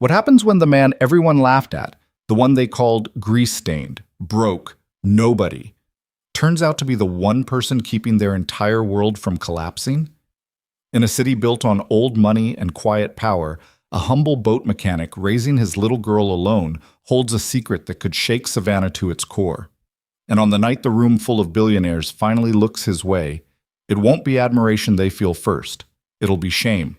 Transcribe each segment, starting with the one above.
What happens when the man everyone laughed at, the one they called grease-stained, broke, nobody, turns out to be the one person keeping their entire world from collapsing? In a city built on old money and quiet power, a humble boat mechanic raising his little girl alone holds a secret that could shake Savannah to its core. And on the night the room full of billionaires finally looks his way, it won't be admiration they feel first. It'll be shame.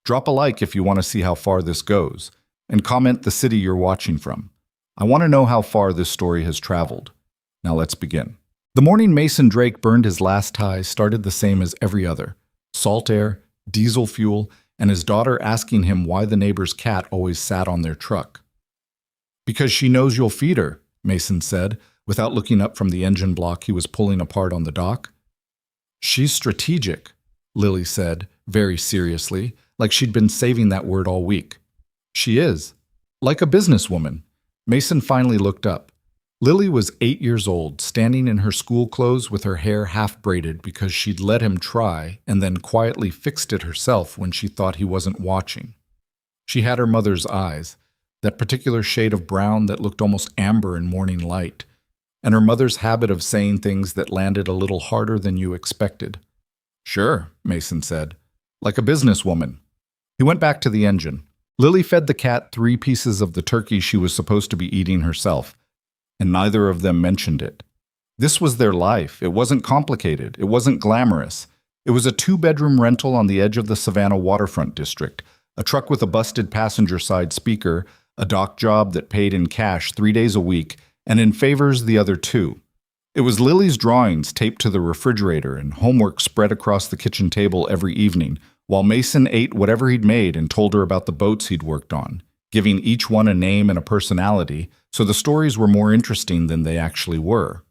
Drop a like if you want to see how far this goes, and comment the city you're watching from. I want to know how far this story has traveled. Now let's begin. The morning Mason Drake burned his last tie started the same as every other. Salt air, diesel fuel, and his daughter asking him why the neighbor's cat always sat on their truck. "Because she knows you'll feed her," Mason said, without looking up from the engine block he was pulling apart on the dock. "She's strategic," Lily said, very seriously, like she'd been saving that word all week. "She is. Like a businesswoman." Mason finally looked up. Lily was 8 years old, standing in her school clothes with her hair half-braided because she'd let him try and then quietly fixed it herself when she thought he wasn't watching. She had her mother's eyes, that particular shade of brown that looked almost amber in morning light, and her mother's habit of saying things that landed a little harder than you expected. "Sure," Mason said. "Like a businesswoman." He went back to the engine. Lily fed the cat 3 pieces of the turkey she was supposed to be eating herself, and neither of them mentioned it. This was their life. It wasn't complicated. It wasn't glamorous. It was a 2-bedroom rental on the edge of the Savannah waterfront district, a truck with a busted passenger side speaker, a dock job that paid in cash 3 days a week, and in favors the other 2. It was Lily's drawings taped to the refrigerator and homework spread across the kitchen table every evening, while Mason ate whatever he'd made and told her about the boats he'd worked on, giving each one a name and a personality, so the stories were more interesting than they actually were.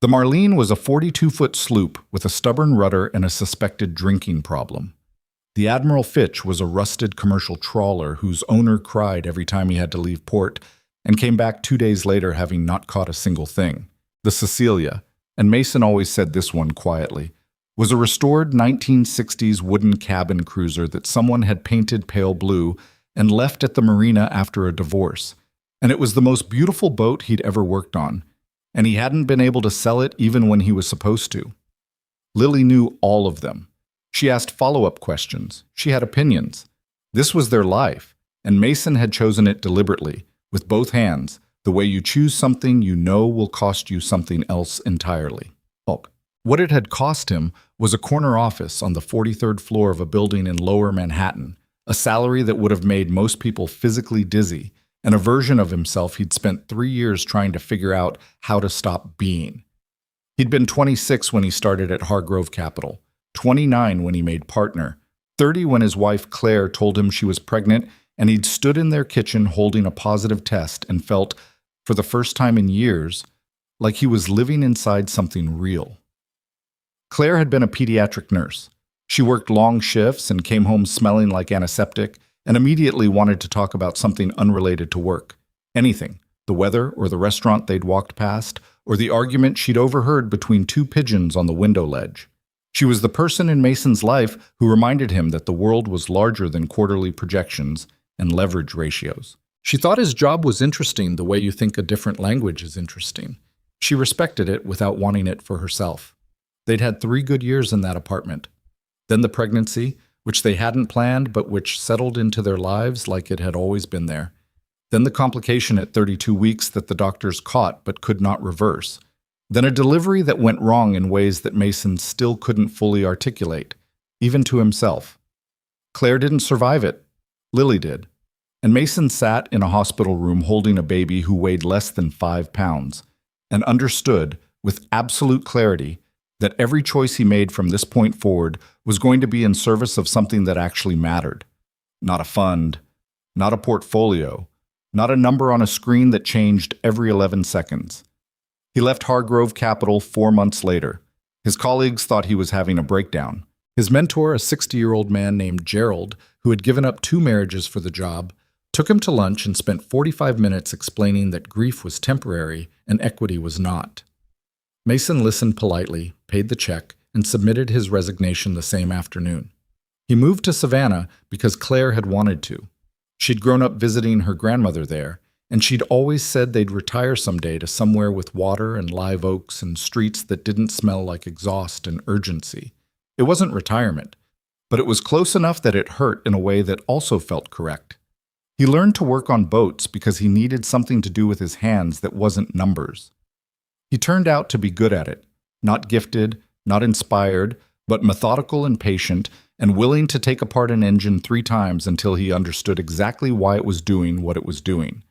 The Marlene was a 42-foot sloop with a stubborn rudder and a suspected drinking problem. The Admiral Fitch was a rusted commercial trawler whose owner cried every time he had to leave port and came back 2 days later having not caught a single thing. The Cecilia, and Mason always said this one quietly, was a restored 1960s wooden cabin cruiser that someone had painted pale blue and left at the marina after a divorce. And it was the most beautiful boat he'd ever worked on, and he hadn't been able to sell it even when he was supposed to. Lily knew all of them. She asked follow-up questions. She had opinions. This was their life, and Mason had chosen it deliberately, with both hands, the way you choose something you know will cost you something else entirely. What it had cost him was a corner office on the 43rd floor of a building in Lower Manhattan, a salary that would have made most people physically dizzy, and a version of himself he'd spent 3 years trying to figure out how to stop being. He'd been 26 when he started at Hargrove Capital, 29 when he made partner, 30 when his wife Claire told him she was pregnant, and he'd stood in their kitchen holding a positive test and felt, for the first time in years, like he was living inside something real. Claire had been a pediatric nurse. She worked long shifts and came home smelling like antiseptic and immediately wanted to talk about something unrelated to work. Anything, the weather or the restaurant they'd walked past, or the argument she'd overheard between 2 pigeons on the window ledge. She was the person in Mason's life who reminded him that the world was larger than quarterly projections and leverage ratios. She thought his job was interesting the way you think a different language is interesting. She respected it without wanting it for herself. They'd had 3 good years in that apartment. Then the pregnancy, which they hadn't planned but which settled into their lives like it had always been there. Then the complication at 32 weeks that the doctors caught but could not reverse. Then a delivery that went wrong in ways that Mason still couldn't fully articulate, even to himself. Claire didn't survive it. Lily did. And Mason sat in a hospital room holding a baby who weighed less than 5 pounds and understood, with absolute clarity, that every choice he made from this point forward was going to be in service of something that actually mattered. Not a fund, not a portfolio, not a number on a screen that changed every 11 seconds. He left Hargrove Capital 4 months later. His colleagues thought he was having a breakdown. His mentor, a 60-year-old man named Gerald, who had given up 2 marriages for the job, took him to lunch and spent 45 minutes explaining that grief was temporary and equity was not. Mason listened politely, paid the check, and submitted his resignation the same afternoon. He moved to Savannah because Claire had wanted to. She'd grown up visiting her grandmother there, and she'd always said they'd retire someday to somewhere with water and live oaks and streets that didn't smell like exhaust and urgency. It wasn't retirement, but it was close enough that it hurt in a way that also felt correct. He learned to work on boats because he needed something to do with his hands that wasn't numbers. He turned out to be good at it, not gifted, not inspired, but methodical and patient, and willing to take apart an engine 3 times until he understood exactly why it was doing what it was doing.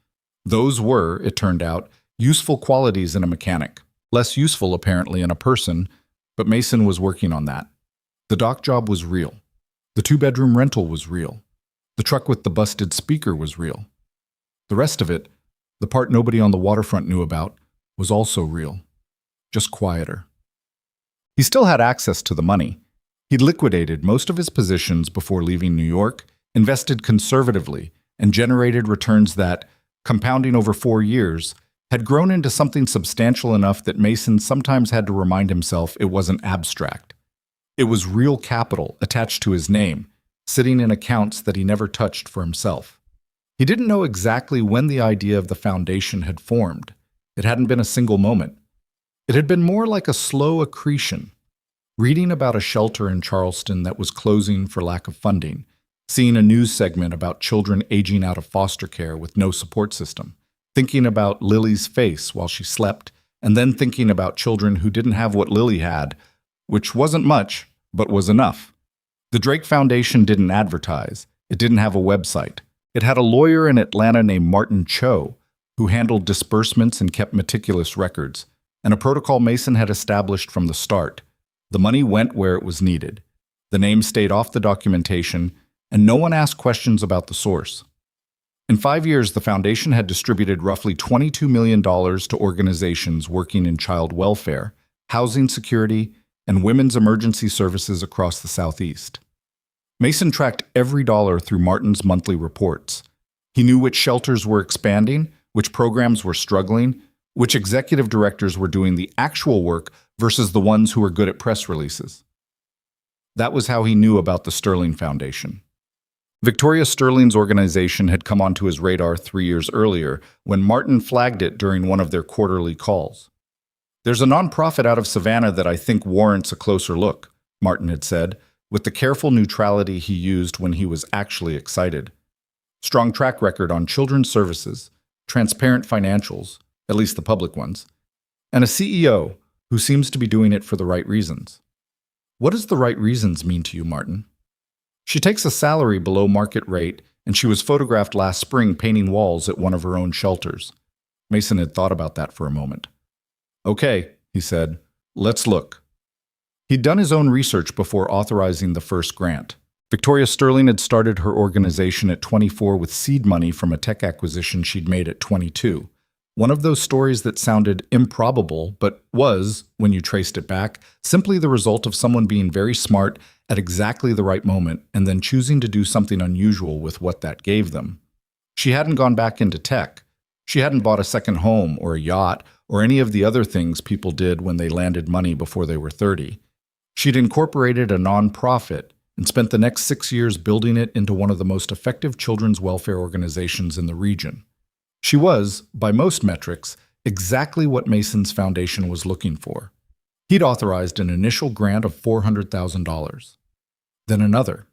Those were, it turned out, useful qualities in a mechanic. Less useful, apparently, in a person, but Mason was working on that. The dock job was real. The 2-bedroom rental was real. The truck with the busted speaker was real. The rest of it, the part nobody on the waterfront knew about, was also real. Just quieter. He still had access to the money. He'd liquidated most of his positions before leaving New York, invested conservatively, and generated returns that, compounding over 4 years, had grown into something substantial enough that Mason sometimes had to remind himself it wasn't abstract. It was real capital attached to his name, sitting in accounts that he never touched for himself. He didn't know exactly when the idea of the foundation had formed. It hadn't been a single moment. It had been more like a slow accretion. Reading about a shelter in Charleston that was closing for lack of funding, seeing a news segment about children aging out of foster care with no support system, thinking about Lily's face while she slept, and then thinking about children who didn't have what Lily had, which wasn't much, but was enough. The Drake Foundation didn't advertise. It didn't have a website. It had a lawyer in Atlanta named Martin Cho, who handled disbursements and kept meticulous records, and a protocol Mason had established from the start. The money went where it was needed. The name stayed off the documentation, and no one asked questions about the source. In 5 years, the foundation had distributed roughly $22 million to organizations working in child welfare, housing security, and women's emergency services across the Southeast. Mason tracked every dollar through Martin's monthly reports. He knew which shelters were expanding, which programs were struggling, which executive directors were doing the actual work versus the ones who were good at press releases. That was how he knew about the Sterling Foundation. Victoria Sterling's organization had come onto his radar 3 years earlier when Martin flagged it during one of their quarterly calls. "There's a nonprofit out of Savannah that I think warrants a closer look," Martin had said, with the careful neutrality he used when he was actually excited. Strong track record on children's services, transparent financials, at least the public ones, and a CEO who seems to be doing it for the right reasons. "What does the right reasons mean to you, Martin?" "She takes a salary below market rate, and she was photographed last spring painting walls at one of her own shelters." Mason had thought about that for a moment. "Okay," he said, "let's look." He'd done his own research before authorizing the first grant. Victoria Sterling had started her organization at 24 with seed money from a tech acquisition she'd made at 22. One of those stories that sounded improbable, but was, when you traced it back, simply the result of someone being very smart at exactly the right moment and then choosing to do something unusual with what that gave them. She hadn't gone back into tech. She hadn't bought a second home or a yacht or any of the other things people did when they landed money before they were 30. She'd incorporated a nonprofit and spent the next 6 years building it into one of the most effective children's welfare organizations in the region. She was, by most metrics, exactly what Mason's foundation was looking for. He'd authorized an initial grant of $400,000. Then another.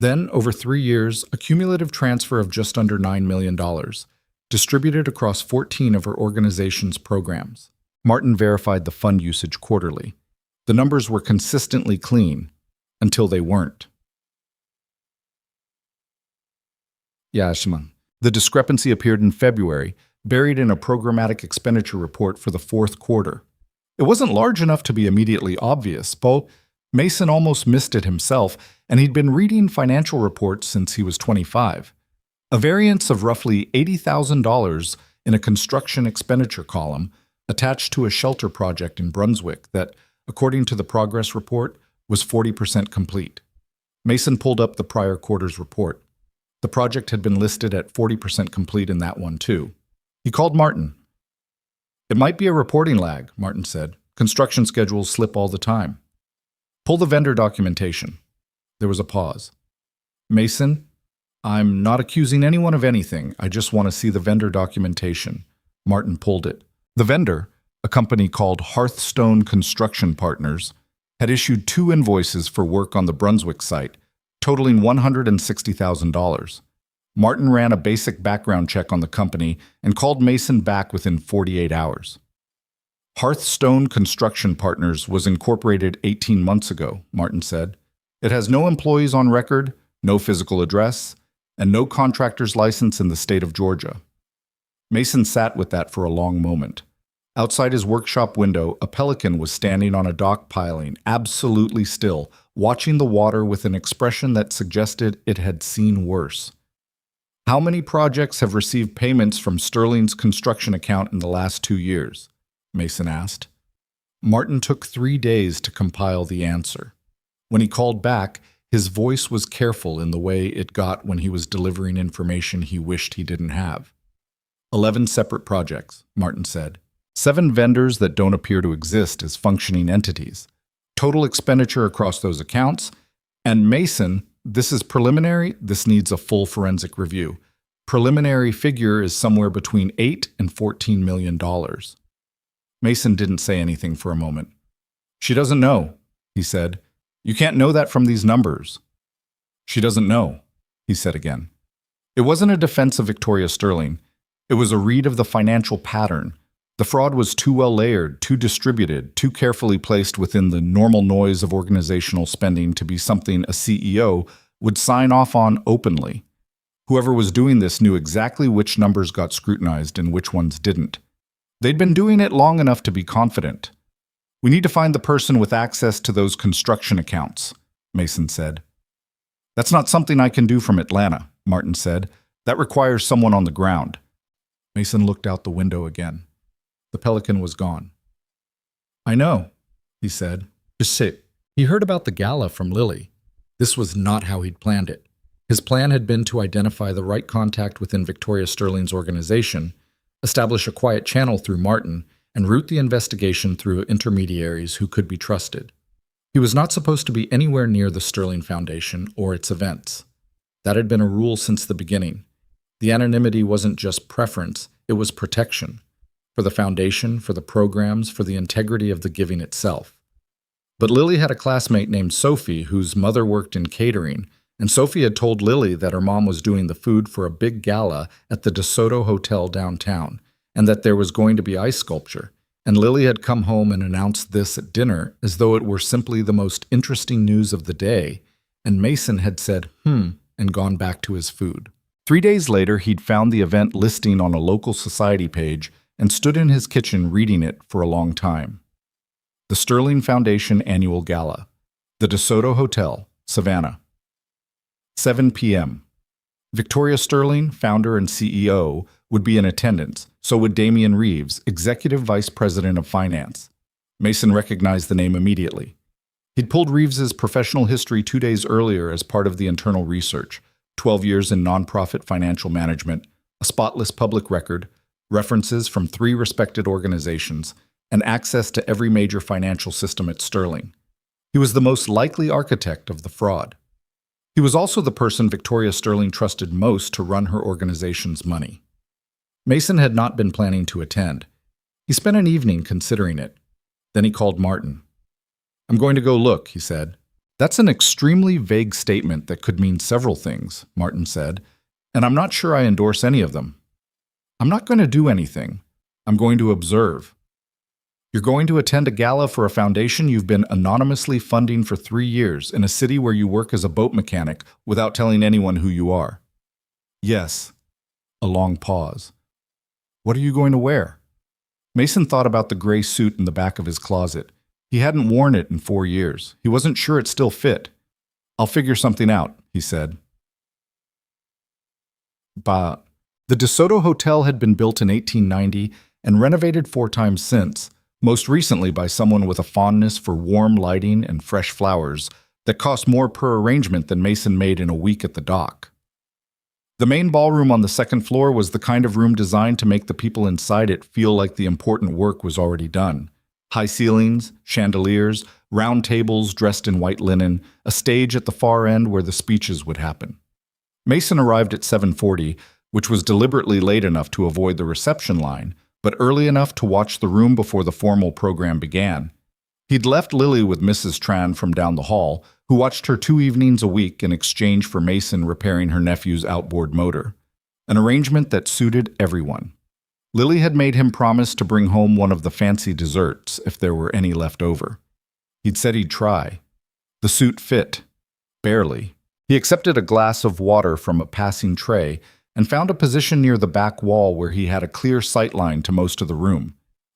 Then, over 3 years, a cumulative transfer of just under $9 million, distributed across 14 of her organization's programs. Martin verified the fund usage quarterly. The numbers were consistently clean, until they weren't. Yashman. The discrepancy appeared in February, buried in a programmatic expenditure report for the 4th quarter. It wasn't large enough to be immediately obvious, but Mason almost missed it himself, and he'd been reading financial reports since he was 25. A variance of roughly $80,000 in a construction expenditure column attached to a shelter project in Brunswick that, according to the progress report, was 40% complete. Mason pulled up the prior quarter's report. The project had been listed at 40% complete in that one, too. He called Martin. "It might be a reporting lag," Martin said. "Construction schedules slip all the time." "Pull the vendor documentation." There was a pause. "Mason, I'm not accusing anyone of anything. I just want to see the vendor documentation. Martin pulled it. The vendor, a company called Hearthstone Construction Partners, had issued 2 invoices for work on the Brunswick site, totaling $160,000. Martin ran a basic background check on the company and called Mason back within 48 hours. Hearthstone Construction Partners was incorporated 18 months ago, Martin said. It has no employees on record, no physical address, and no contractor's license in the state of Georgia. Mason sat with that for a long moment. Outside his workshop window, a pelican was standing on a dock piling, absolutely still, watching the water with an expression that suggested it had seen worse. How many projects have received payments from Sterling's construction account in the last 2 years? Mason asked. Martin took 3 days to compile the answer. When he called back, his voice was careful in the way it got when he was delivering information he wished he didn't have. 11 separate projects, Martin said. 7 vendors that don't appear to exist as functioning entities. Total expenditure across those accounts. And Mason, this is preliminary, this needs a full forensic review. Preliminary figure is somewhere between $8 and $14 million. Mason didn't say anything for a moment. She doesn't know, he said. You can't know that from these numbers. She doesn't know, he said again. It wasn't a defense of Victoria Sterling. It was a read of the financial pattern. The fraud was too well layered, too distributed, too carefully placed within the normal noise of organizational spending to be something a CEO would sign off on openly. Whoever was doing this knew exactly which numbers got scrutinized and which ones didn't. They'd been doing it long enough to be confident. We need to find the person with access to those construction accounts, Mason said. That's not something I can do from Atlanta, Martin said. That requires someone on the ground. Mason looked out the window again. The pelican was gone. I know, he said. Just sit. He heard about the gala from Lily. This was not how he'd planned it. His plan had been to identify the right contact within Victoria Sterling's organization, establish a quiet channel through Martin, and route the investigation through intermediaries who could be trusted. He was not supposed to be anywhere near the Sterling Foundation or its events. That had been a rule since the beginning. The anonymity wasn't just preference, it was protection. For the foundation, for the programs, for the integrity of the giving itself. But Lily had a classmate named Sophie whose mother worked in catering, and Sophie had told Lily that her mom was doing the food for a big gala at the DeSoto Hotel downtown, and that there was going to be ice sculpture, and Lily had come home and announced this at dinner as though it were simply the most interesting news of the day, and Mason had said, and gone back to his food. 3 days later, he'd found the event listing on a local society page and stood in his kitchen reading it for a long time. The Sterling Foundation Annual Gala. The DeSoto Hotel, Savannah. 7 p.m. Victoria Sterling, founder and CEO, would be in attendance, so would Damian Reeves, Executive Vice President of Finance. Mason recognized the name immediately. He'd pulled Reeves's professional history 2 days earlier as part of the internal research, 12 years in nonprofit financial management, a spotless public record, references from 3 respected organizations, and access to every major financial system at Sterling. He was the most likely architect of the fraud. He was also the person Victoria Sterling trusted most to run her organization's money. Mason had not been planning to attend. He spent an evening considering it. Then he called Martin. I'm going to go look, he said. That's an extremely vague statement that could mean several things, Martin said, and I'm not sure I endorse any of them. I'm not going to do anything. I'm going to observe. You're going to attend a gala for a foundation you've been anonymously funding for 3 years in a city where you work as a boat mechanic without telling anyone who you are. Yes. A long pause. What are you going to wear? Mason thought about the gray suit in the back of his closet. He hadn't worn it in 4 years. He wasn't sure it still fit. I'll figure something out, he said. The DeSoto Hotel had been built in 1890 and renovated 4 times since, most recently by someone with a fondness for warm lighting and fresh flowers that cost more per arrangement than Mason made in a week at the dock. The main ballroom on the 2nd floor was the kind of room designed to make the people inside it feel like the important work was already done. High ceilings, chandeliers, round tables dressed in white linen, a stage at the far end where the speeches would happen. Mason arrived at 7:40, which was deliberately late enough to avoid the reception line, but early enough to watch the room before the formal program began. He'd left Lily with Mrs. Tran from down the hall, who watched her 2 evenings a week in exchange for Mason repairing her nephew's outboard motor, an arrangement that suited everyone. Lily had made him promise to bring home one of the fancy desserts if there were any left over. He'd said he'd try. The suit fit. Barely. He accepted a glass of water from a passing tray and found a position near the back wall where he had a clear sightline to most of the room.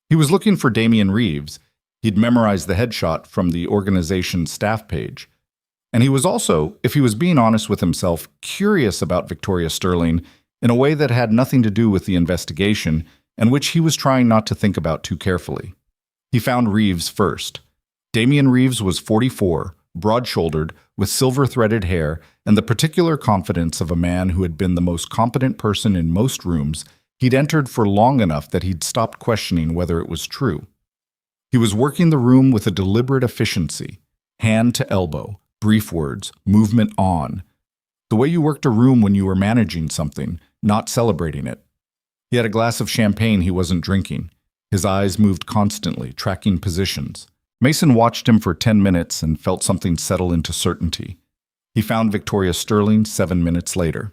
He was looking for Damian Reeves. He'd memorized the headshot from the organization's staff page. And he was also, if he was being honest with himself, curious about Victoria Sterling in a way that had nothing to do with the investigation and which he was trying not to think about too carefully. He found Reeves first. Damian Reeves was 44, broad-shouldered, with silver-threaded hair and the particular confidence of a man who had been the most competent person in most rooms he'd entered for long enough that he'd stopped questioning whether it was true. He was working the room with a deliberate efficiency, hand to elbow, brief words, movement on. The way you worked a room when you were managing something, not celebrating it. He had a glass of champagne he wasn't drinking. His eyes moved constantly, tracking positions. Mason watched him for 10 minutes and felt something settle into certainty. He found Victoria Sterling 7 minutes later.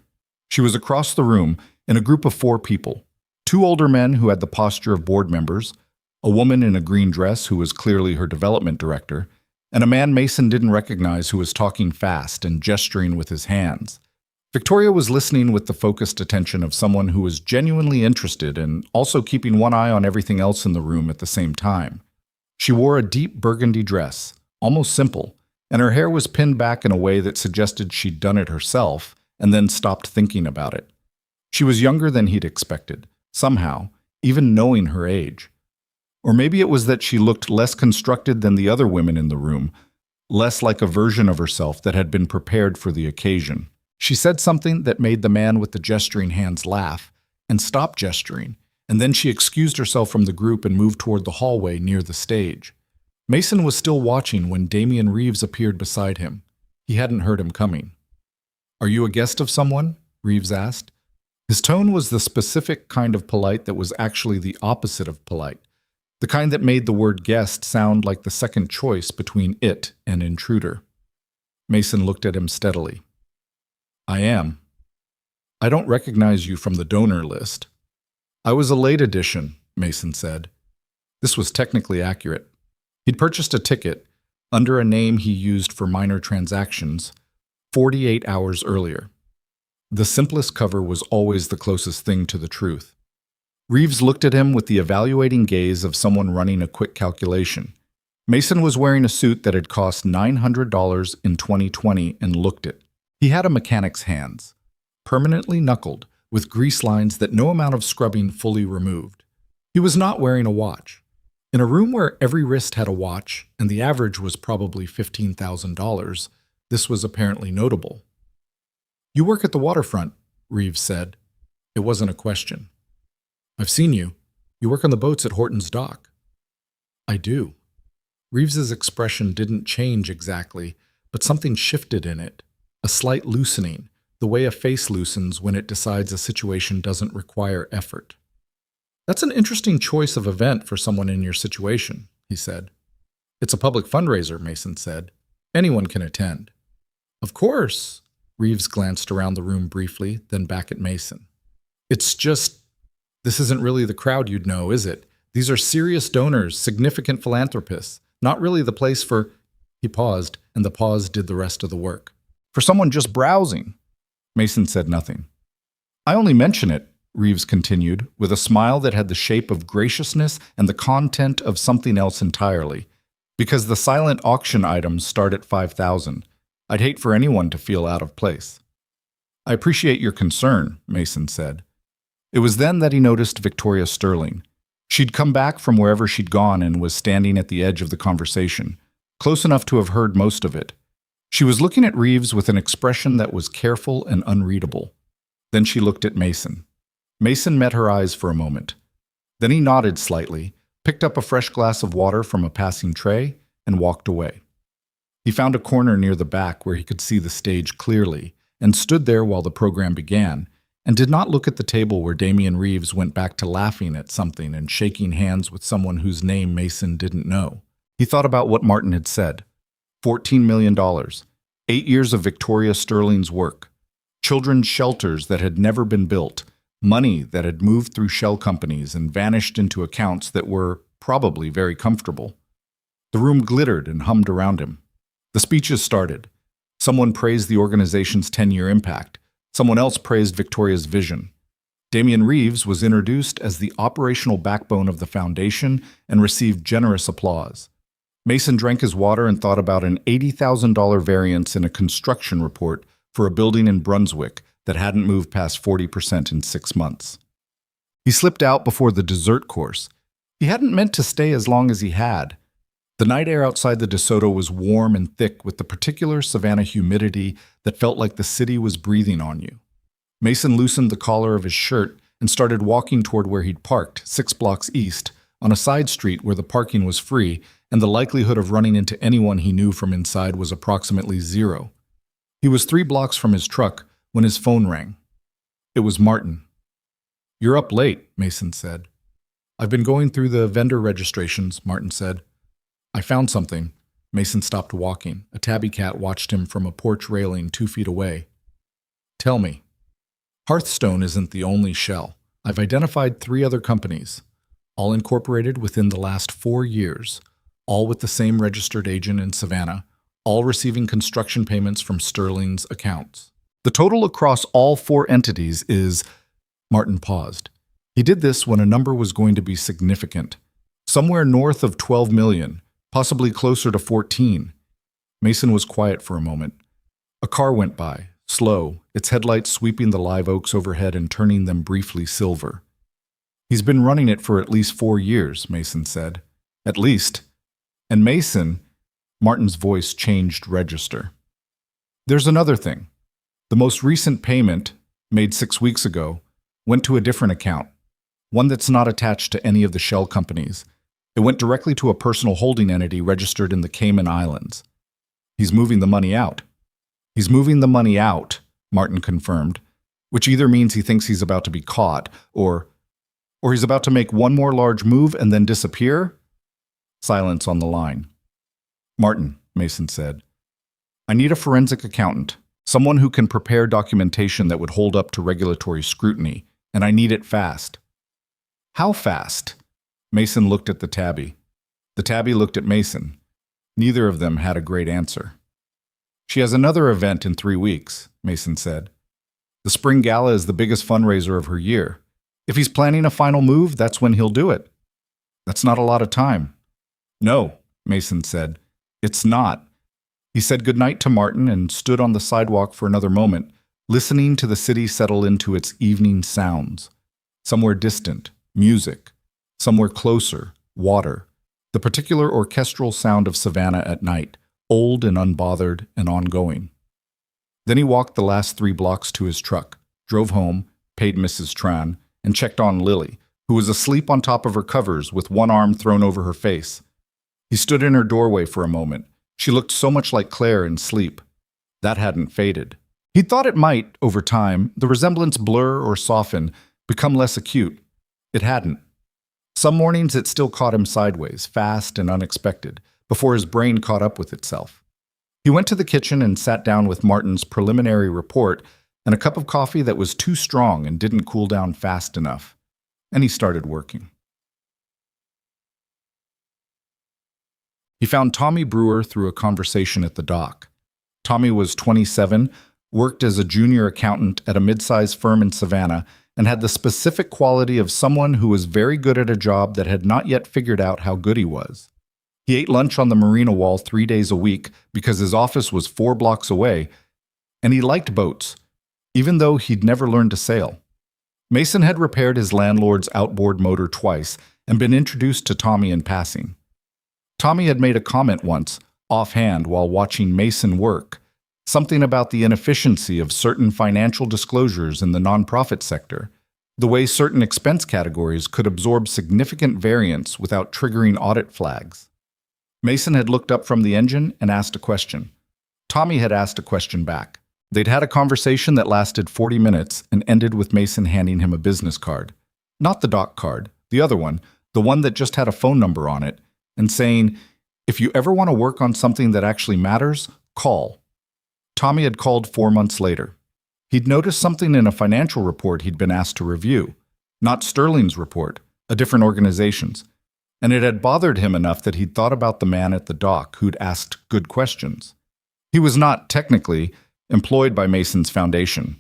She was across the room in a group of 4 people. 2 older men who had the posture of board members, a woman in a green dress who was clearly her development director, and a man Mason didn't recognize who was talking fast and gesturing with his hands. Victoria was listening with the focused attention of someone who was genuinely interested and also keeping one eye on everything else in the room at the same time. She wore a deep burgundy dress, almost simple, and her hair was pinned back in a way that suggested she'd done it herself and then stopped thinking about it. She was younger than he'd expected, somehow, even knowing her age. Or maybe it was that she looked less constructed than the other women in the room, less like a version of herself that had been prepared for the occasion. She said something that made the man with the gesturing hands laugh and stop gesturing, and then she excused herself from the group and moved toward the hallway near the stage. Mason was still watching when Damian Reeves appeared beside him. He hadn't heard him coming. "Are you a guest of someone?" Reeves asked. His tone was the specific kind of polite that was actually the opposite of polite, the kind that made the word guest sound like the second choice between it and intruder. Mason looked at him steadily. "I am. I don't recognize you from the donor list." "I was a late edition," Mason said. This was technically accurate. He'd purchased a ticket, under a name he used for minor transactions, 48 hours earlier. The simplest cover was always the closest thing to the truth. Reeves looked at him with the evaluating gaze of someone running a quick calculation. Mason was wearing a suit that had cost $900 in 2020 and looked it. He had a mechanic's hands, permanently knuckled, with grease lines that no amount of scrubbing fully removed. He was not wearing a watch. In a room where every wrist had a watch, and the average was probably $15,000, this was apparently notable. "You work at the waterfront," Reeves said. It wasn't a question. "I've seen you. You work on the boats at Horton's dock." "I do." Reeves's expression didn't change exactly, but something shifted in it, a slight loosening, the way a face loosens when it decides a situation doesn't require effort. "That's an interesting choice of event for someone in your situation," he said. "It's a public fundraiser," Mason said. "Anyone can attend." "Of course." Reeves glanced around the room briefly, then back at Mason. "It's just, this isn't really the crowd you'd know, is it? These are serious donors, significant philanthropists. Not really the place for—" He paused, and the pause did the rest of the work. "For someone just browsing." Mason said nothing. "I only mention it," Reeves continued, with a smile that had the shape of graciousness and the content of something else entirely, "because the silent auction items start at $5,000. I'd hate for anyone to feel out of place." "I appreciate your concern," Mason said. It was then that he noticed Victoria Sterling. She'd come back from wherever she'd gone and was standing at the edge of the conversation, close enough to have heard most of it. She was looking at Reeves with an expression that was careful and unreadable. Then she looked at Mason. Mason met her eyes for a moment. Then he nodded slightly, picked up a fresh glass of water from a passing tray, and walked away. He found a corner near the back where he could see the stage clearly, and stood there while the program began, and did not look at the table where Damian Reeves went back to laughing at something and shaking hands with someone whose name Mason didn't know. He thought about what Martin had said. $14 million, 8 years of Victoria Sterling's work, children's shelters that had never been built, money that had moved through shell companies and vanished into accounts that were probably very comfortable. The room glittered and hummed around him. The speeches started. Someone praised the organization's 10-year impact. Someone else praised Victoria's vision. Damian Reeves was introduced as the operational backbone of the foundation and received generous applause. Mason drank his water and thought about an $80,000 variance in a construction report for a building in Brunswick that hadn't moved past 40% in 6 months. He slipped out before the dessert course. He hadn't meant to stay as long as he had. The night air outside the DeSoto was warm and thick with the particular Savannah humidity that felt like the city was breathing on you. Mason loosened the collar of his shirt and started walking toward where he'd parked, 6 blocks east, on a side street where the parking was free and the likelihood of running into anyone he knew from inside was approximately 0. He was 3 blocks from his truck when his phone rang. It was Martin. "You're up late," Mason said. "I've been going through the vendor registrations," Martin said. "I found something." Mason stopped walking. A tabby cat watched him from a porch railing 2 feet away. "Tell me." "Hearthstone isn't the only shell. I've identified 3 other companies, all incorporated within the last 4 years, all with the same registered agent in Savannah, all receiving construction payments from Sterling's accounts. The total across all 4 entities is—" Martin paused. He did this when a number was going to be significant. Somewhere north of 12 million, possibly closer to 14. Mason was quiet for a moment. A car went by, slow, its headlights sweeping the live oaks overhead and turning them briefly silver. "He's been running it for at least 4 years, Mason said. "At least." And Mason, Martin's voice changed register. "There's another thing. The most recent payment, made 6 weeks ago, went to a different account, one that's not attached to any of the shell companies. It went directly to a personal holding entity registered in the Cayman Islands. He's moving the money out." "He's moving the money out," Martin confirmed, which either means he thinks he's about to be caught, or he's about to make one more large move and then disappear. Silence on the line. "Martin," Mason said, "I need a forensic accountant, someone who can prepare documentation that would hold up to regulatory scrutiny, and I need it fast." "How fast?" Mason looked at the tabby. The tabby looked at Mason. Neither of them had a great answer. "She has another event in 3 weeks," Mason said. "The spring gala is the biggest fundraiser of her year. If he's planning a final move, that's when he'll do it." "That's not a lot of time." "No," Mason said. "It's not." He said goodnight to Martin and stood on the sidewalk for another moment, listening to the city settle into its evening sounds. Somewhere distant, music. Somewhere closer, water. The particular orchestral sound of Savannah at night, old and unbothered and ongoing. Then he walked the last 3 blocks to his truck, drove home, paid Mrs. Tran, and checked on Lily, who was asleep on top of her covers with one arm thrown over her face. He stood in her doorway for a moment. She looked so much like Claire in sleep. That hadn't faded. He thought it might, over time, the resemblance blur or soften, become less acute. It hadn't. Some mornings it still caught him sideways, fast and unexpected, before his brain caught up with itself. He went to the kitchen and sat down with Martin's preliminary report and a cup of coffee that was too strong and didn't cool down fast enough. And he started working. He found Tommy Brewer through a conversation at the dock. Tommy was 27, worked as a junior accountant at a mid-sized firm in Savannah, and had the specific quality of someone who was very good at a job that had not yet figured out how good he was. He ate lunch on the marina wall 3 days a week because his office was 4 blocks away, and he liked boats, even though he'd never learned to sail. Mason had repaired his landlord's outboard motor twice and been introduced to Tommy in passing. Tommy had made a comment once, offhand while watching Mason work, something about the inefficiency of certain financial disclosures in the nonprofit sector, the way certain expense categories could absorb significant variance without triggering audit flags. Mason had looked up from the engine and asked a question. Tommy had asked a question back. They'd had a conversation that lasted 40 minutes and ended with Mason handing him a business card. Not the doc card, the other one, the one that just had a phone number on it, and saying, "If you ever want to work on something that actually matters, call." Tommy had called 4 months later. He'd noticed something in a financial report he'd been asked to review. Not Sterling's report, a different organization's. And it had bothered him enough that he'd thought about the man at the dock who'd asked good questions. He was not, technically, employed by Mason's foundation.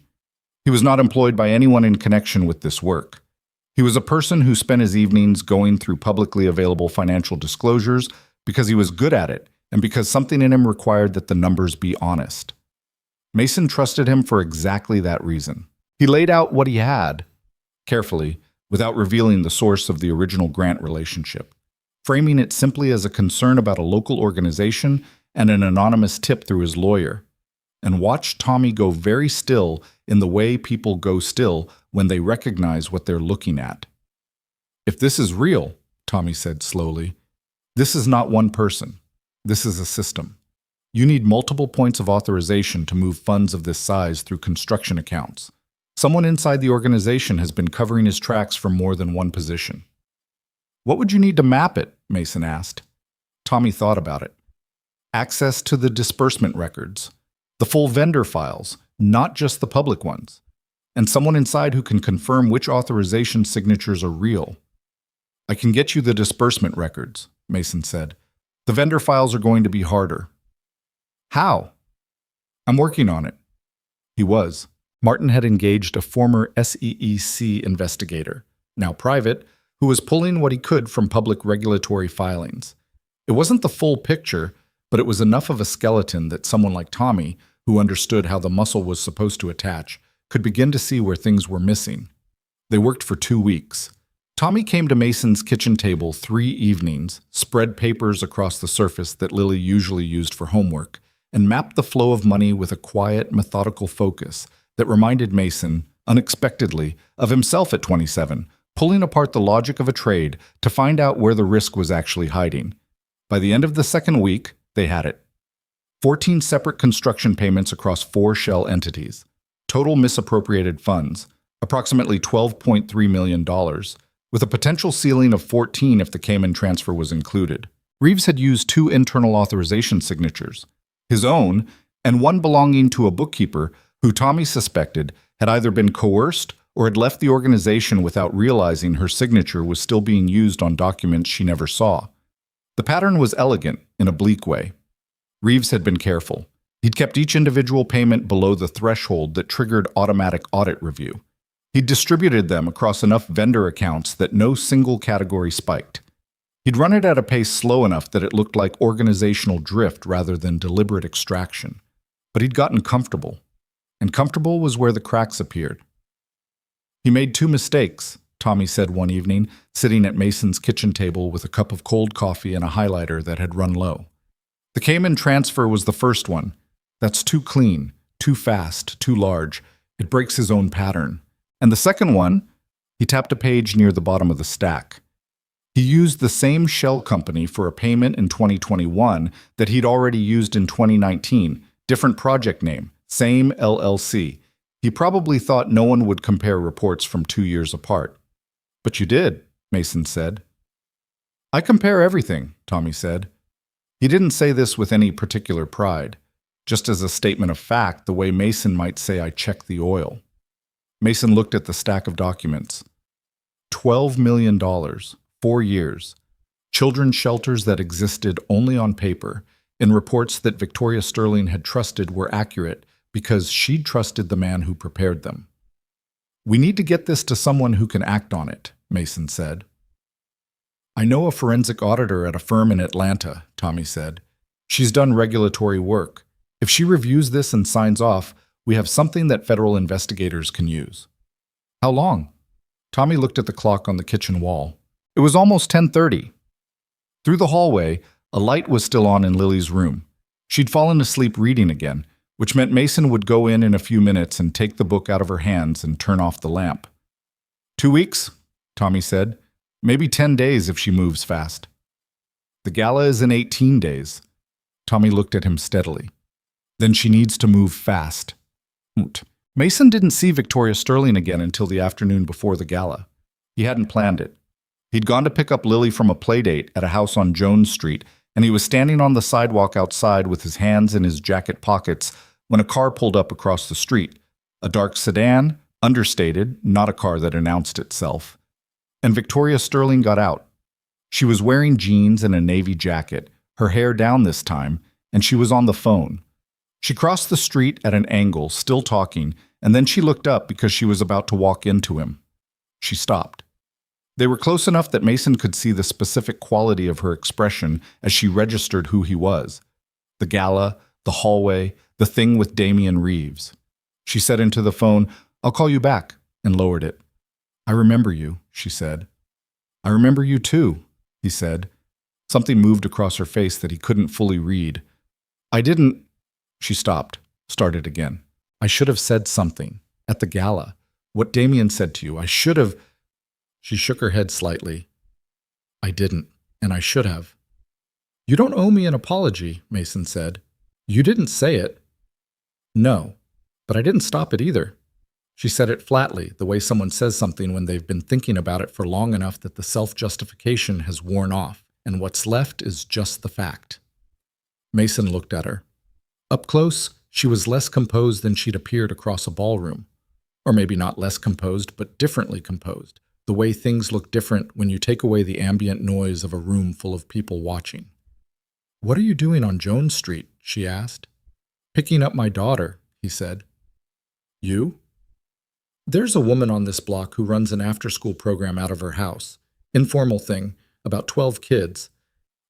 He was not employed by anyone in connection with this work. He was a person who spent his evenings going through publicly available financial disclosures because he was good at it and because something in him required that the numbers be honest. Mason trusted him for exactly that reason. He laid out what he had, carefully, without revealing the source of the original grant relationship, framing it simply as a concern about a local organization and an anonymous tip through his lawyer, and watched Tommy go very still in the way people go still when they recognize what they're looking at. "If this is real," Tommy said slowly, "this is not one person. This is a system. You need multiple points of authorization to move funds of this size through construction accounts. Someone inside the organization has been covering his tracks from more than one position." "What would you need to map it?" Mason asked. Tommy thought about it. "Access to the disbursement records. The full vendor files, not just the public ones. And someone inside who can confirm which authorization signatures are real." "I can get you the disbursement records," Mason said. "The vendor files are going to be harder." "How?" "I'm working on it." He was. Martin had engaged a former SEEC investigator, now private, who was pulling what he could from public regulatory filings. It wasn't the full picture, but it was enough of a skeleton that someone like Tommy, who understood how the muscle was supposed to attach, could begin to see where things were missing. They worked for 2 weeks. Tommy came to Mason's kitchen table 3 evenings, spread papers across the surface that Lily usually used for homework, and mapped the flow of money with a quiet, methodical focus that reminded Mason, unexpectedly, of himself at 27, pulling apart the logic of a trade to find out where the risk was actually hiding. By the end of the second week, they had it. 14 separate construction payments across 4 shell entities. Total misappropriated funds, approximately $12.3 million, with a potential ceiling of 14 if the Cayman transfer was included. Reeves had used 2 internal authorization signatures, his own and one belonging to a bookkeeper who Tommy suspected had either been coerced or had left the organization without realizing her signature was still being used on documents she never saw. The pattern was elegant in a bleak way. Reeves had been careful. He'd kept each individual payment below the threshold that triggered automatic audit review. He'd distributed them across enough vendor accounts that no single category spiked. He'd run it at a pace slow enough that it looked like organizational drift rather than deliberate extraction. But he'd gotten comfortable. And comfortable was where the cracks appeared. "He made 2 mistakes," Tommy said one evening, sitting at Mason's kitchen table with a cup of cold coffee and a highlighter that had run low. "The Cayman transfer was the first one. That's too clean, too fast, too large. It breaks his own pattern. And the second one," he tapped a page near the bottom of the stack. "He used the same shell company for a payment in 2021 that he'd already used in 2019, different project name. Same LLC. He probably thought no one would compare reports from 2 years apart." "But you did," Mason said. "I compare everything," Tommy said. He didn't say this with any particular pride, just as a statement of fact, the way Mason might say, "I checked the oil." Mason looked at the stack of documents. $12 million, 4 years. Children's shelters that existed only on paper, in reports that Victoria Sterling had trusted were accurate, because she'd trusted the man who prepared them. "We need to get this to someone who can act on it," Mason said. "I know a forensic auditor at a firm in Atlanta," Tommy said. "She's done regulatory work. If she reviews this and signs off, we have something that federal investigators can use." "How long?" Tommy looked at the clock on the kitchen wall. It was almost 10:30. Through the hallway, a light was still on in Lily's room. She'd fallen asleep reading again, which meant Mason would go in a few minutes and take the book out of her hands and turn off the lamp. 2 weeks, Tommy said. Maybe 10 days if she moves fast. The gala is in 18 days. Tommy looked at him steadily. Then she needs to move fast. Mason didn't see Victoria Sterling again until the afternoon before the gala. He hadn't planned it. He'd gone to pick up Lily from a playdate at a house on Jones Street, and he was standing on the sidewalk outside with his hands in his jacket pockets when a car pulled up across the street. A dark sedan, understated, not a car that announced itself. And Victoria Sterling got out. She was wearing jeans and a navy jacket, her hair down this time, and she was on the phone. She crossed the street at an angle, still talking, and then she looked up because she was about to walk into him. She stopped. They were close enough that Mason could see the specific quality of her expression as she registered who he was. The gala, the hallway, the thing with Damian Reeves. She said into the phone, "I'll call you back," and lowered it. "I remember you," she said. "I remember you too," he said. Something moved across her face that he couldn't fully read. "I didn't—" She stopped, started again. "I should have said something. At the gala. What Damian said to you. I should have—" She shook her head slightly. "I didn't, and I should have." "You don't owe me an apology," Mason said. "You didn't say it." "No, but I didn't stop it either." She said it flatly, the way someone says something when they've been thinking about it for long enough that the self-justification has worn off, and what's left is just the fact. Mason looked at her. Up close, she was less composed than she'd appeared across a ballroom. Or maybe not less composed, but differently composed. The way things look different when you take away the ambient noise of a room full of people watching. "What are you doing on Jones Street?" she asked. "Picking up my daughter," he said. "You?" "There's a woman on this block who runs an after-school program out of her house. Informal thing, about 12 kids.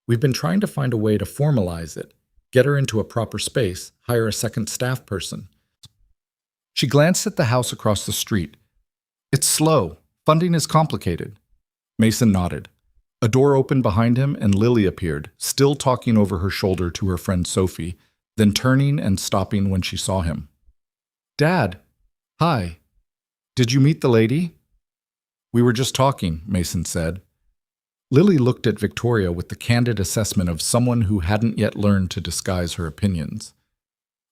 We've been trying to find a way to formalize it, get her into a proper space, hire a second staff person." She glanced at the house across the street. "It's slow. Funding is complicated." Mason nodded. A door opened behind him and Lily appeared, still talking over her shoulder to her friend Sophie, then turning and stopping when she saw him. "Dad, hi. Did you meet the lady?" "We were just talking," Mason said. Lily looked at Victoria with the candid assessment of someone who hadn't yet learned to disguise her opinions.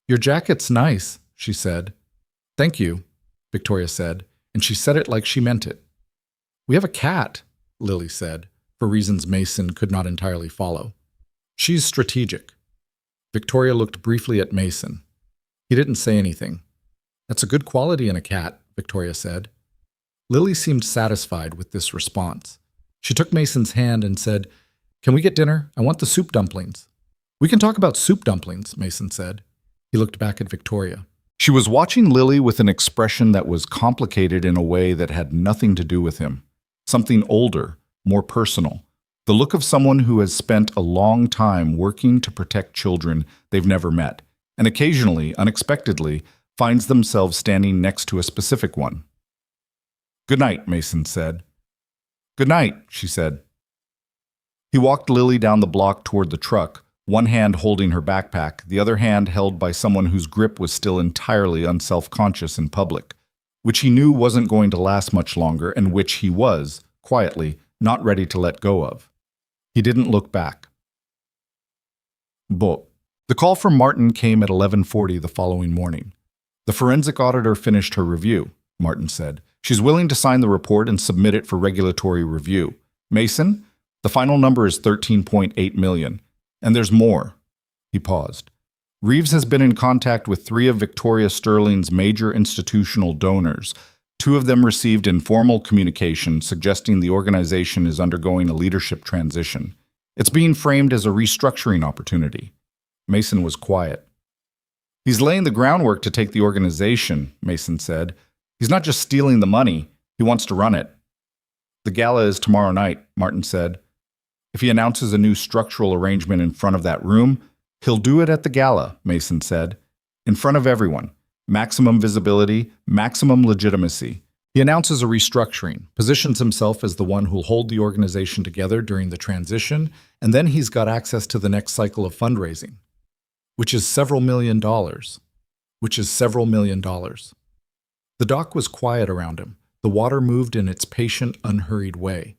"Your jacket's nice," she said. "Thank you," Victoria said, and she said it like she meant it. "We have a cat," Lily said, for reasons Mason could not entirely follow. "She's strategic." Victoria looked briefly at Mason. He didn't say anything. "That's a good quality in a cat," Victoria said. Lily seemed satisfied with this response. She took Mason's hand and said, "Can we get dinner? I want the soup dumplings." "We can talk about soup dumplings," Mason said. He looked back at Victoria. She was watching Lily with an expression that was complicated in a way that had nothing to do with him. Something older, more personal. The look of someone who has spent a long time working to protect children they've never met, and occasionally, unexpectedly, finds themselves standing next to a specific one. "Good night," Mason said. "Good night," she said. He walked Lily down the block toward the truck, one hand holding her backpack, the other hand held by someone whose grip was still entirely unself-conscious in public, which he knew wasn't going to last much longer and which he was, quietly, not ready to let go of. He didn't look back. But the call from Martin came at 11:40 the following morning. "The forensic auditor finished her review," Martin said. "She's willing to sign the report and submit it for regulatory review. Mason, the final number is 13.8 million. And there's more." He paused. "Reeves has been in contact with 3 of Victoria Sterling's major institutional donors. 2 of them received informal communication suggesting the organization is undergoing a leadership transition. It's being framed as a restructuring opportunity." Mason was quiet. "He's laying the groundwork to take the organization," Mason said. "He's not just stealing the money, he wants to run it." "The gala is tomorrow night," Martin said. "If he announces a new structural arrangement in front of that room, he'll do it at the gala," Mason said. "In front of everyone. Maximum visibility, maximum legitimacy. He announces a restructuring, positions himself as the one who'll hold the organization together during the transition, and then he's got access to the next cycle of fundraising, which is several million dollars. The dock was quiet around him. The water moved in its patient, unhurried way.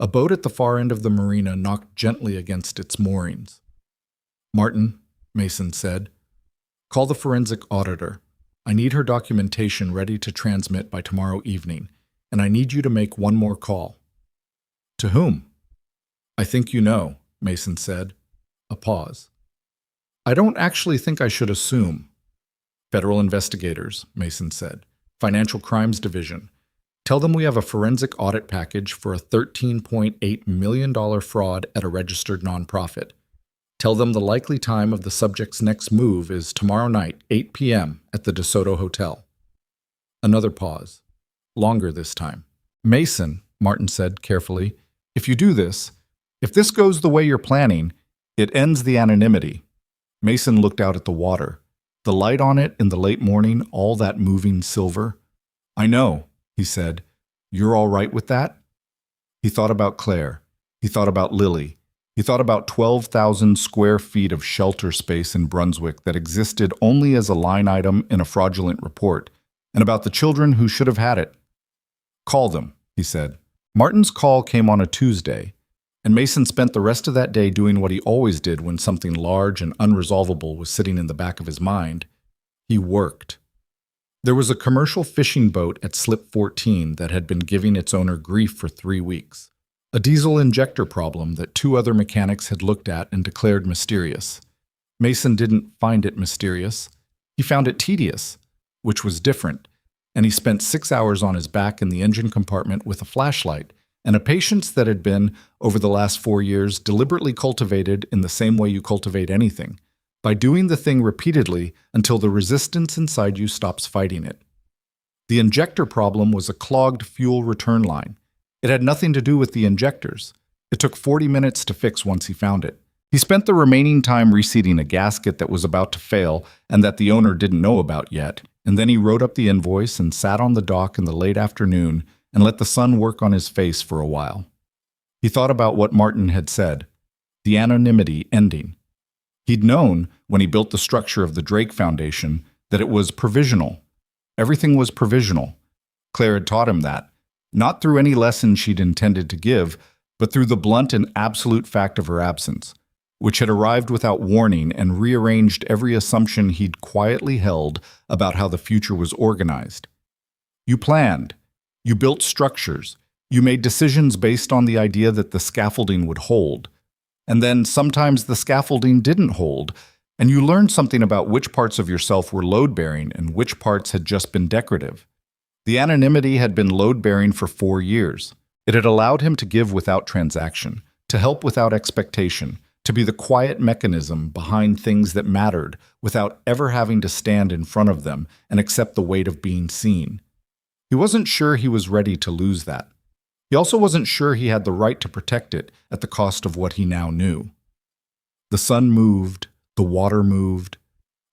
A boat at the far end of the marina knocked gently against its moorings. "Martin," Mason said, "call the forensic auditor. I need her documentation ready to transmit by tomorrow evening, and I need you to make one more call." "To whom?" "I think you know," Mason said. A pause. "I don't actually think I should assume." "Federal investigators," Mason said. "Financial Crimes Division. Tell them we have a forensic audit package for a $13.8 million fraud at a registered nonprofit. Tell them the likely time of the subject's next move is tomorrow night, 8 p.m. at the DeSoto Hotel." Another pause. Longer this time. "Mason," Martin said carefully, "if you do this, if this goes the way you're planning, it ends the anonymity." Mason looked out at the water. The light on it in the late morning, all that moving silver. "I know," he said. "You're all right with that?" He thought about Claire. He thought about Lily. He thought about 12,000 square feet of shelter space in Brunswick that existed only as a line item in a fraudulent report, and about the children who should have had it. "Call them," he said. Martin's call came on a Tuesday, and Mason spent the rest of that day doing what he always did when something large and unresolvable was sitting in the back of his mind. He worked. There was a commercial fishing boat at Slip 14 that had been giving its owner grief for 3 weeks. A diesel injector problem that 2 other mechanics had looked at and declared mysterious. Mason didn't find it mysterious. He found it tedious, which was different, and he spent 6 hours on his back in the engine compartment with a flashlight and a patience that had been, over the last 4 years, deliberately cultivated in the same way you cultivate anything, by doing the thing repeatedly until the resistance inside you stops fighting it. The injector problem was a clogged fuel return line. It had nothing to do with the injectors. It took 40 minutes to fix once he found it. He spent the remaining time reseating a gasket that was about to fail and that the owner didn't know about yet, and then he wrote up the invoice and sat on the dock in the late afternoon and let the sun work on his face for a while. He thought about what Martin had said, the anonymity ending. He'd known, when he built the structure of the Drake Foundation, that it was provisional. Everything was provisional. Claire had taught him that, not through any lesson she'd intended to give, but through the blunt and absolute fact of her absence, which had arrived without warning and rearranged every assumption he'd quietly held about how the future was organized. You planned. You built structures. You made decisions based on the idea that the scaffolding would hold. And then sometimes the scaffolding didn't hold, and you learned something about which parts of yourself were load-bearing and which parts had just been decorative. The anonymity had been load-bearing for 4 years. It had allowed him to give without transaction, to help without expectation, to be the quiet mechanism behind things that mattered without ever having to stand in front of them and accept the weight of being seen. He wasn't sure he was ready to lose that. He also wasn't sure he had the right to protect it at the cost of what he now knew. The sun moved, the water moved.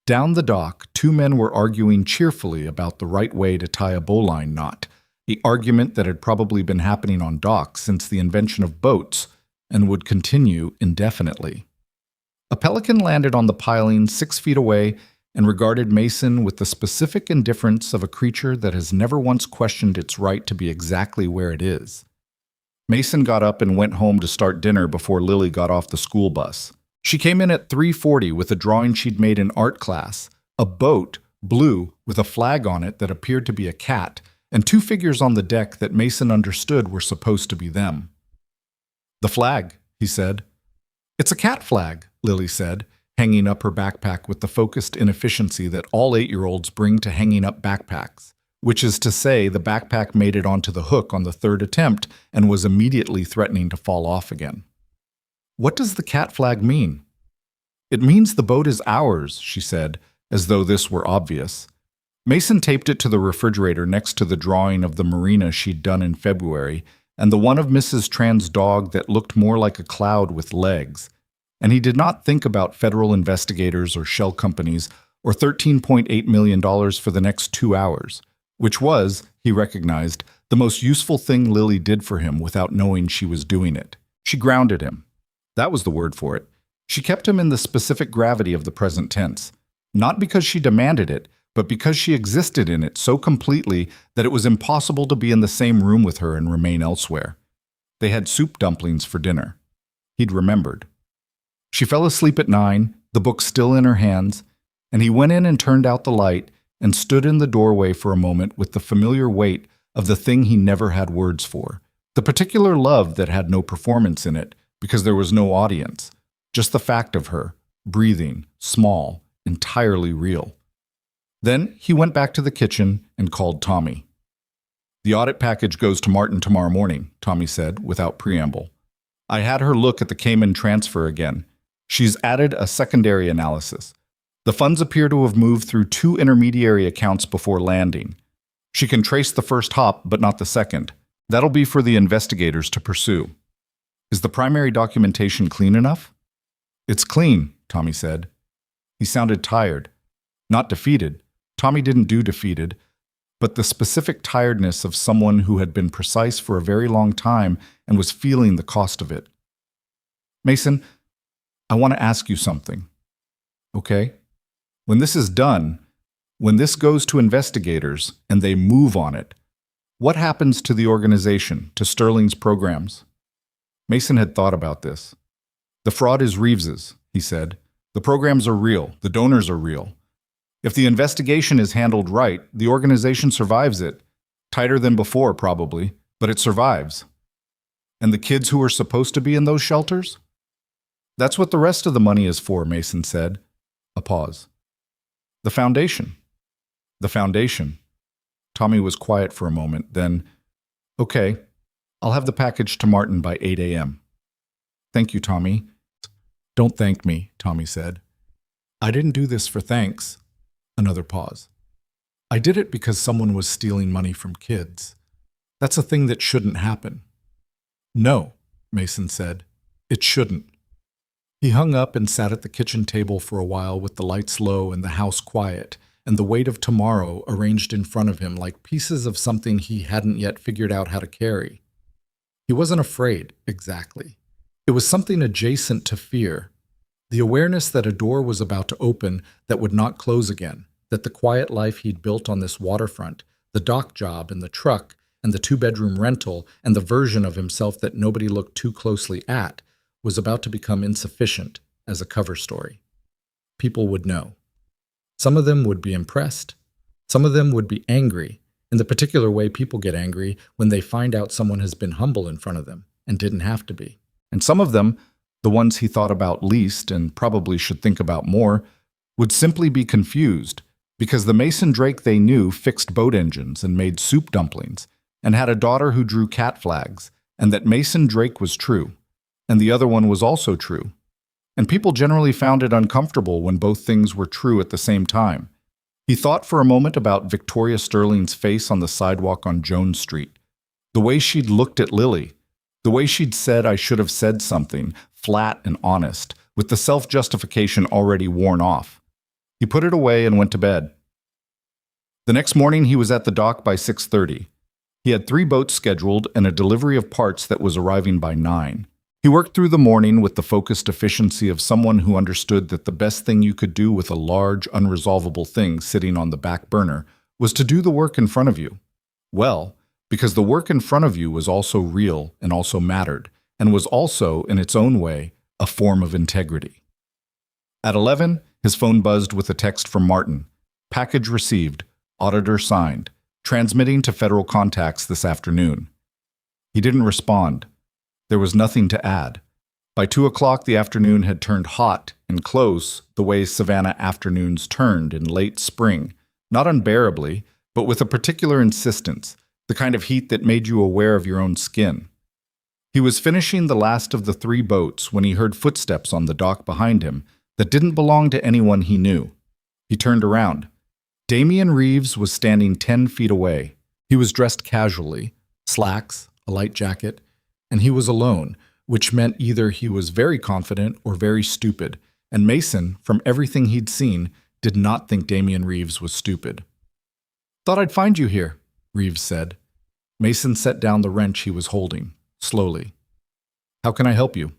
Down the dock, 2 men were arguing cheerfully about the right way to tie a bowline knot, the argument that had probably been happening on docks since the invention of boats and would continue indefinitely. A pelican landed on the piling 6 feet away and regarded Mason with the specific indifference of a creature that has never once questioned its right to be exactly where it is. Mason got up and went home to start dinner before Lily got off the school bus. She came in at 3:40 with a drawing she'd made in art class, a boat, blue, with a flag on it that appeared to be a cat, and 2 figures on the deck that Mason understood were supposed to be them. "The flag," he said. "It's a cat flag," Lily said, hanging up her backpack with the focused inefficiency that all 8-year-olds bring to hanging up backpacks, which is to say the backpack made it onto the hook on the 3rd attempt and was immediately threatening to fall off again. "What does the cat flag mean?" "It means the boat is ours," she said, as though this were obvious. Mason taped it to the refrigerator next to the drawing of the marina she'd done in February, and the one of Mrs. Tran's dog that looked more like a cloud with legs. And he did not think about federal investigators or shell companies or $13.8 million for the next 2 hours, which was, he recognized, the most useful thing Lily did for him without knowing she was doing it. She grounded him. That was the word for it. She kept him in the specific gravity of the present tense, not because she demanded it, but because she existed in it so completely that it was impossible to be in the same room with her and remain elsewhere. They had soup dumplings for dinner. He'd remembered. She fell asleep at 9, the book still in her hands, and he went in and turned out the light and stood in the doorway for a moment with the familiar weight of the thing he never had words for. The particular love that had no performance in it, because there was no audience. Just the fact of her, breathing, small, entirely real. Then he went back to the kitchen and called Tommy. "The audit package goes to Martin tomorrow morning," Tommy said, without preamble. "I had her look at the Cayman transfer again. She's added a secondary analysis. The funds appear to have moved through 2 intermediary accounts before landing. She can trace the first hop, but not the second. That'll be for the investigators to pursue. Is the primary documentation clean enough?" "It's clean," Tommy said. He sounded tired. Not defeated. Tommy didn't do defeated, but the specific tiredness of someone who had been precise for a very long time and was feeling the cost of it. "Mason, I want to ask you something. Okay? When this is done, when this goes to investigators and they move on it, what happens to the organization, to Sterling's programs?" Mason had thought about this. "The fraud is Reeves's," he said. "The programs are real. The donors are real. If the investigation is handled right, the organization survives it. Tighter than before, probably, but it survives. And the kids who are supposed to be in those shelters? That's what the rest of the money is for," Mason said. A pause. "The foundation." "The foundation." Tommy was quiet for a moment, then, "Okay, I'll have the package to Martin by 8 a.m. "Thank you, Tommy." "Don't thank me," Tommy said. "I didn't do this for thanks." Another pause. "I did it because someone was stealing money from kids. That's a thing that shouldn't happen." "No," Mason said. "It shouldn't." He hung up and sat at the kitchen table for a while with the lights low and the house quiet, and the weight of tomorrow arranged in front of him like pieces of something he hadn't yet figured out how to carry. He wasn't afraid, exactly. It was something adjacent to fear. The awareness that a door was about to open that would not close again, that the quiet life he'd built on this waterfront, the dock job and the truck and the 2-bedroom rental and the version of himself that nobody looked too closely at, was about to become insufficient as a cover story. People would know. Some of them would be impressed. Some of them would be angry, in the particular way people get angry when they find out someone has been humble in front of them and didn't have to be. And some of them, the ones he thought about least and probably should think about more, would simply be confused because the Mason Drake they knew fixed boat engines and made soup dumplings and had a daughter who drew cat flags, and that Mason Drake was true, and the other one was also true. And people generally found it uncomfortable when both things were true at the same time. He thought for a moment about Victoria Sterling's face on the sidewalk on Jones Street, the way she'd looked at Lily, the way she'd said I should have said something, flat and honest, with the self-justification already worn off. He put it away and went to bed. The next morning he was at the dock by 6:30. He had 3 boats scheduled and a delivery of parts that was arriving by 9. He worked through the morning with the focused efficiency of someone who understood that the best thing you could do with a large, unresolvable thing sitting on the back burner was to do the work in front of you. Well, because the work in front of you was also real and also mattered, and was also, in its own way, a form of integrity. At 11, his phone buzzed with a text from Martin. "Package received. Auditor signed. Transmitting to federal contacts this afternoon." He didn't respond. There was nothing to add. By 2 o'clock, the afternoon had turned hot and close the way Savannah afternoons turned in late spring, not unbearably, but with a particular insistence, the kind of heat that made you aware of your own skin. He was finishing the last of the 3 boats when he heard footsteps on the dock behind him that didn't belong to anyone he knew. He turned around. Damian Reeves was standing 10 feet away. He was dressed casually, slacks, a light jacket, and he was alone, which meant either he was very confident or very stupid, and Mason, from everything he'd seen, did not think Damian Reeves was stupid. "Thought I'd find you here," Reeves said. Mason set down the wrench he was holding, slowly. "How can I help you?"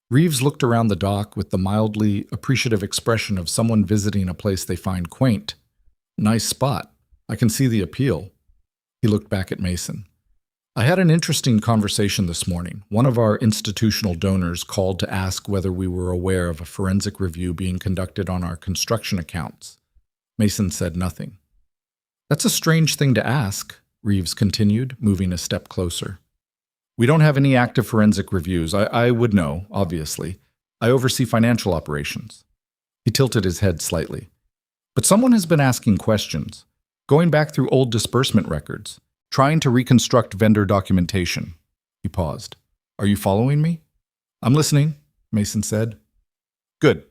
Reeves looked around the dock with the mildly appreciative expression of someone visiting a place they find quaint. "Nice spot. I can see the appeal." He looked back at Mason. "I had an interesting conversation this morning. One of our institutional donors called to ask whether we were aware of a forensic review being conducted on our construction accounts." Mason said nothing. That's a strange thing to ask, Reeves continued, moving a step closer. We don't have any active forensic reviews. I would know, obviously. I oversee financial operations. He tilted his head slightly. But someone has been asking questions, going back through old disbursement records, trying to reconstruct vendor documentation. He paused. Are you following me? I'm listening, Mason said. Good.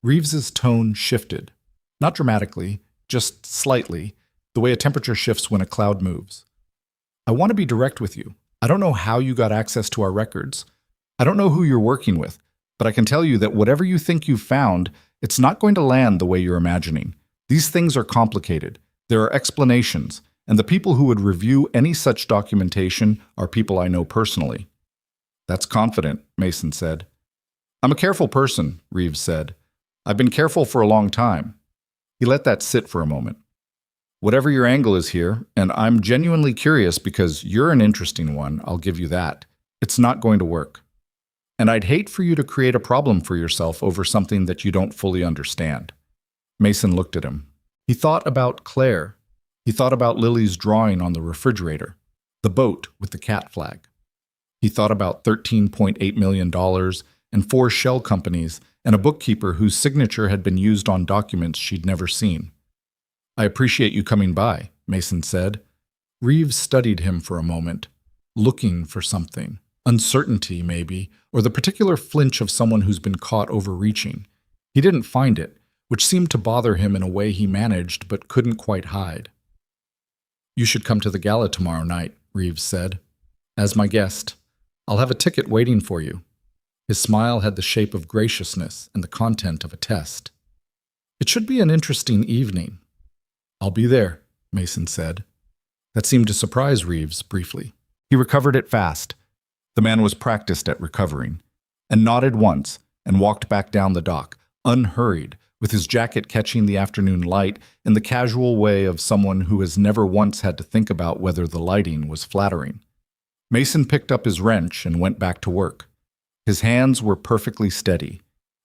Reeves's tone shifted. Not dramatically, just slightly, the way a temperature shifts when a cloud moves. I want to be direct with you. I don't know how you got access to our records. I don't know who you're working with, but I can tell you that whatever you think you've found, it's not going to land the way you're imagining. These things are complicated. There are explanations, and the people who would review any such documentation are people I know personally. That's confident, Mason said. I'm a careful person, Reeves said. I've been careful for a long time. He let that sit for a moment. Whatever your angle is here, and I'm genuinely curious because you're an interesting one, I'll give you that, it's not going to work. And I'd hate for you to create a problem for yourself over something that you don't fully understand. Mason looked at him. He thought about Claire. He thought about Lily's drawing on the refrigerator, the boat with the cat flag. He thought about $13.8 million and 4 shell companies and a bookkeeper whose signature had been used on documents she'd never seen. I appreciate you coming by, Mason said. Reeves studied him for a moment, looking for something. Uncertainty, maybe, or the particular flinch of someone who's been caught overreaching. He didn't find it, which seemed to bother him in a way he managed but couldn't quite hide. You should come to the gala tomorrow night, Reeves said. As my guest. I'll have a ticket waiting for you. His smile had the shape of graciousness and the content of a test. It should be an interesting evening. I'll be there, Mason said. That seemed to surprise Reeves briefly. He recovered it fast. The man was practiced at recovering, and nodded once and walked back down the dock, unhurried, with his jacket catching the afternoon light in the casual way of someone who has never once had to think about whether the lighting was flattering. Mason picked up his wrench and went back to work. His hands were perfectly steady.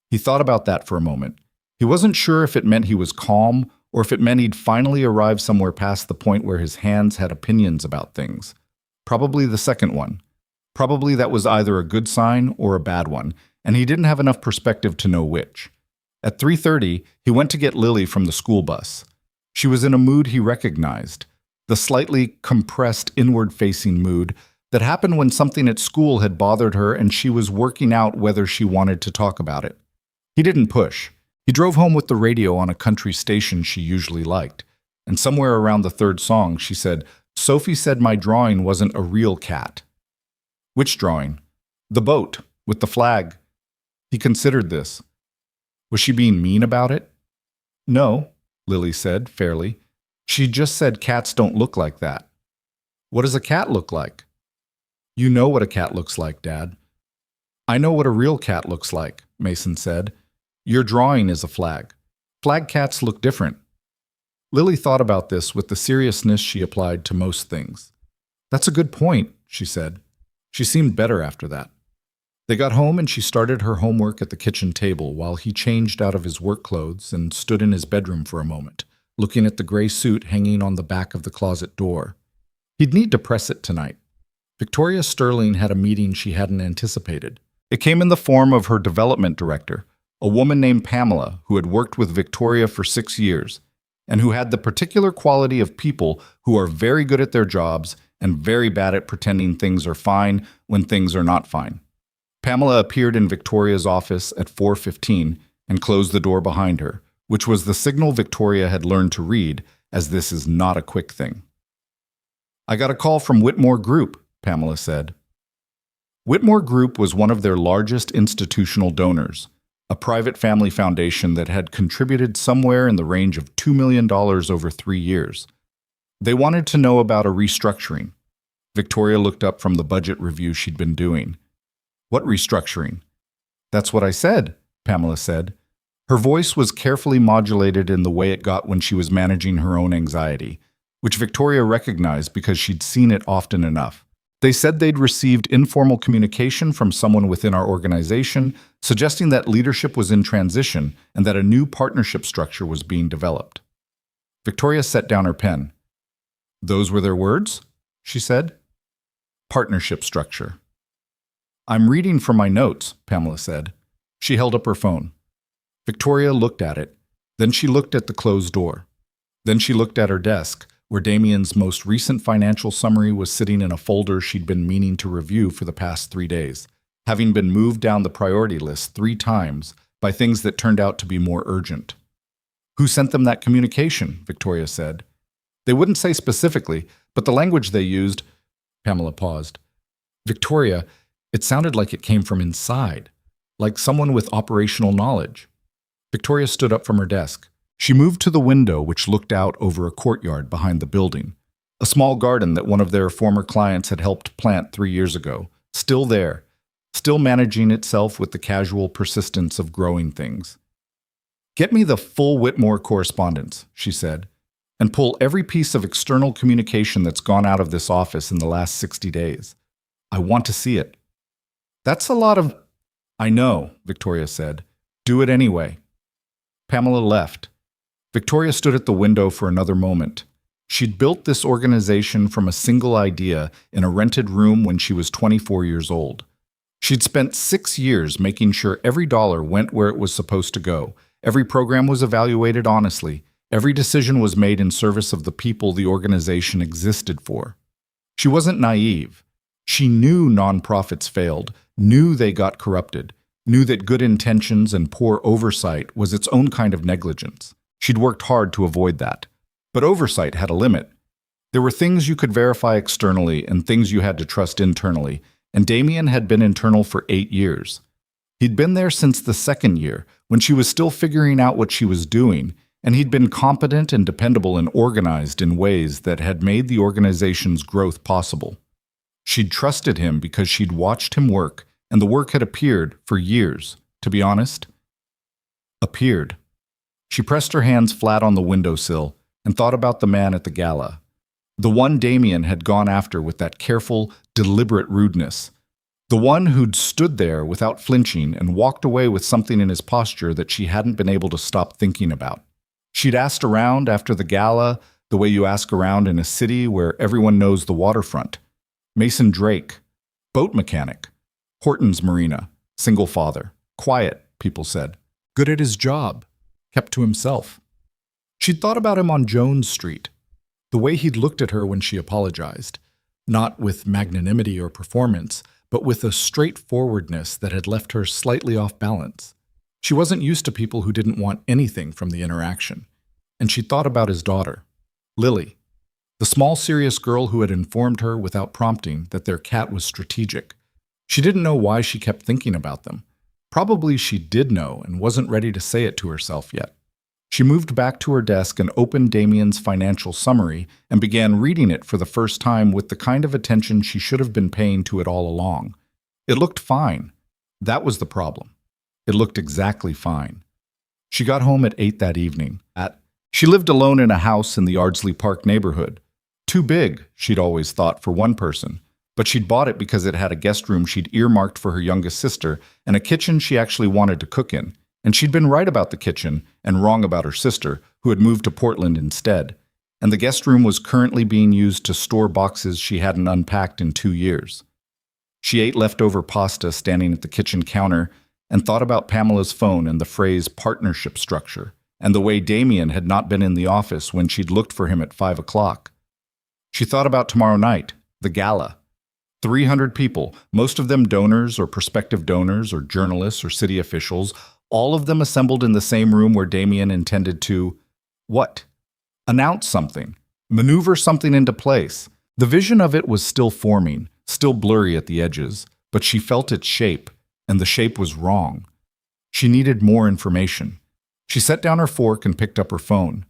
He thought about that for a moment. He wasn't sure if it meant he was calm or if it meant he'd finally arrived somewhere past the point where his hands had opinions about things. Probably the second one. Probably that was either a good sign or a bad one, and he didn't have enough perspective to know which. At 3:30, he went to get Lily from the school bus. She was in a mood he recognized, the slightly compressed, inward-facing mood that happened when something at school had bothered her and she was working out whether she wanted to talk about it. He didn't push. He drove home with the radio on a country station she usually liked, and somewhere around the third song she said, "Sophie said my drawing wasn't a real cat." Which drawing? The boat, with the flag. He considered this. Was she being mean about it? No, Lily said, fairly. She just said cats don't look like that. What does a cat look like? You know what a cat looks like, Dad. I know what a real cat looks like, Mason said. Your drawing is a flag. Flag cats look different. Lily thought about this with the seriousness she applied to most things. That's a good point, she said. She seemed better after that. They got home and she started her homework at the kitchen table while he changed out of his work clothes and stood in his bedroom for a moment, looking at the gray suit hanging on the back of the closet door. He'd need to press it tonight. Victoria Sterling had a meeting she hadn't anticipated. It came in the form of her development director, a woman named Pamela who had worked with Victoria for 6 years, and who had the particular quality of people who are very good at their jobs and very bad at pretending things are fine when things are not fine. Pamela appeared in Victoria's office at 4:15 and closed the door behind her, which was the signal Victoria had learned to read, as this is not a quick thing. I got a call from Whitmore Group, Pamela said. Whitmore Group was one of their largest institutional donors, a private family foundation that had contributed somewhere in the range of $2 million over 3 years. They wanted to know about a restructuring. Victoria looked up from the budget review she'd been doing. What restructuring? That's what I said, Pamela said. Her voice was carefully modulated in the way it got when she was managing her own anxiety, which Victoria recognized because she'd seen it often enough. They said they'd received informal communication from someone within our organization suggesting that leadership was in transition and that a new partnership structure was being developed. Victoria set down her pen. Those were their words? She said. Partnership structure. I'm reading from my notes, Pamela said. She held up her phone. Victoria looked at it. Then she looked at the closed door. Then she looked at her desk, where Damien's most recent financial summary was sitting in a folder she'd been meaning to review for the past 3 days, having been moved down the priority list 3 times by things that turned out to be more urgent. Who sent them that communication? Victoria said. They wouldn't say specifically, but the language they used… Pamela paused. Victoria, it sounded like it came from inside, like someone with operational knowledge. Victoria stood up from her desk. She moved to the window which looked out over a courtyard behind the building, a small garden that one of their former clients had helped plant 3 years ago, still there, still managing itself with the casual persistence of growing things. Get me the full Whitmore correspondence, she said, and pull every piece of external communication that's gone out of this office in the last 60 days. I want to see it. That's a lot of… I know, Victoria said. Do it anyway. Pamela left. Victoria stood at the window for another moment. She'd built this organization from a single idea in a rented room when she was 24 years old. She'd spent 6 years making sure every dollar went where it was supposed to go. Every program was evaluated honestly. Every decision was made in service of the people the organization existed for. She wasn't naive. She knew nonprofits failed, knew they got corrupted, knew that good intentions and poor oversight was its own kind of negligence. She'd worked hard to avoid that. But oversight had a limit. There were things you could verify externally and things you had to trust internally, and Damien had been internal for 8 years. He'd been there since the 2nd year, when she was still figuring out what she was doing, and he'd been competent and dependable and organized in ways that had made the organization's growth possible. She'd trusted him because she'd watched him work, and the work had appeared for years, to be honest. Appeared. She pressed her hands flat on the windowsill and thought about the man at the gala. The one Damien had gone after with that careful, deliberate rudeness. The one who'd stood there without flinching and walked away with something in his posture that she hadn't been able to stop thinking about. She'd asked around after the gala, the way you ask around in a city where everyone knows the waterfront. Mason Drake, boat mechanic. Horton's Marina, single father. Quiet, people said. Good at his job. Kept to himself. She'd thought about him on Jones Street. The way he'd looked at her when she apologized. Not with magnanimity or performance, but with a straightforwardness that had left her slightly off balance. She wasn't used to people who didn't want anything from the interaction. And she thought about his daughter, Lily, the small, serious girl who had informed her without prompting that their cat was strategic. She didn't know why she kept thinking about them. Probably she did know and wasn't ready to say it to herself yet. She moved back to her desk and opened Damien's financial summary and began reading it for the first time with the kind of attention she should have been paying to it all along. It looked fine. That was the problem. It looked exactly fine. She got home at 8 that evening. She lived alone in a house in the Ardsley Park neighborhood. Too big, she'd always thought, for one person. But she'd bought it because it had a guest room she'd earmarked for her youngest sister and a kitchen she actually wanted to cook in. And she'd been right about the kitchen and wrong about her sister, who had moved to Portland instead. And the guest room was currently being used to store boxes she hadn't unpacked in 2 years. She ate leftover pasta standing at the kitchen counter and thought about Pamela's phone and the phrase partnership structure, and the way Damien had not been in the office when she'd looked for him at 5 o'clock. She thought about tomorrow night, the gala. 300 people, most of them donors or prospective donors or journalists or city officials, all of them assembled in the same room where Damien intended to… what? Announce something. Maneuver something into place. The vision of it was still forming, still blurry at the edges, but she felt its shape, and the shape was wrong. She needed more information. She set down her fork and picked up her phone.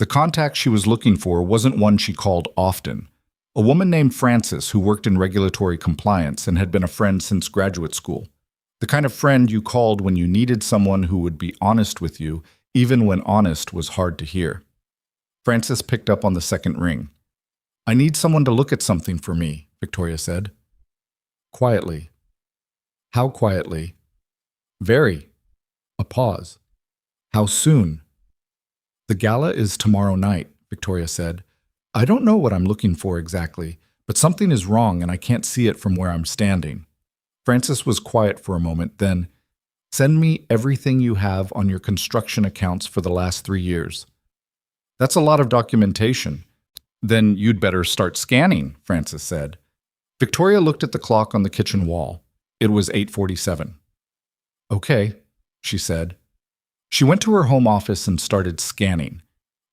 The contact she was looking for wasn't one she called often. A woman named Frances who worked in regulatory compliance and had been a friend since graduate school. The kind of friend you called when you needed someone who would be honest with you, even when honest was hard to hear. Frances picked up on the second ring. I need someone to look at something for me, Victoria said. Quietly. How quietly? Very. A pause. How soon? The gala is tomorrow night, Victoria said. I don't know what I'm looking for exactly, but something is wrong and I can't see it from where I'm standing. Francis was quiet for a moment, then, send me everything you have on your construction accounts for the last 3 years. That's a lot of documentation. Then you'd better start scanning, Francis said. Victoria looked at the clock on the kitchen wall. It was 8:47. Okay, she said. She went to her home office and started scanning.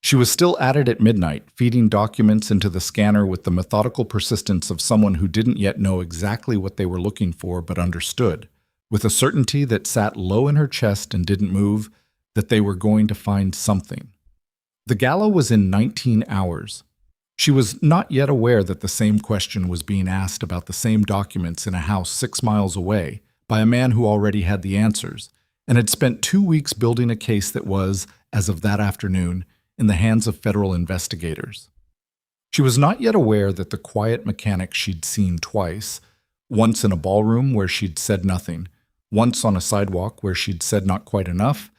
She was still at it at midnight, feeding documents into the scanner with the methodical persistence of someone who didn't yet know exactly what they were looking for but understood, with a certainty that sat low in her chest and didn't move, that they were going to find something. The gala was in 19 hours. She was not yet aware that the same question was being asked about the same documents in a house 6 miles away by a man who already had the answers and had spent 2 weeks building a case that was, as of that afternoon, in the hands of federal investigators. She was not yet aware that the quiet mechanic she'd seen twice, once in a ballroom where she'd said nothing, once on a sidewalk where she'd said not quite enough,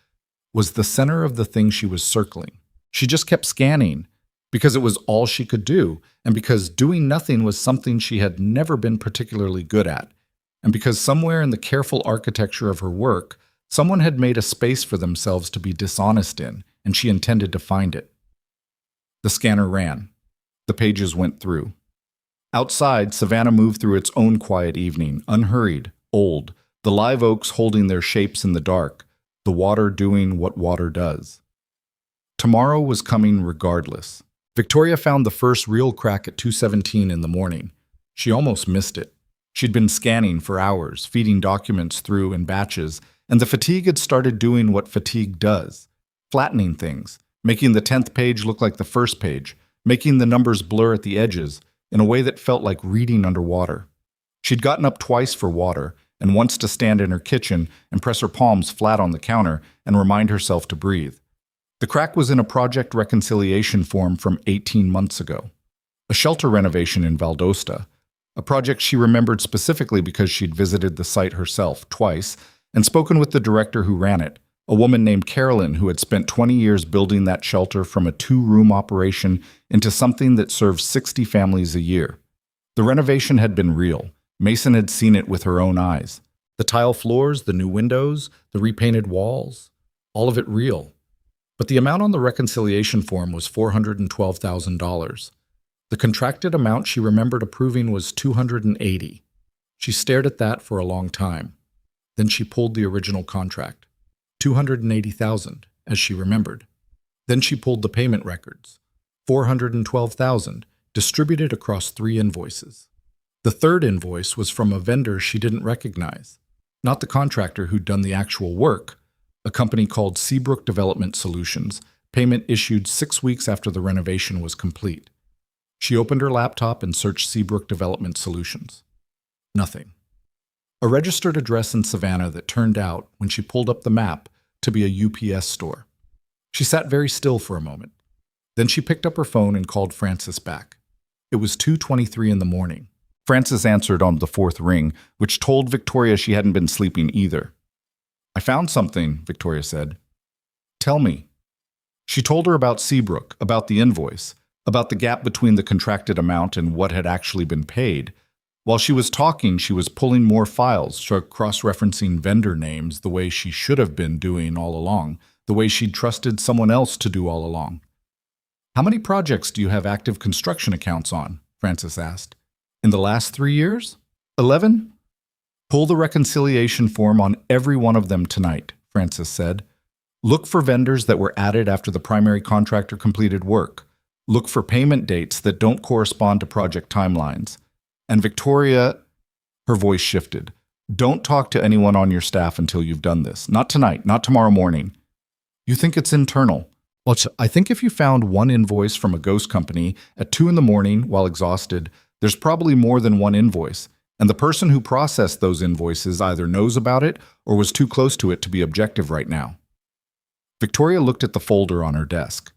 was the center of the thing she was circling. She just kept scanning, because it was all she could do, and because doing nothing was something she had never been particularly good at, and because somewhere in the careful architecture of her work, someone had made a space for themselves to be dishonest in, and she intended to find it. The scanner ran. The pages went through. Outside, Savannah moved through its own quiet evening, unhurried, old, the live oaks holding their shapes in the dark, the water doing what water does. Tomorrow was coming regardless. Victoria found the first real crack at 2:17 in the morning. She almost missed it. She'd been scanning for hours, feeding documents through in batches, and the fatigue had started doing what fatigue does, flattening things, making the 10th page look like the first page, making the numbers blur at the edges in a way that felt like reading underwater. She'd gotten up twice for water, and once to stand in her kitchen and press her palms flat on the counter and remind herself to breathe. The crack was in a project reconciliation form from 18 months ago. A shelter renovation in Valdosta, a project she remembered specifically because she'd visited the site herself twice and spoken with the director who ran it, a woman named Carolyn who had spent 20 years building that shelter from a 2-room operation into something that served 60 families a year. The renovation had been real. Mason had seen it with her own eyes. The tile floors, the new windows, the repainted walls, all of it real. But the amount on the reconciliation form was $412,000. The contracted amount she remembered approving was $280,000. She stared at that for a long time. Then she pulled the original contract. $280,000, as she remembered. Then she pulled the payment records. $412,000, distributed across 3 invoices. The third invoice was from a vendor she didn't recognize, not the contractor who'd done the actual work, a company called Seabrook Development Solutions, payment issued 6 weeks after the renovation was complete. She opened her laptop and searched Seabrook Development Solutions. Nothing. A registered address in Savannah that turned out, when she pulled up the map, to be a UPS store. She sat very still for a moment. Then she picked up her phone and called Francis back. It was 2:23 in the morning. Francis answered on the 4th ring, which told Victoria she hadn't been sleeping either. I found something, Victoria said. Tell me. She told her about Seabrook, about the invoice, about the gap between the contracted amount and what had actually been paid. While she was talking, she was pulling more files, cross-referencing vendor names the way she should have been doing all along, the way she'd trusted someone else to do all along. How many projects do you have active construction accounts on? Francis asked. In the last 3 years? 11? Pull the reconciliation form on every one of them tonight, Francis said. Look for vendors that were added after the primary contractor completed work. Look for payment dates that don't correspond to project timelines. And Victoria, her voice shifted. Don't talk to anyone on your staff until you've done this. Not tonight, not tomorrow morning. You think it's internal. Well, I think if you found one invoice from a ghost company at 2 in the morning while exhausted, there's probably more than one invoice. And the person who processed those invoices either knows about it or was too close to it to be objective right now. Victoria looked at the folder on her desk.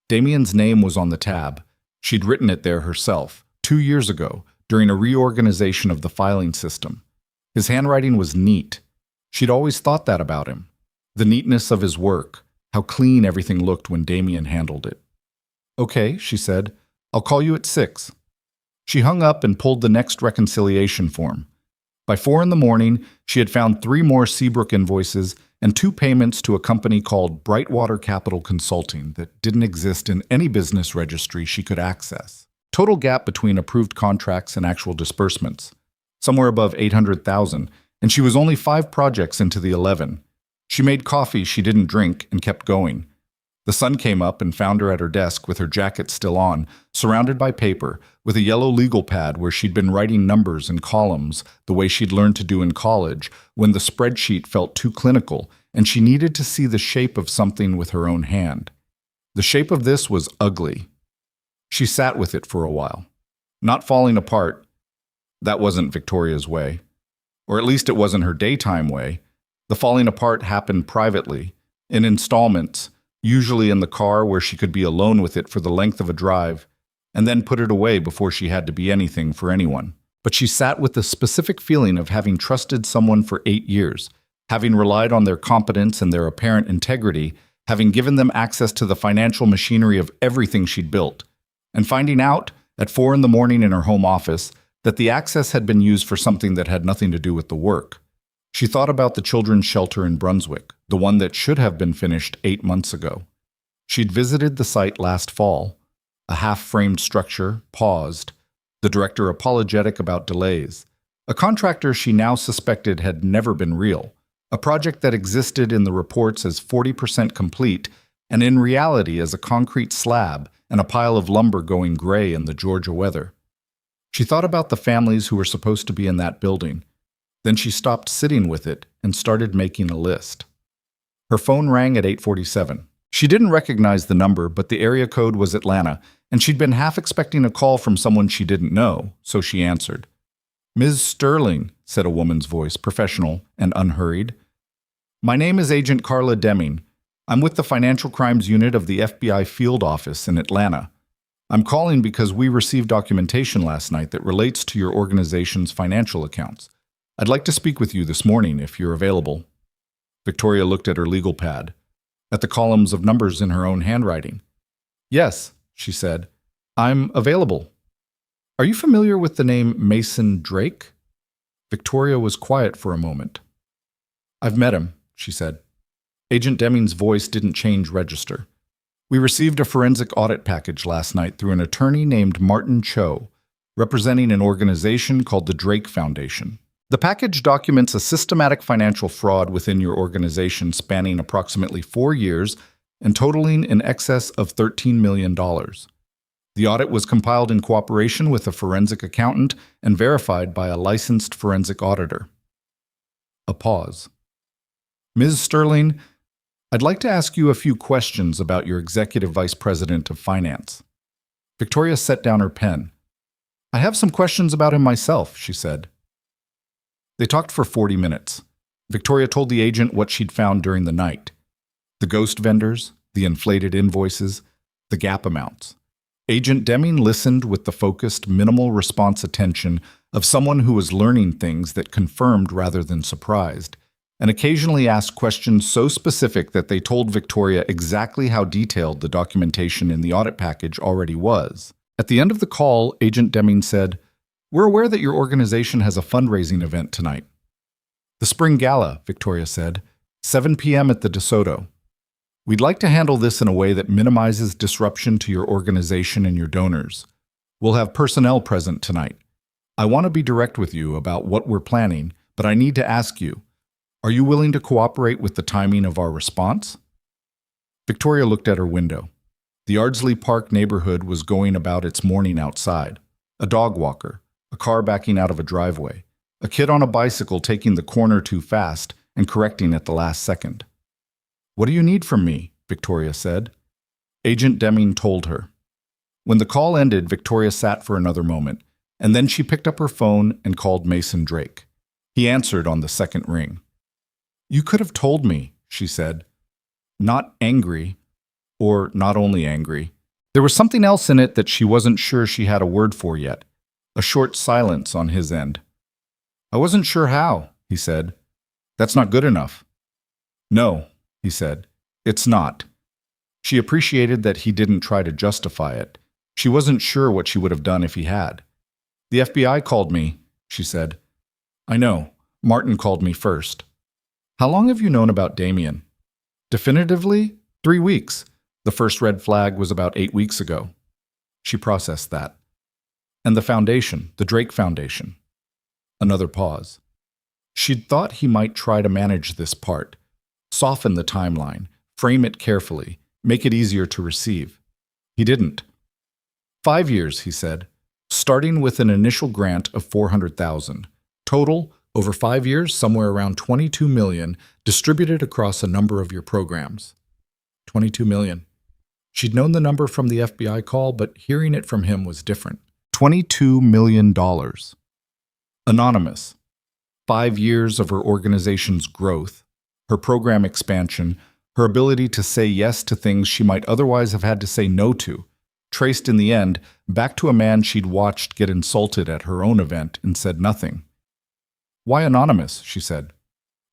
Damien's name was on the tab. She'd written it there herself, 2 years ago, during a reorganization of the filing system. His handwriting was neat. She'd always thought that about him. The neatness of his work, how clean everything looked when Damien handled it. "Okay," she said. "I'll call you at 6. She hung up and pulled the next reconciliation form. By 4 in the morning, she had found 3 more Seabrook invoices and 2 payments to a company called Brightwater Capital Consulting that didn't exist in any business registry she could access. Total gap between approved contracts and actual disbursements, somewhere above 800,000, and she was only 5 projects into the 11. She made coffee she didn't drink and kept going. The sun came up and found her at her desk with her jacket still on, surrounded by paper, with a yellow legal pad where she'd been writing numbers and columns the way she'd learned to do in college when the spreadsheet felt too clinical and she needed to see the shape of something with her own hand. The shape of this was ugly. She sat with it for a while. Not falling apart. That wasn't Victoria's way. Or at least it wasn't her daytime way. The falling apart happened privately, in installments, usually in the car where she could be alone with it for the length of a drive, and then put it away before she had to be anything for anyone. But she sat with the specific feeling of having trusted someone for 8 years, having relied on their competence and their apparent integrity, having given them access to the financial machinery of everything she'd built, and finding out, at 4 in the morning in her home office, that the access had been used for something that had nothing to do with the work. She thought about the children's shelter in Brunswick, the one that should have been finished 8 months ago. She'd visited the site last fall, a half-framed structure, paused, the director apologetic about delays, a contractor she now suspected had never been real, a project that existed in the reports as 40% complete and in reality as a concrete slab and a pile of lumber going gray in the Georgia weather. She thought about the families who were supposed to be in that building. Then she stopped sitting with it and started making a list. Her phone rang at 8:47. She didn't recognize the number, but the area code was Atlanta, and she'd been half expecting a call from someone she didn't know, so she answered. "Ms. Sterling," said a woman's voice, professional and unhurried. "My name is Agent Carla Deming. I'm with the Financial Crimes Unit of the FBI Field Office in Atlanta. I'm calling because we received documentation last night that relates to your organization's financial accounts. I'd like to speak with you this morning if you're available." Victoria looked at her legal pad, at the columns of numbers in her own handwriting. "Yes," she said, "I'm available. Are you familiar with the name Mason Drake?" Victoria was quiet for a moment. "I've met him," she said. Agent Deming's voice didn't change register. "We received a forensic audit package last night through an attorney named Martin Cho, representing an organization called the Drake Foundation. The package documents a systematic financial fraud within your organization spanning approximately 4 years and totaling in excess of $13 million. The audit was compiled in cooperation with a forensic accountant and verified by a licensed forensic auditor." A pause. "Ms. Sterling, I'd like to ask you a few questions about your Executive Vice President of Finance." Victoria set down her pen. "I have some questions about him myself," she said. They talked for 40 minutes. Victoria told the agent what she'd found during the night. The ghost vendors, the inflated invoices, the gap amounts. Agent Deming listened with the focused, minimal response attention of someone who was learning things that confirmed rather than surprised, and occasionally asked questions so specific that they told Victoria exactly how detailed the documentation in the audit package already was. At the end of the call, Agent Deming said, "We're aware that your organization has a fundraising event tonight." "The Spring Gala," Victoria said, 7 p.m. at the DeSoto. "We'd like to handle this in a way that minimizes disruption to your organization and your donors. We'll have personnel present tonight. I want to be direct with you about what we're planning, but I need to ask you, are you willing to cooperate with the timing of our response?" Victoria looked at her window. The Ardsley Park neighborhood was going about its morning outside. A dog walker, a car backing out of a driveway, a kid on a bicycle taking the corner too fast and correcting at the last second. "What do you need from me?" Victoria said. Agent Deming told her. When the call ended, Victoria sat for another moment, and then she picked up her phone and called Mason Drake. He answered on the second ring. "You could have told me," she said. Not angry, or not only angry. There was something else in it that she wasn't sure she had a word for yet. A short silence on his end. "I wasn't sure how," he said. "That's not good enough." "No," he said. It's not. She appreciated that he didn't try to justify it. She wasn't sure what she would have done if he had. The FBI called me, she said. I know. Martin called me first. How long have you known about Damien? Definitively, 3 weeks. The first red flag was about 8 weeks ago. She processed that. And the foundation, the Drake Foundation. Another pause. She'd thought he might try to manage this part, soften the timeline, frame it carefully, make it easier to receive. He didn't. 5 years, he said, starting with an initial grant of $400,000. Total, over 5 years, somewhere around $22 million, distributed across a number of your programs. $22 million. She'd known the number from the FBI call, but hearing it from him was different. $22 million. Anonymous. 5 years of her organization's growth, her program expansion, her ability to say yes to things she might otherwise have had to say no to, traced in the end back to a man she'd watched get insulted at her own event and said nothing. Why anonymous? She said.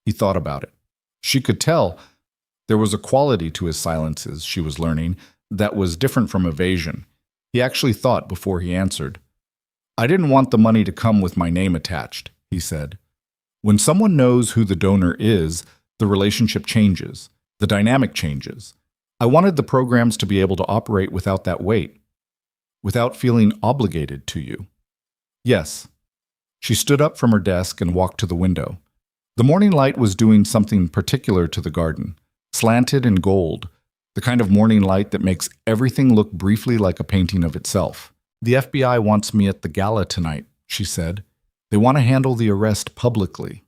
He thought about it. She could tell there was a quality to his silences, she was learning, that was different from evasion. He actually thought before he answered. I didn't want the money to come with my name attached, he said. When someone knows who the donor is, the relationship changes, the dynamic changes. I wanted the programs to be able to operate without that weight, without feeling obligated to you. Yes. She stood up from her desk and walked to the window. The morning light was doing something particular to the garden, slanted and gold, the kind of morning light that makes everything look briefly like a painting of itself. The FBI wants me at the gala tonight, she said. They want to handle the arrest publicly.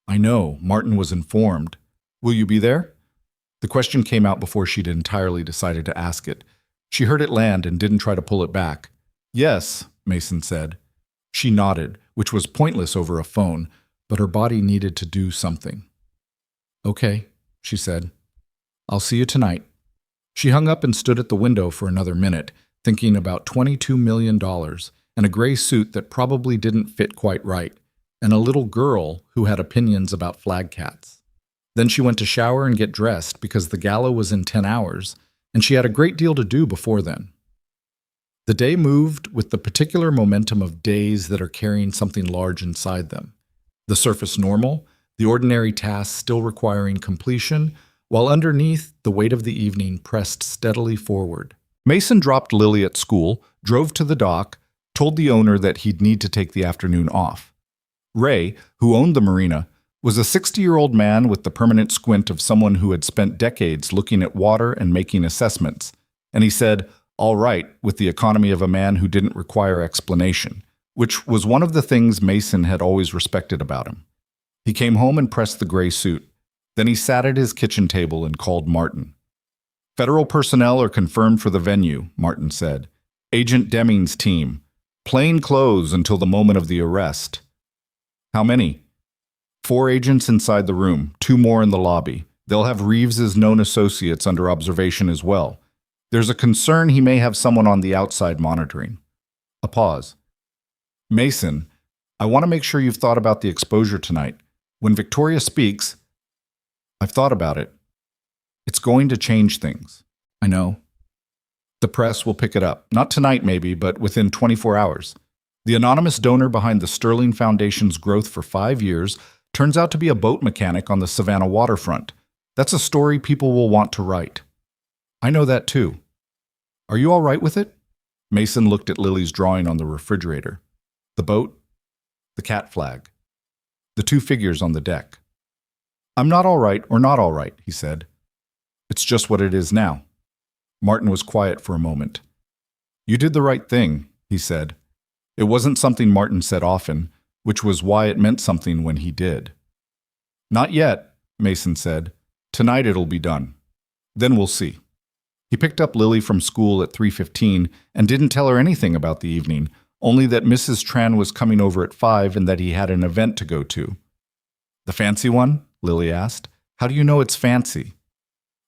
I know, Martin was informed. Will you be there? The question came out before she'd entirely decided to ask it. She heard it land and didn't try to pull it back. Yes, Mason said. She nodded, which was pointless over a phone, but her body needed to do something. Okay, she said. I'll see you tonight. She hung up and stood at the window for another minute, thinking about $22 million and a gray suit that probably didn't fit quite right, and a little girl who had opinions about flag cats. Then she went to shower and get dressed because the gala was in 10 hours, and she had a great deal to do before then. The day moved with the particular momentum of days that are carrying something large inside them. The surface normal, the ordinary tasks still requiring completion, while underneath, the weight of the evening pressed steadily forward. Mason dropped Lily at school, drove to the dock, told the owner that he'd need to take the afternoon off. Ray, who owned the marina, was a 60-year-old man with the permanent squint of someone who had spent decades looking at water and making assessments, and he said, all right, with the economy of a man who didn't require explanation, which was one of the things Mason had always respected about him. He came home and pressed the gray suit. Then he sat at his kitchen table and called Martin. Federal personnel are confirmed for the venue, Martin said. Agent Deming's team. Plain clothes until the moment of the arrest. How many? 4 agents inside the room, 2 more in the lobby. They'll have Reeves's known associates under observation as well. There's a concern he may have someone on the outside monitoring. A pause. Mason, I want to make sure you've thought about the exposure tonight. When Victoria speaks, I've thought about it. It's going to change things. I know. The press will pick it up. Not tonight, maybe, but within 24 hours. The anonymous donor behind the Sterling Foundation's growth for 5 years turns out to be a boat mechanic on the Savannah waterfront. That's a story people will want to write. I know that too. Are you all right with it? Mason looked at Lily's drawing on the refrigerator. The boat, the cat flag, the 2 figures on the deck. I'm not all right or not all right, he said. It's just what it is now. Martin was quiet for a moment. You did the right thing, he said. It wasn't something Martin said often, which was why it meant something when he did. Not yet, Mason said. Tonight it'll be done. Then we'll see. He picked up Lily from school at 3:15 and didn't tell her anything about the evening, only that Mrs. Tran was coming over at 5 and that he had an event to go to. The fancy one? Lily asked. How do you know it's fancy?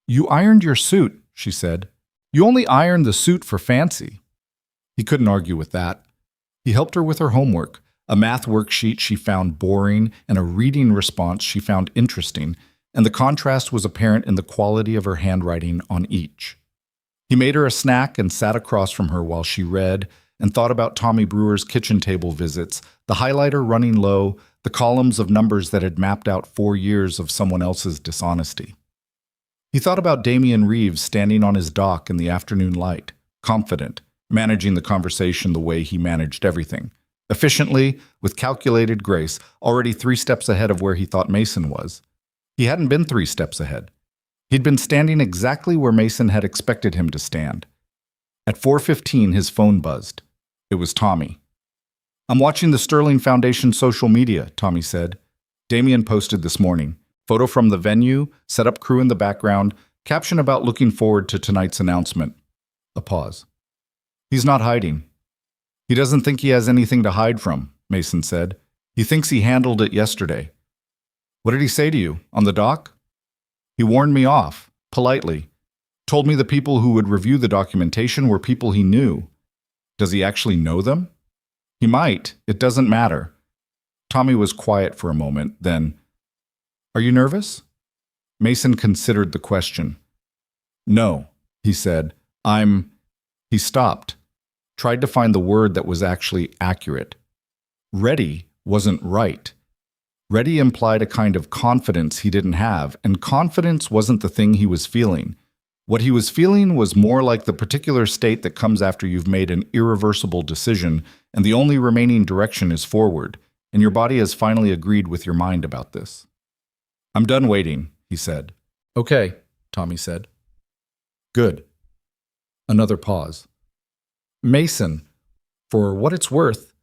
You ironed your suit, she said. You only ironed the suit for fancy. He couldn't argue with that. He helped her with her homework, a math worksheet she found boring and a reading response she found interesting, and the contrast was apparent in the quality of her handwriting on each. He made her a snack and sat across from her while she read and thought about Tommy Brewer's kitchen table visits, the highlighter running low, the columns of numbers that had mapped out 4 years of someone else's dishonesty. He thought about Damian Reeves standing on his dock in the afternoon light, confident, managing the conversation the way he managed everything. Efficiently, with calculated grace, already 3 steps ahead of where he thought Mason was. He hadn't been 3 steps ahead. He'd been standing exactly where Mason had expected him to stand. At 4:15, his phone buzzed. It was Tommy. "I'm watching the Sterling Foundation social media," Tommy said. Damian posted this morning. Photo from the venue, set-up crew in the background, caption about looking forward to tonight's announcement. A pause. "He's not hiding. He doesn't think he has anything to hide from," Mason said. "He thinks he handled it yesterday." "What did he say to you, on the dock?" "He warned me off, politely. Told me the people who would review the documentation were people he knew." "Does he actually know them?" "He might. It doesn't matter." Tommy was quiet for a moment, then, "Are you nervous?" Mason considered the question. "No," he said. He stopped, tried to find the word that was actually accurate. Ready wasn't right. Ready implied a kind of confidence he didn't have, and confidence wasn't the thing he was feeling. What he was feeling was more like the particular state that comes after you've made an irreversible decision and the only remaining direction is forward, and your body has finally agreed with your mind about this. "I'm done waiting," he said. "Okay," Tommy said. "Good." Another pause. "Mason, for what it's worth,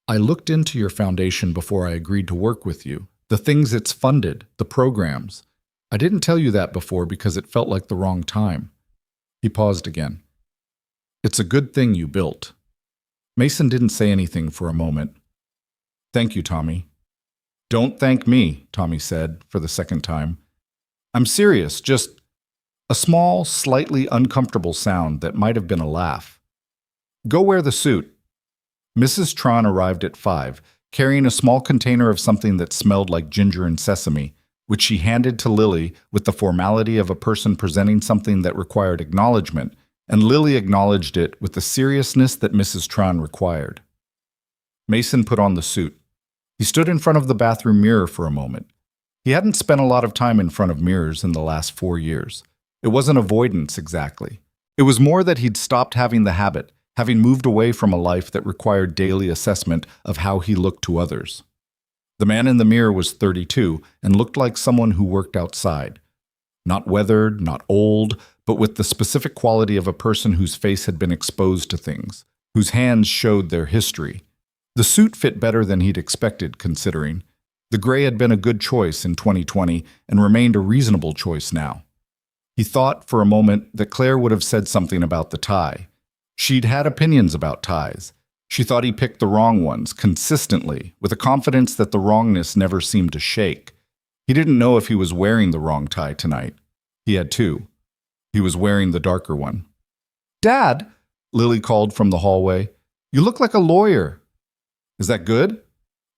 I looked into your foundation before I agreed to work with you. The things it's funded, the programs. I didn't tell you that before because it felt like the wrong time." He paused again. "It's a good thing you built." Mason didn't say anything for a moment. "Thank you, Tommy." "Don't thank me," Tommy said for the second time. "I'm serious, just a small, slightly uncomfortable sound that might have been a laugh. Go wear the suit." Mrs. Tron arrived at 5, carrying a small container of something that smelled like ginger and sesame, which she handed to Lily with the formality of a person presenting something that required acknowledgement, and Lily acknowledged it with the seriousness that Mrs. Tron required. Mason put on the suit. He stood in front of the bathroom mirror for a moment. He hadn't spent a lot of time in front of mirrors in the last 4 years. It wasn't avoidance exactly. It was more that he'd stopped having the habit, having moved away from a life that required daily assessment of how he looked to others. The man in the mirror was 32 and looked like someone who worked outside. Not weathered, not old, but with the specific quality of a person whose face had been exposed to things, whose hands showed their history. The suit fit better than he'd expected, considering. The gray had been a good choice in 2020 and remained a reasonable choice now. He thought for a moment that Claire would have said something about the tie. She'd had opinions about ties. She thought he picked the wrong ones, consistently, with a confidence that the wrongness never seemed to shake. He didn't know if he was wearing the wrong tie tonight. He had 2. He was wearing the darker one. "Dad," Lily called from the hallway, "you look like a lawyer." "Is that good?"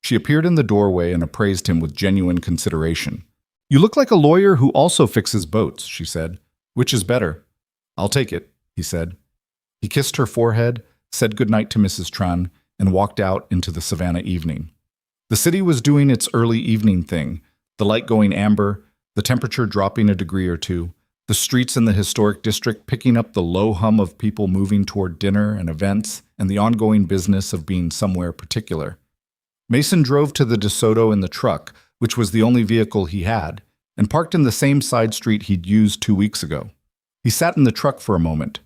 She appeared in the doorway and appraised him with genuine consideration. "You look like a lawyer who also fixes boats," she said. "Which is better?" "I'll take it," he said. He kissed her forehead, said goodnight to Mrs. Tran, and walked out into the Savannah evening. The city was doing its early evening thing, the light going amber, the temperature dropping a degree or two, the streets in the historic district picking up the low hum of people moving toward dinner and events, and the ongoing business of being somewhere particular. Mason drove to the DeSoto in the truck, which was the only vehicle he had, and parked in the same side street he'd used 2 weeks ago. He sat in the truck for a moment.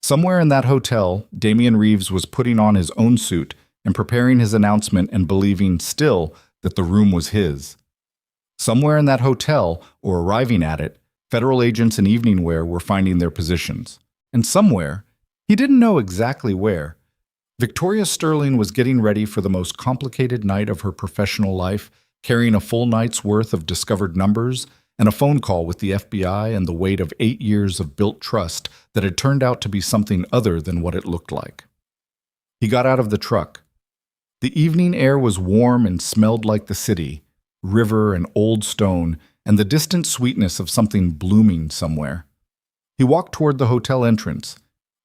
Somewhere in that hotel, Damian Reeves was putting on his own suit and preparing his announcement and believing still that the room was his. Somewhere in that hotel, or arriving at it, federal agents in evening wear were finding their positions. And somewhere, he didn't know exactly where, Victoria Sterling was getting ready for the most complicated night of her professional life, carrying a full night's worth of discovered numbers and a phone call with the FBI and the weight of 8 years of built trust that had turned out to be something other than what it looked like. He got out of the truck. The evening air was warm and smelled like the city, river and old stone, and the distant sweetness of something blooming somewhere. He walked toward the hotel entrance.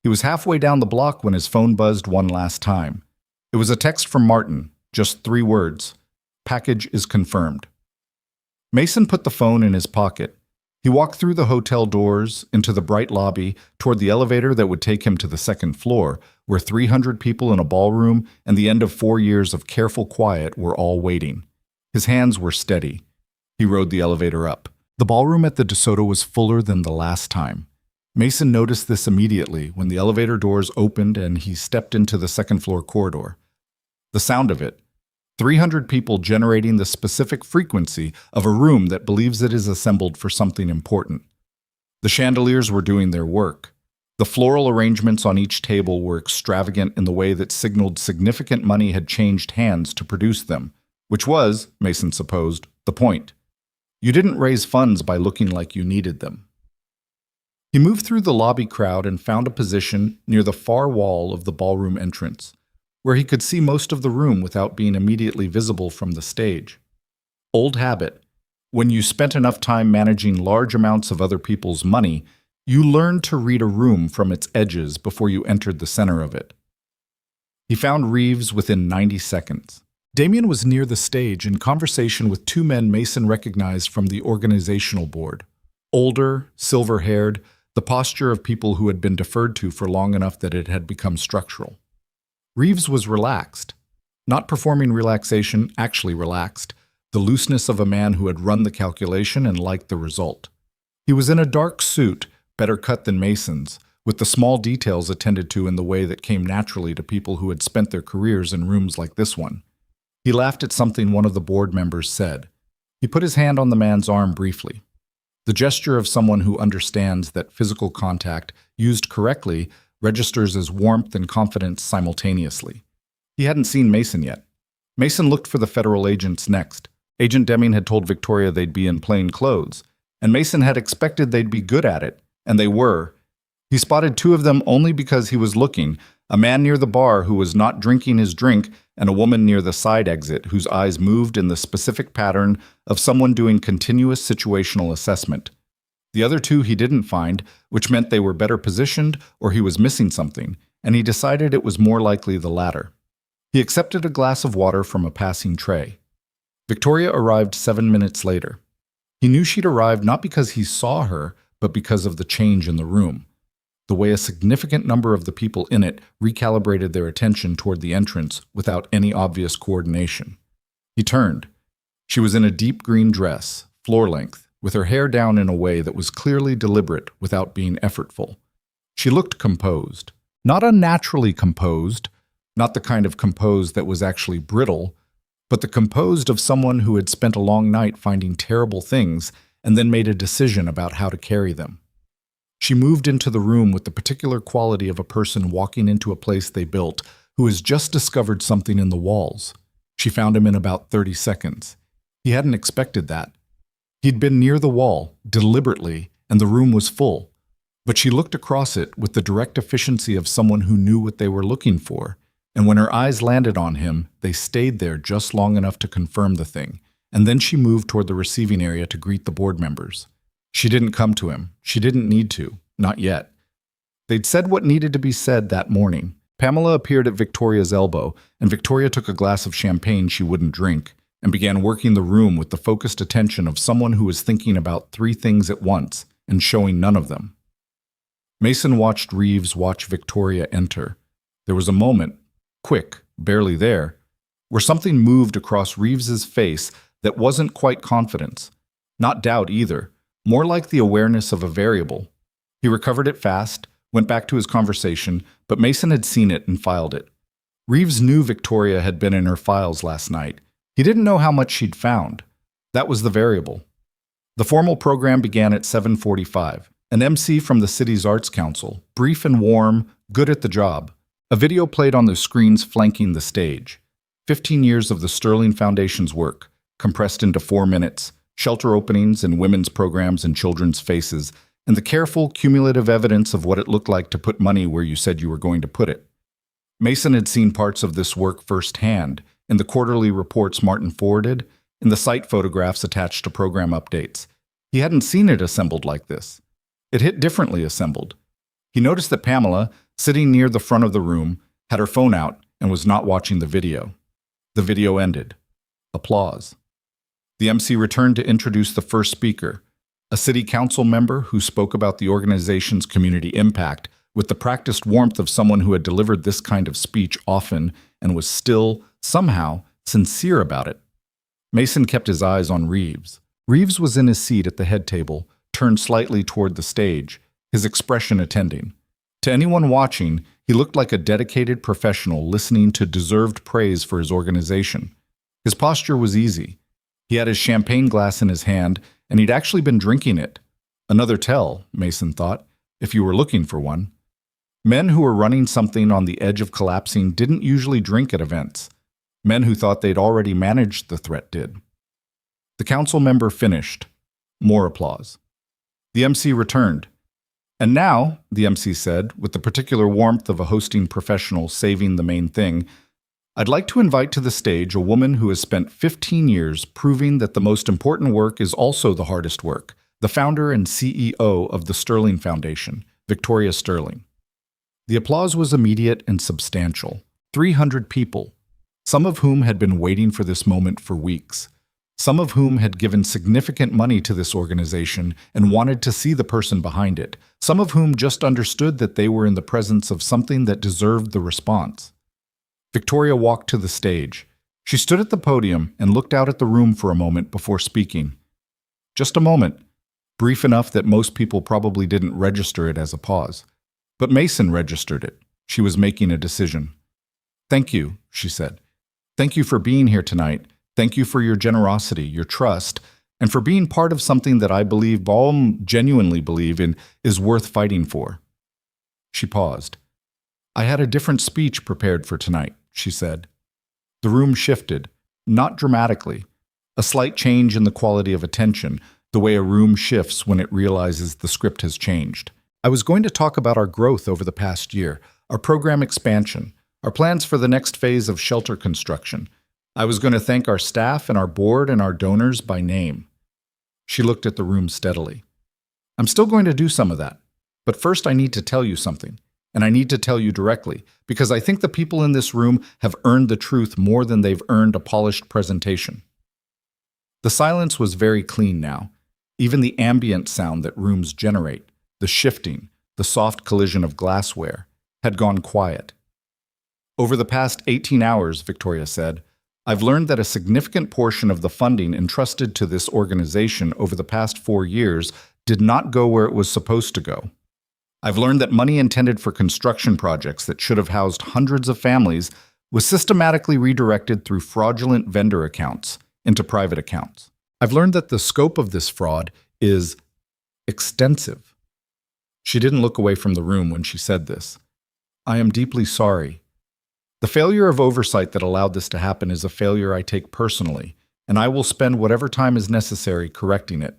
He was halfway down the block when his phone buzzed one last time. It was a text from Martin, just 3 words. Package is confirmed. Mason put the phone in his pocket. He walked through the hotel doors, into the bright lobby, toward the elevator that would take him to the 2nd floor, where 300 people in a ballroom and the end of 4 years of careful quiet were all waiting. His hands were steady. He rode the elevator up. The ballroom at the DeSoto was fuller than the last time. Mason noticed this immediately when the elevator doors opened and he stepped into the 2nd floor corridor. The sound of it, 300 people generating the specific frequency of a room that believes it is assembled for something important. The chandeliers were doing their work. The floral arrangements on each table were extravagant in the way that signaled significant money had changed hands to produce them, which was, Mason supposed, the point. You didn't raise funds by looking like you needed them. He moved through the lobby crowd and found a position near the far wall of the ballroom entrance, where he could see most of the room without being immediately visible from the stage. Old habit. When you spent enough time managing large amounts of other people's money, you learned to read a room from its edges before you entered the center of it. He found Reeves within 90 seconds. Damien was near the stage in conversation with 2 men Mason recognized from the organizational board. Older, silver-haired, the posture of people who had been deferred to for long enough that it had become structural. Reeves was relaxed. Not performing relaxation, actually relaxed, the looseness of a man who had run the calculation and liked the result. He was in a dark suit, better cut than Mason's, with the small details attended to in the way that came naturally to people who had spent their careers in rooms like this one. He laughed at something one of the board members said. He put his hand on the man's arm briefly. The gesture of someone who understands that physical contact, used correctly, registers as warmth and confidence simultaneously. He hadn't seen Mason yet. Mason looked for the federal agents next. Agent Deming had told Victoria they'd be in plain clothes, and Mason had expected they'd be good at it, and they were. He spotted 2 of them only because he was looking, a man near the bar who was not drinking his drink, and a woman near the side exit whose eyes moved in the specific pattern of someone doing continuous situational assessment. The other 2 he didn't find, which meant they were better positioned or he was missing something, and he decided it was more likely the latter. He accepted a glass of water from a passing tray. Victoria arrived 7 minutes later. He knew she'd arrived not because he saw her, but because of the change in the room. The way a significant number of the people in it recalibrated their attention toward the entrance without any obvious coordination. He turned. She was in a deep green dress, floor length, with her hair down in a way that was clearly deliberate without being effortful. She looked composed. Not unnaturally composed, not the kind of composed that was actually brittle, but the composed of someone who had spent a long night finding terrible things and then made a decision about how to carry them. She moved into the room with the particular quality of a person walking into a place they built who has just discovered something in the walls. She found him in about 30 seconds. He hadn't expected that. He'd been near the wall, deliberately, and the room was full. But she looked across it with the direct efficiency of someone who knew what they were looking for, and when her eyes landed on him, they stayed there just long enough to confirm the thing, and then she moved toward the receiving area to greet the board members. She didn't come to him. She didn't need to. Not yet. They'd said what needed to be said that morning. Pamela appeared at Victoria's elbow, and Victoria took a glass of champagne she wouldn't drink, and began working the room with the focused attention of someone who was thinking about 3 things at once and showing none of them. Mason watched Reeves watch Victoria enter. There was a moment, quick, barely there, where something moved across Reeves's face that wasn't quite confidence. Not doubt either. More like the awareness of a variable. He recovered it fast, went back to his conversation, but Mason had seen it and filed it. Reeves knew Victoria had been in her files last night. He didn't know how much she'd found. That was the variable. The formal program began at 7:45. An MC from the city's Arts Council, brief and warm, good at the job. A video played on the screens flanking the stage. 15 years of the Sterling Foundation's work, compressed into 4 minutes. Shelter openings and women's programs and children's faces, and the careful, cumulative evidence of what it looked like to put money where you said you were going to put it. Mason had seen parts of this work firsthand in the quarterly reports Martin forwarded in the site photographs attached to program updates. He hadn't seen it assembled like this. It hit differently assembled. He noticed that Pamela, sitting near the front of the room, had her phone out and was not watching the video. The video ended. Applause. The MC returned to introduce the first speaker, a city council member who spoke about the organization's community impact with the practiced warmth of someone who had delivered this kind of speech often and was still, somehow, sincere about it. Mason kept his eyes on Reeves. Reeves was in his seat at the head table, turned slightly toward the stage, his expression attending. To anyone watching, he looked like a dedicated professional listening to deserved praise for his organization. His posture was easy. He had his champagne glass in his hand, and he'd actually been drinking it. Another tell, Mason thought, if you were looking for one. Men who were running something on the edge of collapsing didn't usually drink at events. Men who thought they'd already managed the threat did. The council member finished. More applause. The MC returned. And now, the MC said, with the particular warmth of a hosting professional saving the main thing, I'd like to invite to the stage a woman who has spent 15 years proving that the most important work is also the hardest work, the founder and CEO of the Sterling Foundation, Victoria Sterling. The applause was immediate and substantial. 300 people, some of whom had been waiting for this moment for weeks, some of whom had given significant money to this organization and wanted to see the person behind it, some of whom just understood that they were in the presence of something that deserved the response. Victoria walked to the stage. She stood at the podium and looked out at the room for a moment before speaking. Just a moment, brief enough that most people probably didn't register it as a pause. But Mason registered it. She was making a decision. Thank you, she said. Thank you for being here tonight. Thank you for your generosity, your trust, and for being part of something that I believe, all genuinely believe in, is worth fighting for. She paused. I had a different speech prepared for tonight, she said. The room shifted, not dramatically. A slight change in the quality of attention, the way a room shifts when it realizes the script has changed. I was going to talk about our growth over the past year, our program expansion, our plans for the next phase of shelter construction. I was going to thank our staff and our board and our donors by name. She looked at the room steadily. I'm still going to do some of that, but first I need to tell you something, and I need to tell you directly, because I think the people in this room have earned the truth more than they've earned a polished presentation. The silence was very clean now, even the ambient sound that rooms generate, the shifting, the soft collision of glassware, had gone quiet. Over the past 18 hours, Victoria said, I've learned that a significant portion of the funding entrusted to this organization over the past 4 years did not go where it was supposed to go. I've learned that money intended for construction projects that should have housed hundreds of families was systematically redirected through fraudulent vendor accounts into private accounts. I've learned that the scope of this fraud is extensive. She didn't look away from the room when she said this. I am deeply sorry. The failure of oversight that allowed this to happen is a failure I take personally, and I will spend whatever time is necessary correcting it.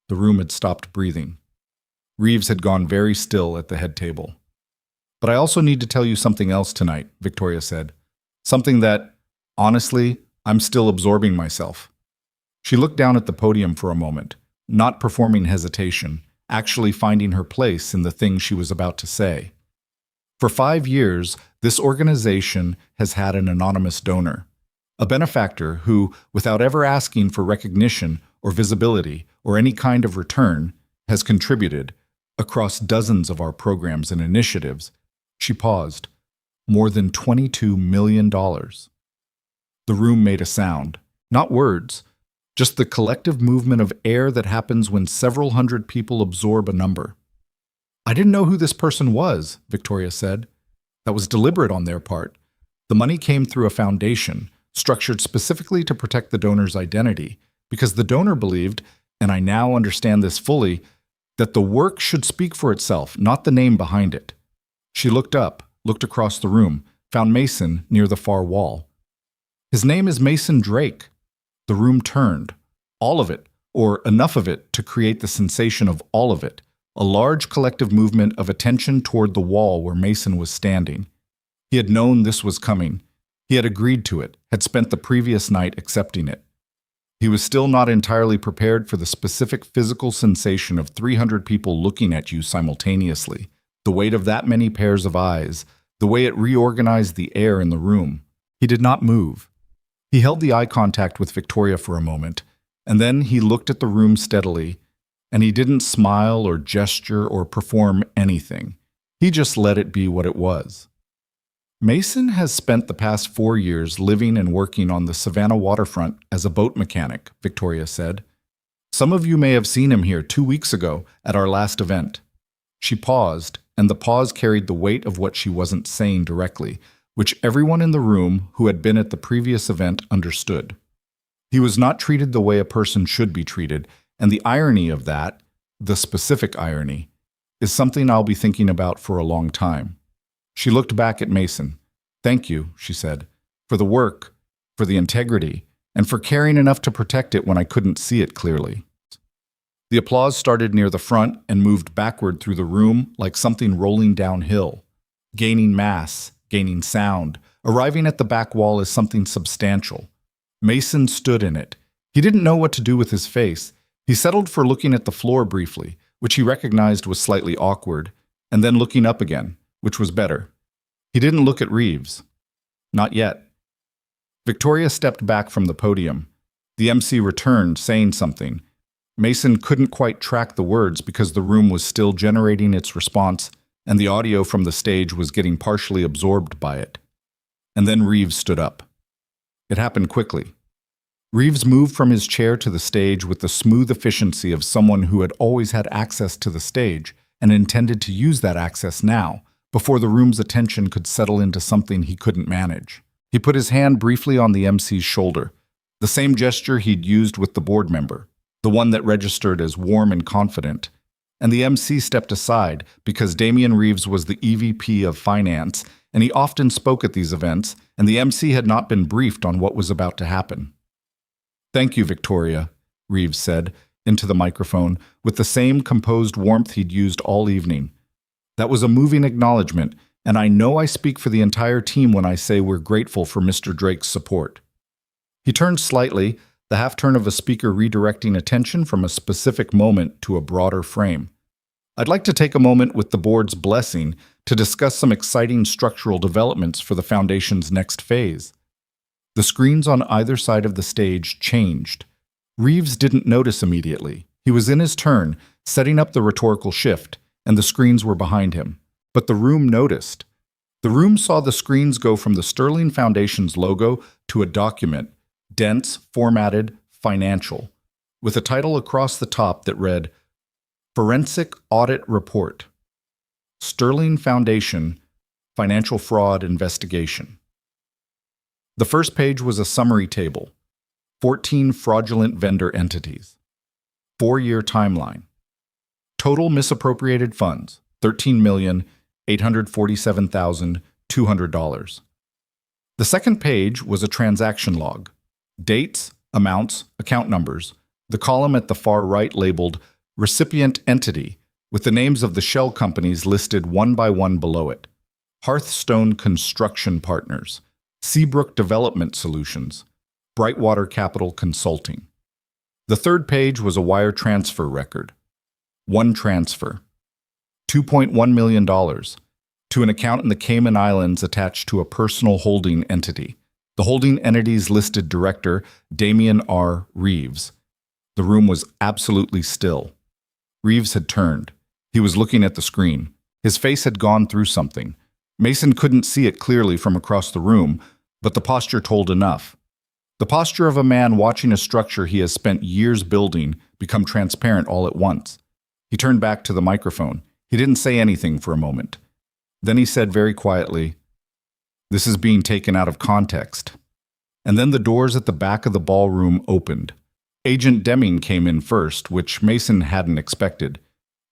The room had stopped breathing. Reeves had gone very still at the head table. But I also need to tell you something else tonight, Victoria said. Something that, honestly, I'm still absorbing myself. She looked down at the podium for a moment, not performing hesitation, actually finding her place in the thing she was about to say. For 5 years, this organization has had an anonymous donor, a benefactor who, without ever asking for recognition or visibility or any kind of return, has contributed, across dozens of our programs and initiatives. She paused. More than $22 million. The room made a sound, not words, just the collective movement of air that happens when several hundred people absorb a number. I didn't know who this person was, Victoria said. That was deliberate on their part. The money came through a foundation, structured specifically to protect the donor's identity, because the donor believed, and I now understand this fully, that the work should speak for itself, not the name behind it. She looked up, looked across the room, found Mason near the far wall. His name is Mason Drake. The room turned. All of it, or enough of it to create the sensation of all of it. A large collective movement of attention toward the wall where Mason was standing. He had known this was coming. He had agreed to it, had spent the previous night accepting it. He was still not entirely prepared for the specific physical sensation of 300 people looking at you simultaneously, the weight of that many pairs of eyes, the way it reorganized the air in the room. He did not move. He held the eye contact with Victoria for a moment, and then he looked at the room steadily, and he didn't smile or gesture or perform anything. He just let it be what it was. Mason has spent the past 4 years living and working on the Savannah waterfront as a boat mechanic, Victoria said. Some of you may have seen him here 2 weeks ago at our last event. She paused, and the pause carried the weight of what she wasn't saying directly, which everyone in the room who had been at the previous event understood. He was not treated the way a person should be treated, and the irony of that, the specific irony, is something I'll be thinking about for a long time. She looked back at Mason. "Thank you," she said, "for the work, for the integrity, and for caring enough to protect it when I couldn't see it clearly." The applause started near the front and moved backward through the room like something rolling downhill, gaining mass, gaining sound, arriving at the back wall as something substantial. Mason stood in it. He didn't know what to do with his face. He settled for looking at the floor briefly, which he recognized was slightly awkward, and then looking up again, which was better. He didn't look at Reeves. Not yet. Victoria stepped back from the podium. The MC returned, saying something. Mason couldn't quite track the words because the room was still generating its response, and the audio from the stage was getting partially absorbed by it. And then Reeves stood up. It happened quickly. Reeves moved from his chair to the stage with the smooth efficiency of someone who had always had access to the stage and intended to use that access now, before the room's attention could settle into something he couldn't manage. He put his hand briefly on the MC's shoulder, the same gesture he'd used with the board member, the one that registered as warm and confident, and the MC stepped aside because Damian Reeves was the EVP of Finance, and he often spoke at these events, and the MC had not been briefed on what was about to happen. "Thank you, Victoria," Reeves said into the microphone with the same composed warmth he'd used all evening. "That was a moving acknowledgement, and I know I speak for the entire team when I say we're grateful for Mr. Drake's support." He turned slightly, the half-turn of a speaker redirecting attention from a specific moment to a broader frame. "I'd like to take a moment with the board's blessing to discuss some exciting structural developments for the Foundation's next phase." The screens on either side of the stage changed. Reeves didn't notice immediately. He was in his turn, setting up the rhetorical shift, and the screens were behind him. But the room noticed. The room saw the screens go from the Sterling Foundation's logo to a document, dense, formatted, financial, with a title across the top that read, Forensic Audit Report, Sterling Foundation, Financial Fraud Investigation. The first page was a summary table, 14 fraudulent vendor entities, 4-year timeline, total misappropriated funds, $13,847,200. The second page was a transaction log, dates, amounts, account numbers, the column at the far right labeled Recipient Entity, with the names of the shell companies listed one by one below it. Hearthstone Construction Partners, Seabrook Development Solutions, Brightwater Capital Consulting. The third page was a wire transfer record. One transfer, $2.1 million, to an account in the Cayman Islands attached to a personal holding entity. The holding entity's listed director, Damian R. Reeves. The room was absolutely still. Reeves had turned. He was looking at the screen. His face had gone through something. Mason couldn't see it clearly from across the room, but the posture told enough. The posture of a man watching a structure he has spent years building become transparent all at once. He turned back to the microphone. He didn't say anything for a moment. Then he said very quietly, "This is being taken out of context." And then the doors at the back of the ballroom opened. Agent Deming came in first, which Mason hadn't expected.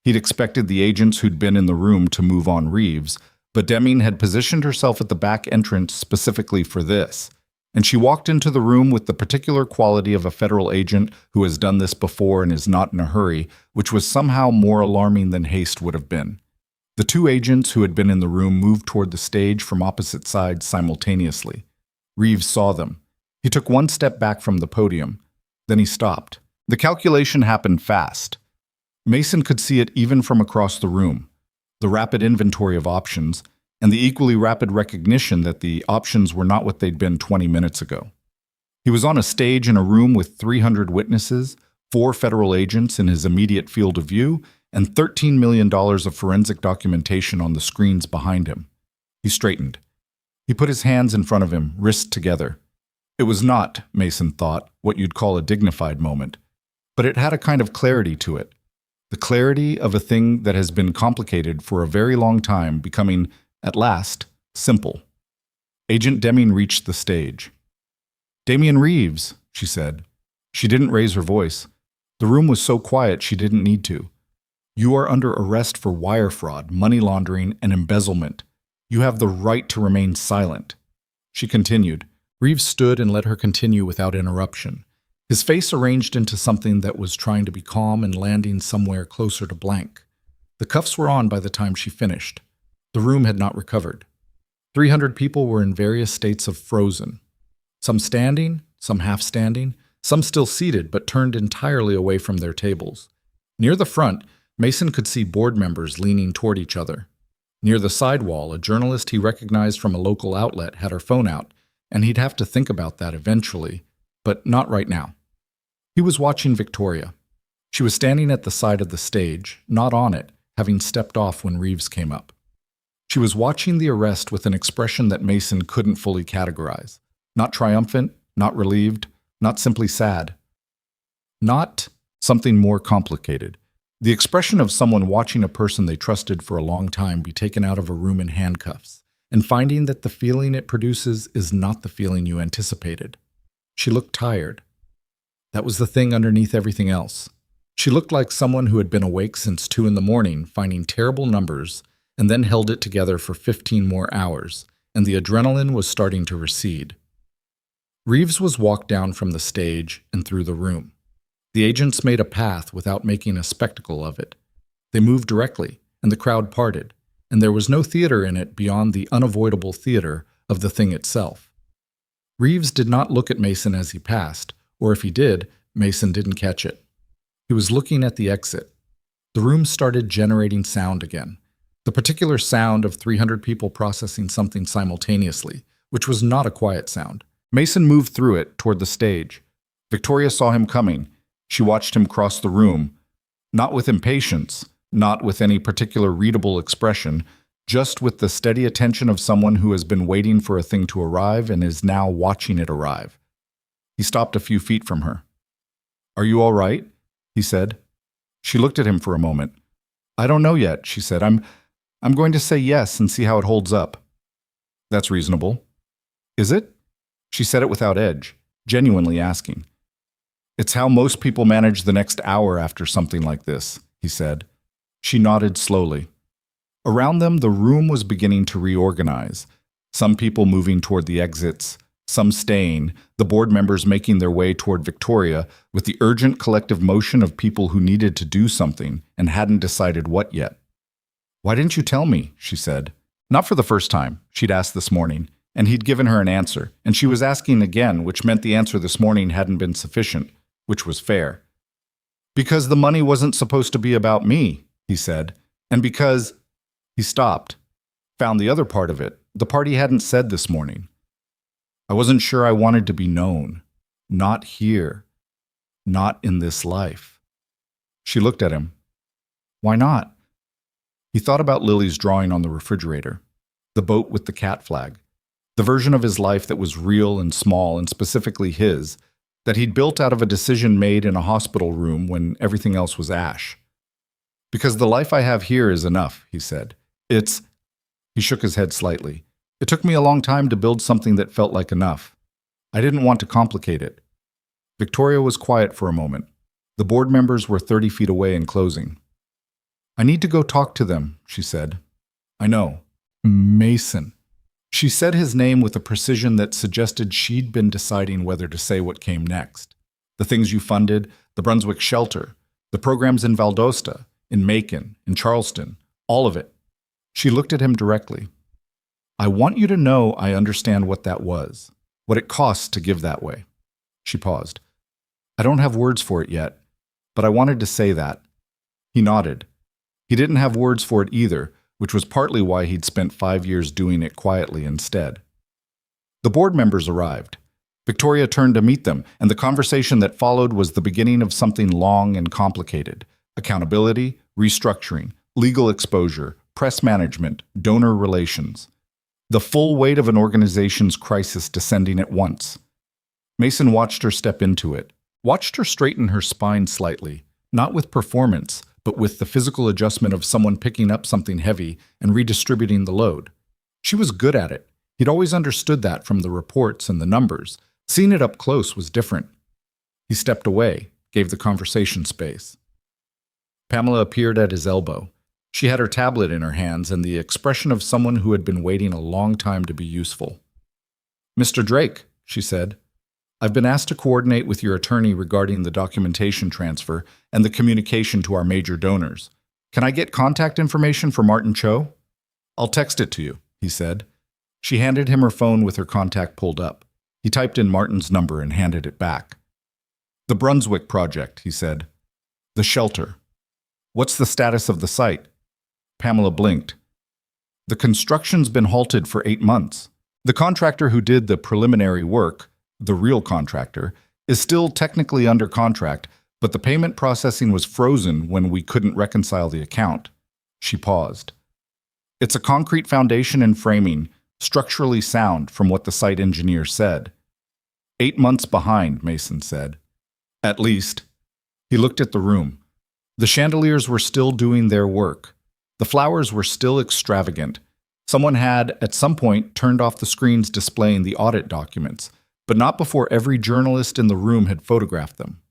He'd expected the agents who'd been in the room to move on Reeves, but Deming had positioned herself at the back entrance specifically for this, and she walked into the room with the particular quality of a federal agent who has done this before and is not in a hurry, which was somehow more alarming than haste would have been. The two agents who had been in the room moved toward the stage from opposite sides simultaneously. Reeves saw them. He took one step back from the podium. Then he stopped. The calculation happened fast. Mason could see it even from across the room. The rapid inventory of options, and the equally rapid recognition that the options were not what they'd been 20 minutes ago. He was on a stage in a room with 300 witnesses, 4 federal agents in his immediate field of view, and $13 million of forensic documentation on the screens behind him. He straightened. He put his hands in front of him, wrists together. It was not, Mason thought, what you'd call a dignified moment, but it had a kind of clarity to it. The clarity of a thing that has been complicated for a very long time becoming, at last, simple. Agent Deming reached the stage. "Damian Reeves," she said. She didn't raise her voice. The room was so quiet she didn't need to. "You are under arrest for wire fraud, money laundering, and embezzlement. You have the right to remain silent." She continued. Reeves stood and let her continue without interruption. His face arranged into something that was trying to be calm and landing somewhere closer to blank. The cuffs were on by the time she finished. The room had not recovered. 300 people were in various states of frozen. Some standing, some half-standing, some still seated but turned entirely away from their tables. Near the front, Mason could see board members leaning toward each other. Near the side wall, a journalist he recognized from a local outlet had her phone out, and he'd have to think about that eventually, but not right now. He was watching Victoria. She was standing at the side of the stage, not on it, having stepped off when Reeves came up. She was watching the arrest with an expression that Mason couldn't fully categorize. Not triumphant, not relieved, not simply sad. Not something more complicated. The expression of someone watching a person they trusted for a long time be taken out of a room in handcuffs, and finding that the feeling it produces is not the feeling you anticipated. She looked tired. That was the thing underneath everything else. She looked like someone who had been awake since 2 in the morning, finding terrible numbers, and then held it together for 15 more hours, and the adrenaline was starting to recede. Reeves was walked down from the stage and through the room. The agents made a path without making a spectacle of it. They moved directly, and the crowd parted, and there was no theater in it beyond the unavoidable theater of the thing itself. Reeves did not look at Mason as he passed, or if he did, Mason didn't catch it. He was looking at the exit. The room started generating sound again, the particular sound of 300 people processing something simultaneously, which was not a quiet sound. Mason moved through it toward the stage. Victoria saw him coming. She watched him cross the room, not with impatience, not with any particular readable expression, just with the steady attention of someone who has been waiting for a thing to arrive and is now watching it arrive. He stopped a few feet from her. "Are you all right?" he said. She looked at him for a moment. "I don't know yet," she said. I'm going to say yes and see how it holds up." "That's reasonable." "Is it?" She said it without edge, genuinely asking. "It's how most people manage the next hour after something like this," he said. She nodded slowly. Around them, the room was beginning to reorganize. Some people moving toward the exits, some staying, the board members making their way toward Victoria with the urgent collective motion of people who needed to do something and hadn't decided what yet. "Why didn't you tell me?" she said. Not for the first time, she'd asked this morning, and he'd given her an answer, and she was asking again, which meant the answer this morning hadn't been sufficient, which was fair. "Because the money wasn't supposed to be about me," he said, and because... He stopped, found the other part of it, the part he hadn't said this morning. "I wasn't sure I wanted to be known. Not here. Not in this life." She looked at him. "Why not?" He thought about Lily's drawing on the refrigerator, the boat with the cat flag, the version of his life that was real and small and specifically his, that he'd built out of a decision made in a hospital room when everything else was ash. "Because the life I have here is enough," he said. It's... He shook his head slightly. "It took me a long time to build something that felt like enough. I didn't want to complicate it." Victoria was quiet for a moment. The board members were 30 feet away and closing. "I need to go talk to them," she said. "I know. Mason." She said his name with a precision that suggested she'd been deciding whether to say what came next. The things you funded, the Brunswick shelter, the programs in Valdosta, in Macon, in Charleston, all of it. She looked at him directly. "I want you to know I understand what that was, what it costs to give that way." She paused. I don't have words for it yet, but I wanted to say that. He nodded. He didn't have words for it either, which was partly why he'd spent 5 years doing it quietly instead. The board members arrived. Victoria turned to meet them, and the conversation that followed was the beginning of something long and complicated: accountability, restructuring, legal exposure, press management, donor relations. The full weight of an organization's crisis descending at once. Mason watched her step into it, watched her straighten her spine slightly, not with performance, but with the physical adjustment of someone picking up something heavy and redistributing the load. She was good at it. He'd always understood that from the reports and the numbers. Seeing it up close was different. He stepped away, gave the conversation space. Pamela appeared at his elbow. She had her tablet in her hands and the expression of someone who had been waiting a long time to be useful. "Mr. Drake," she said, "I've been asked to coordinate with your attorney regarding the documentation transfer and the communication to our major donors. Can I get contact information for Martin Cho?" "I'll text it to you," he said. She handed him her phone with her contact pulled up. He typed in Martin's number and handed it back. "The Brunswick project," he said. "The shelter. What's the status of the site?" Pamela blinked. "The construction's been halted for 8 months. The contractor who did the preliminary work, the real contractor, is still technically under contract, but the payment processing was frozen when we couldn't reconcile the account." She paused. "It's a concrete foundation and framing, structurally sound from what the site engineer said." 8 months behind, Mason said. "At least." He looked at the room. The chandeliers were still doing their work. The flowers were still extravagant. Someone had, at some point, turned off the screens displaying the audit documents, but not before every journalist in the room had photographed them.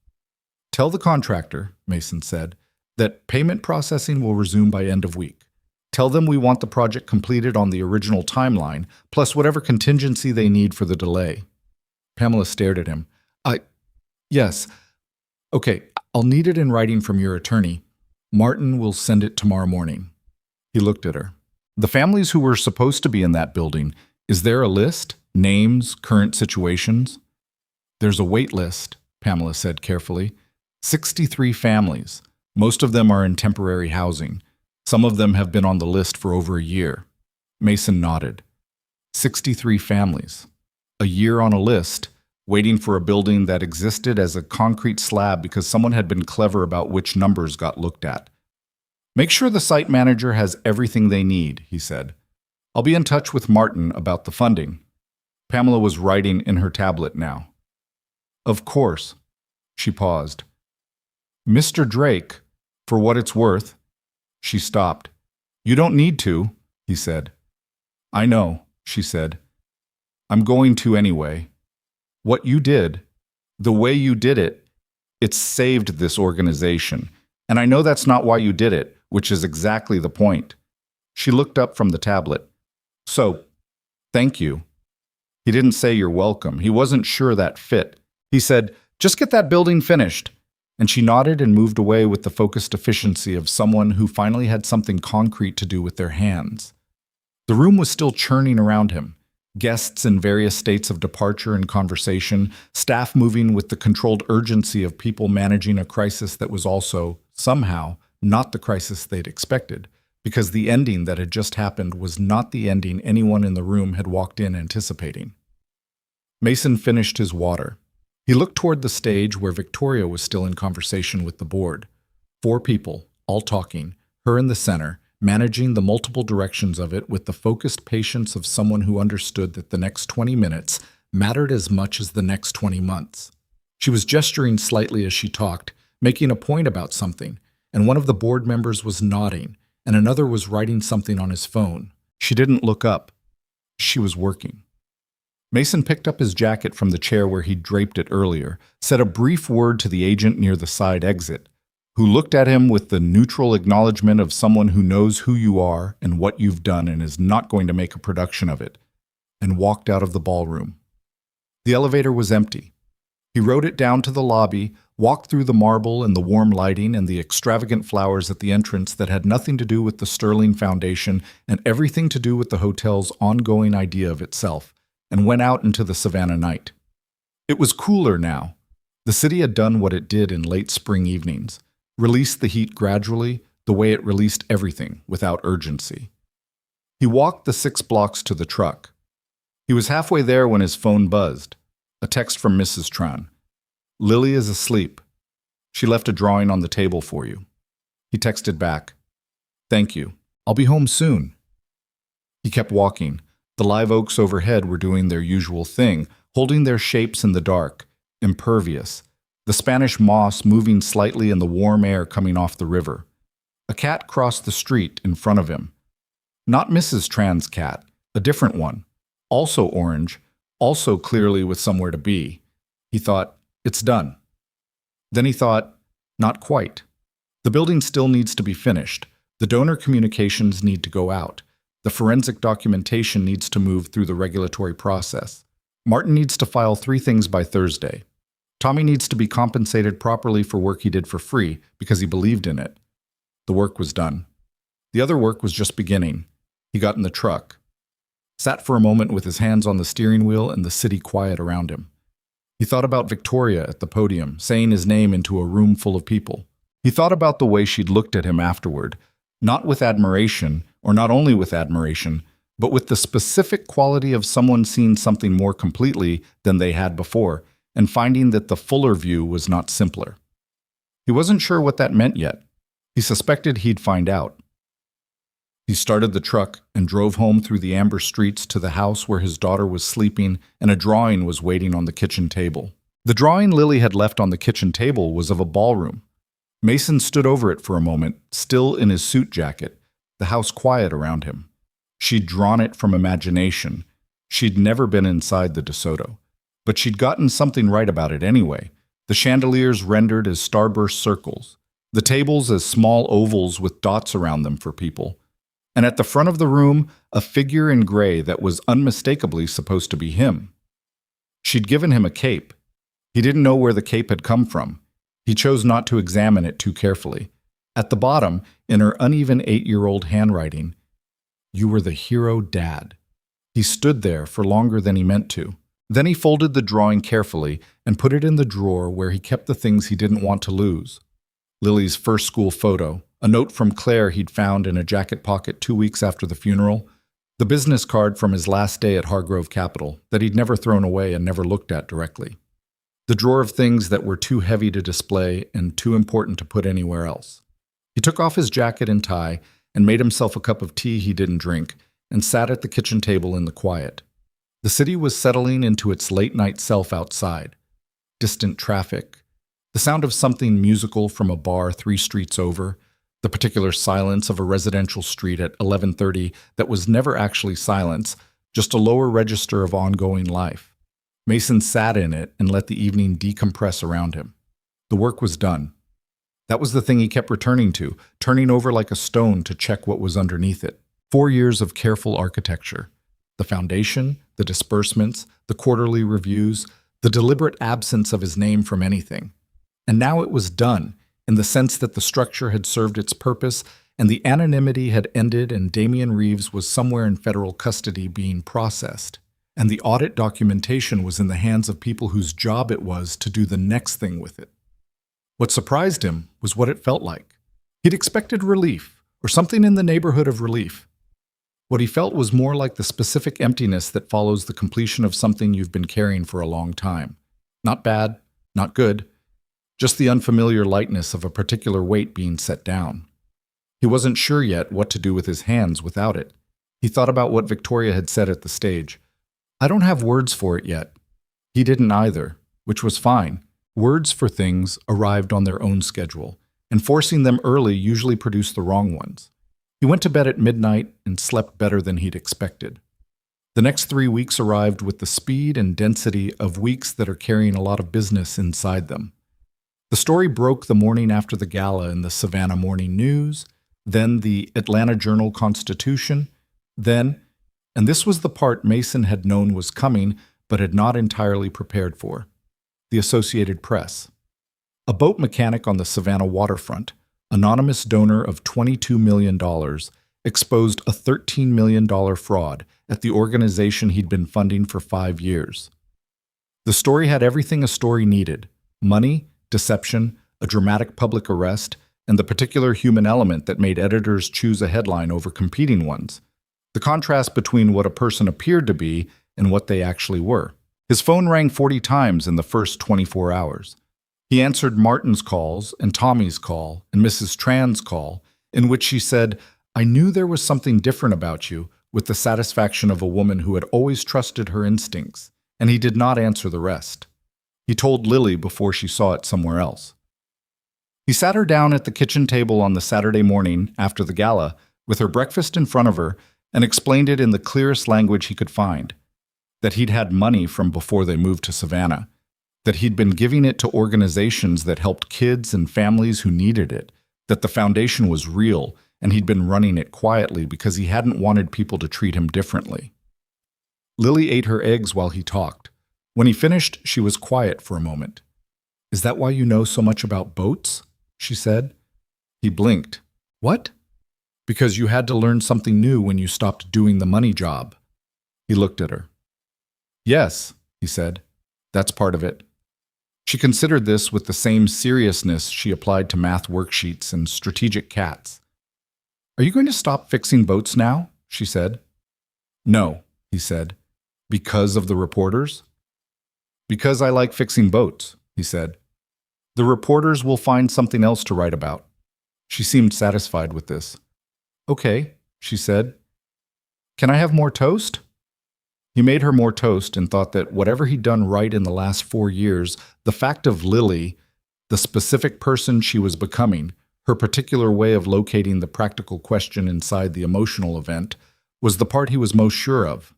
"Tell the contractor," Mason said, "that payment processing will resume by end of week. Tell them we want the project completed on the original timeline, plus whatever contingency they need for the delay." Pamela stared at him. Yes. Okay, I'll need it in writing from your attorney. Martin will send it tomorrow morning." He looked at her. "The families who were supposed to be in that building, is there a list? Names, current situations?" "There's a wait list," Pamela said carefully. 63 families. Most of them are in temporary housing. Some of them have been on the list for over a year. Mason nodded. 63 families. A year on a list, waiting for a building that existed as a concrete slab because someone had been clever about which numbers got looked at. "Make sure the site manager has everything they need," he said. "I'll be in touch with Martin about the funding." Pamela was writing in her tablet now. "Of course." She paused. "Mr. Drake, for what it's worth." She stopped. "You don't need to," he said. "I know," she said. "I'm going to anyway. What you did, the way you did it, it's saved this organization. And I know that's not why you did it, which is exactly the point." She looked up from the tablet. "So, thank you." He didn't say you're welcome. He wasn't sure that fit. He said, "Just get that building finished." And she nodded and moved away with the focused efficiency of someone who finally had something concrete to do with their hands. The room was still churning around him. Guests in various states of departure and conversation, staff moving with the controlled urgency of people managing a crisis that was also, somehow, not the crisis they'd expected, because the ending that had just happened was not the ending anyone in the room had walked in anticipating. Mason finished his water. He looked toward the stage where Victoria was still in conversation with the board. 4 people, all talking, her in the center, managing the multiple directions of it with the focused patience of someone who understood that the next 20 minutes mattered as much as the next 20 months. She was gesturing slightly as she talked, making a point about something, and one of the board members was nodding, and another was writing something on his phone. She didn't look up. She was working. Mason picked up his jacket from the chair where he'd draped it earlier, said a brief word to the agent near the side exit, who looked at him with the neutral acknowledgement of someone who knows who you are and what you've done and is not going to make a production of it, and walked out of the ballroom. The elevator was empty. He rode it down to the lobby, walked through the marble and the warm lighting and the extravagant flowers at the entrance that had nothing to do with the Sterling Foundation and everything to do with the hotel's ongoing idea of itself, and went out into the Savannah night. It was cooler now. The city had done what it did in late spring evenings, released the heat gradually, the way it released everything, without urgency. He walked the 6 blocks to the truck. He was halfway there when his phone buzzed. A text from Mrs. Tran. "Lily is asleep. She left a drawing on the table for you." He texted back, "Thank you. I'll be home soon." He kept walking. The live oaks overhead were doing their usual thing, holding their shapes in the dark, impervious. The Spanish moss moving slightly in the warm air coming off the river. A cat crossed the street in front of him. Not Mrs. Tran's cat, a different one, also orange, also clearly with somewhere to be. He thought, it's done. Then he thought, not quite. The building still needs to be finished. The donor communications need to go out. The forensic documentation needs to move through the regulatory process. Martin needs to file 3 things by Thursday. Tommy needs to be compensated properly for work he did for free because he believed in it. The work was done. The other work was just beginning. He got in the truck, sat for a moment with his hands on the steering wheel and the city quiet around him. He thought about Victoria at the podium, saying his name into a room full of people. He thought about the way she'd looked at him afterward, not with admiration, or not only with admiration, but with the specific quality of someone seeing something more completely than they had before, and finding that the fuller view was not simpler. He wasn't sure what that meant yet. He suspected he'd find out. He started the truck and drove home through the amber streets to the house where his daughter was sleeping and a drawing was waiting on the kitchen table. The drawing Lily had left on the kitchen table was of a ballroom. Mason stood over it for a moment, still in his suit jacket, the house quiet around him. She'd drawn it from imagination. She'd never been inside the DeSoto. But she'd gotten something right about it anyway. The chandeliers rendered as starburst circles. The tables as small ovals with dots around them for people. And at the front of the room, a figure in gray that was unmistakably supposed to be him. She'd given him a cape. He didn't know where the cape had come from. He chose not to examine it too carefully. At the bottom, in her uneven 8-year-old handwriting, "You were the hero, Dad." He stood there for longer than he meant to. Then he folded the drawing carefully and put it in the drawer where he kept the things he didn't want to lose. Lily's first school photo, a note from Claire he'd found in a jacket pocket 2 weeks after the funeral, the business card from his last day at Hargrove Capital that he'd never thrown away and never looked at directly. The drawer of things that were too heavy to display and too important to put anywhere else. He took off his jacket and tie and made himself a cup of tea he didn't drink and sat at the kitchen table in the quiet. The city was settling into its late-night self outside. Distant traffic, the sound of something musical from a bar 3 streets over, the particular silence of a residential street at 11:30 that was never actually silence, just a lower register of ongoing life. Mason sat in it and let the evening decompress around him. The work was done. That was the thing he kept returning to, turning over like a stone to check what was underneath it. 4 years of careful architecture. The foundation, the disbursements, the quarterly reviews, the deliberate absence of his name from anything. And now it was done, in the sense that the structure had served its purpose and the anonymity had ended and Damian Reeves was somewhere in federal custody being processed. And the audit documentation was in the hands of people whose job it was to do the next thing with it. What surprised him was what it felt like. He'd expected relief, or something in the neighborhood of relief. What he felt was more like the specific emptiness that follows the completion of something you've been carrying for a long time. Not bad, not good, just the unfamiliar lightness of a particular weight being set down. He wasn't sure yet what to do with his hands without it. He thought about what Victoria had said at the stage. "I don't have words for it yet." He didn't either, which was fine. Words for things arrived on their own schedule, and forcing them early usually produced the wrong ones. He went to bed at midnight and slept better than he'd expected. The next 3 weeks arrived with the speed and density of weeks that are carrying a lot of business inside them. The story broke the morning after the gala in the Savannah Morning News, then the Atlanta Journal-Constitution, then, and this was the part Mason had known was coming but had not entirely prepared for, the Associated Press. A boat mechanic on the Savannah waterfront, anonymous donor of $22 million, exposed a $13 million fraud at the organization he'd been funding for 5 years. The story had everything a story needed: money, deception, a dramatic public arrest, and the particular human element that made editors choose a headline over competing ones. The contrast between what a person appeared to be and what they actually were. His phone rang 40 times in the first 24 hours. He answered Martin's calls and Tommy's call and Mrs. Tran's call, in which she said, "I knew there was something different about you," with the satisfaction of a woman who had always trusted her instincts, and he did not answer the rest. He told Lily before she saw it somewhere else. He sat her down at the kitchen table on the Saturday morning after the gala, with her breakfast in front of her, and explained it in the clearest language he could find. That he'd had money from before they moved to Savannah. That he'd been giving it to organizations that helped kids and families who needed it. That the foundation was real, and he'd been running it quietly because he hadn't wanted people to treat him differently. Lily ate her eggs while he talked. When he finished, she was quiet for a moment. "Is that why you know so much about boats?" she said. He blinked. "What?" "Because you had to learn something new when you stopped doing the money job." He looked at her. "Yes," he said. "That's part of it." She considered this with the same seriousness she applied to math worksheets and strategic cats. "Are you going to stop fixing boats now?" she said. "No," he said. "Because of the reporters?" "Because I like fixing boats," he said. "The reporters will find something else to write about." She seemed satisfied with this. "Okay," she said. "Can I have more toast?" He made her more toast and thought that whatever he'd done right in the last 4 years, the fact of Lily, the specific person she was becoming, her particular way of locating the practical question inside the emotional event, was the part he was most sure of.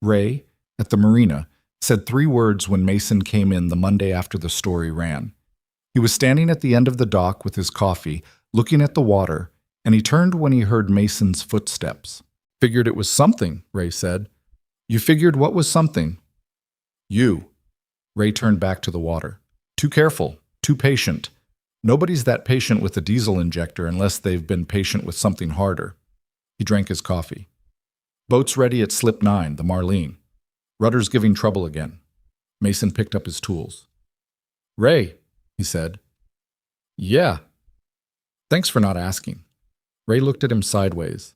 Ray, at the marina, said 3 words when Mason came in the Monday after the story ran. He was standing at the end of the dock with his coffee, looking at the water, and he turned when he heard Mason's footsteps. "Figured it was something," Ray said. "You figured what was something?" "You." Ray turned back to the water. "Too careful, too patient. Nobody's that patient with a diesel injector unless they've been patient with something harder." He drank his coffee. "Boat's ready at slip 9, the Marlene. Rudder's giving trouble again." Mason picked up his tools. "Ray," he said. "Yeah." "Thanks for not asking." Ray looked at him sideways.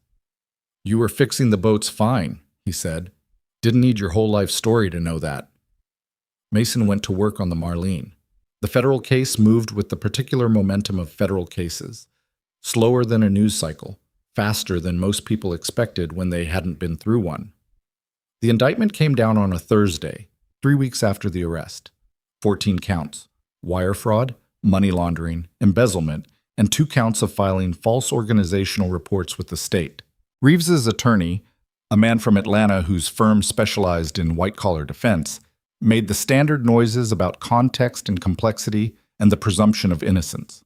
"You were fixing the boats fine," he said. "Didn't need your whole life story to know that." Mason went to work on the Marlene. The federal case moved with the particular momentum of federal cases. Slower than a news cycle, faster than most people expected when they hadn't been through one. The indictment came down on a Thursday, 3 weeks after the arrest. 14 counts: wire fraud, money laundering, embezzlement, and 2 counts of filing false organizational reports with the state. Reeves's attorney, a man from Atlanta whose firm specialized in white-collar defense, made the standard noises about context and complexity and the presumption of innocence.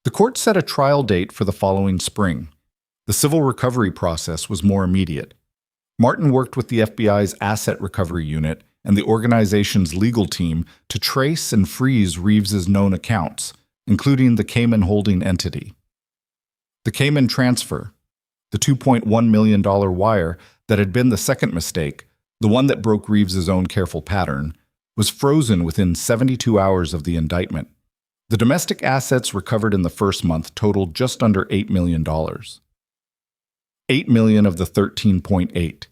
The court set a trial date for the following spring. The civil recovery process was more immediate. Martin worked with the FBI's Asset Recovery Unit and the organization's legal team to trace and freeze Reeves's known accounts, including the Cayman holding entity. The Cayman transfer, the $2.1 million wire that had been the second mistake, the one that broke Reeves's own careful pattern, was frozen within 72 hours of the indictment. The domestic assets recovered in the first month totaled just under $8 million. $8 million of the 13.8.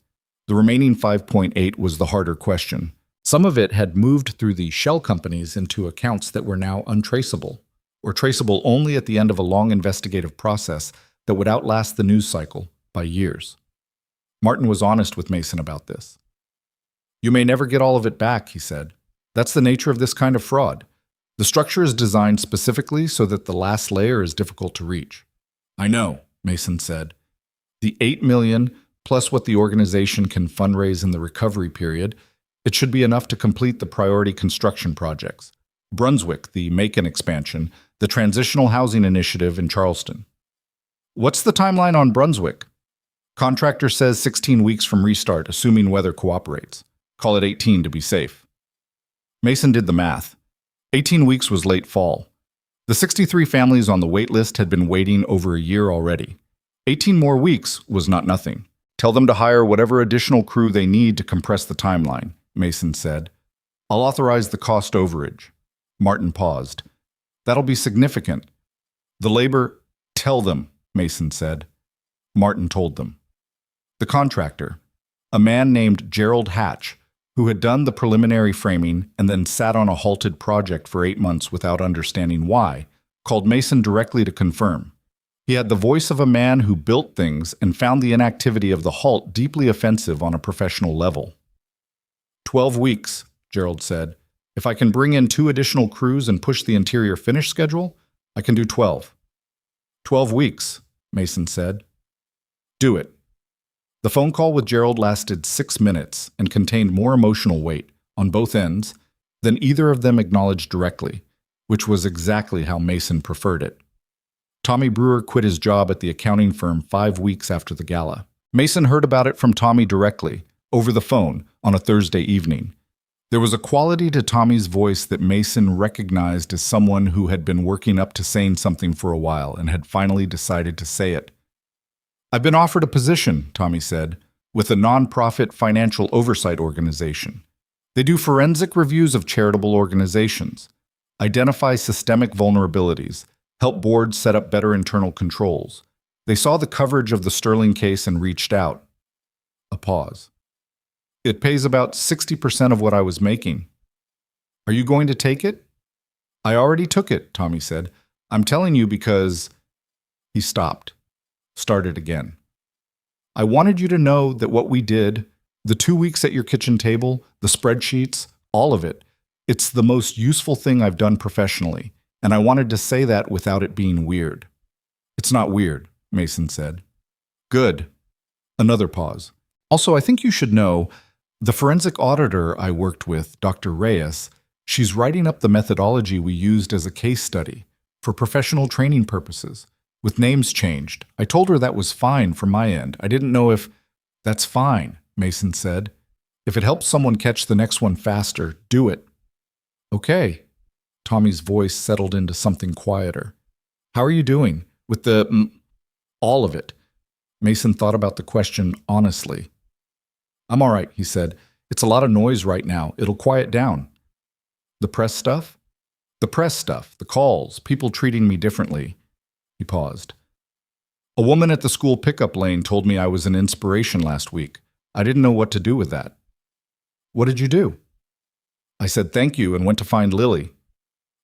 The remaining 5.8 was the harder question. Some of it had moved through the shell companies into accounts that were now untraceable, or traceable only at the end of a long investigative process that would outlast the news cycle by years. Martin was honest with Mason about this. "You may never get all of it back," he said. "That's the nature of this kind of fraud. The structure is designed specifically so that the last layer is difficult to reach." "I know," Mason said. "The $8 million plus what the organization can fundraise in the recovery period, it should be enough to complete the priority construction projects. Brunswick, the Macon expansion, the Transitional Housing Initiative in Charleston." "What's the timeline on Brunswick?" "Contractor says 16 weeks from restart, assuming weather cooperates. Call it 18 to be safe." Mason did the math. 18 weeks was late fall. The 63 families on the wait list had been waiting over a year already. 18 more weeks was not nothing. "Tell them to hire whatever additional crew they need to compress the timeline," Mason said. "I'll authorize the cost overage." Martin paused. That'll be significant. The labor, tell them, Mason said. Martin told them. The contractor, a man named Gerald Hatch, who had done the preliminary framing and then sat on a halted project for 8 months without understanding why, called Mason directly to confirm. He had the voice of a man who built things and found the inactivity of the halt deeply offensive on a professional level. 12 weeks, Gerald said. If I can bring in 2 additional crews and push the interior finish schedule, I can do 12. 12 weeks, Mason said. Do it. The phone call with Gerald lasted 6 minutes and contained more emotional weight, on both ends, than either of them acknowledged directly, which was exactly how Mason preferred it. Tommy Brewer quit his job at the accounting firm 5 weeks after the gala. Mason heard about it from Tommy directly, over the phone, on a Thursday evening. There was a quality to Tommy's voice that Mason recognized as someone who had been working up to saying something for a while and had finally decided to say it. I've been offered a position, Tommy said, with a nonprofit financial oversight organization. They do forensic reviews of charitable organizations, identify systemic vulnerabilities, help boards set up better internal controls. They saw the coverage of the Sterling case and reached out. A pause. It pays about 60% of what I was making. Are you going to take it? I already took it, Tommy said. I'm telling you because... He stopped. Started again. I wanted you to know that what we did, the 2 weeks at your kitchen table, the spreadsheets, all of it, it's the most useful thing I've done professionally, and I wanted to say that without it being weird. It's not weird, Mason said. Good. Another pause. Also, I think you should know, the forensic auditor I worked with, Dr. Reyes, she's writing up the methodology we used as a case study for professional training purposes. With names changed. I told her that was fine from my end. I didn't know if... That's fine, Mason said. If it helps someone catch the next one faster, do it. Okay. Tommy's voice settled into something quieter. How are you doing? With the... all of it. Mason thought about the question honestly. I'm all right, he said. It's a lot of noise right now. It'll quiet down. The press stuff? The press stuff, the calls, people treating me differently. He paused. A woman at the school pickup lane told me I was an inspiration last week. I didn't know what to do with that. What did you do? I said thank you and went to find Lily.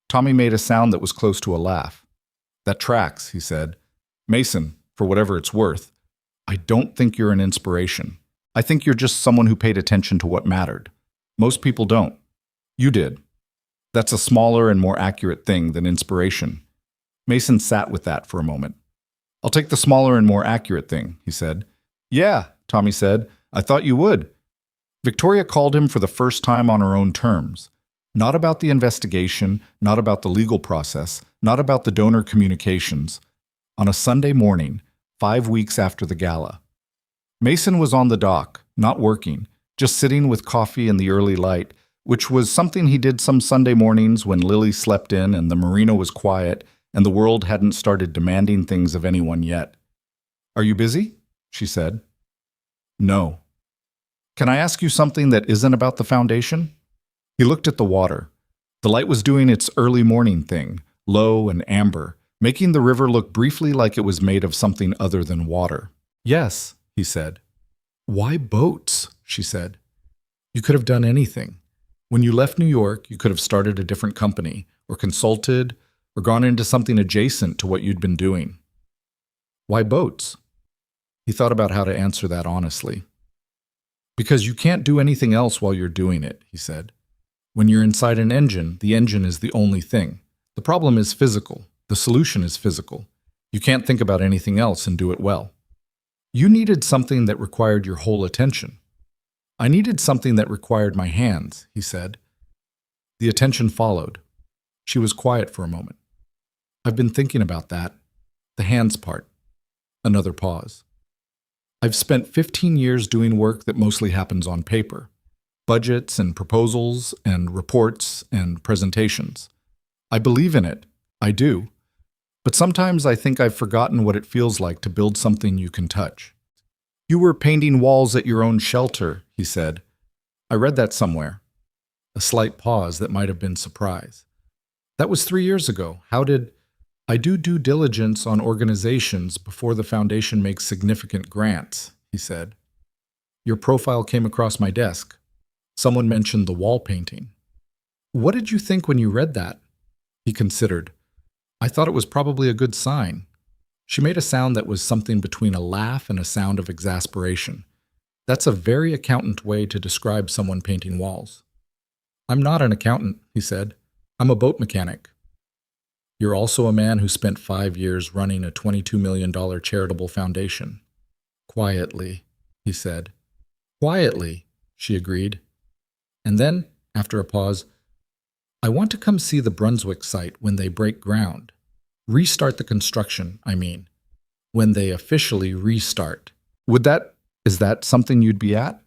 Tommy made a sound that was close to a laugh. That tracks, he said. Mason, for whatever it's worth, I don't think you're an inspiration. I think you're just someone who paid attention to what mattered. Most people don't. You did. That's a smaller and more accurate thing than inspiration. Mason sat with that for a moment. I'll take the smaller and more accurate thing, he said. Yeah, Tommy said. I thought you would. Victoria called him for the first time on her own terms. Not about the investigation, not about the legal process, not about the donor communications. On a Sunday morning, 5 weeks after the gala. Mason was on the dock, not working, just sitting with coffee in the early light, which was something he did some Sunday mornings when Lily slept in and the marina was quiet and the world hadn't started demanding things of anyone yet. Are you busy? She said. No. Can I ask you something that isn't about the foundation? He looked at the water. The light was doing its early morning thing, low and amber, making the river look briefly like it was made of something other than water. Yes, he said. Why boats? She said. You could have done anything. When you left New York, you could have started a different company, or consulted, or gone into something adjacent to what you'd been doing. Why boats? He thought about how to answer that honestly. Because you can't do anything else while you're doing it, he said. When you're inside an engine, the engine is the only thing. The problem is physical. The solution is physical. You can't think about anything else and do it well. You needed something that required your whole attention. I needed something that required my hands, he said. The attention followed. She was quiet for a moment. I've been thinking about that. The hands part. Another pause. I've spent 15 years doing work that mostly happens on paper. Budgets and proposals and reports and presentations. I believe in it. I do. But sometimes I think I've forgotten what it feels like to build something you can touch. You were painting walls at your own shelter, he said. I read that somewhere. A slight pause that might have been surprise. That was 3 years ago. How did I do due diligence on organizations before the foundation makes significant grants, he said. Your profile came across my desk. Someone mentioned the wall painting. What did you think when you read that? He considered. I thought it was probably a good sign. She made a sound that was something between a laugh and a sound of exasperation. That's a very accountant way to describe someone painting walls. I'm not an accountant, he said. I'm a boat mechanic. You're also a man who spent 5 years running a $22 million charitable foundation. Quietly, he said. Quietly, she agreed. And then, after a pause, I want to come see the Brunswick site when they break ground. Restart the construction, I mean. When they officially restart. Is that something you'd be at?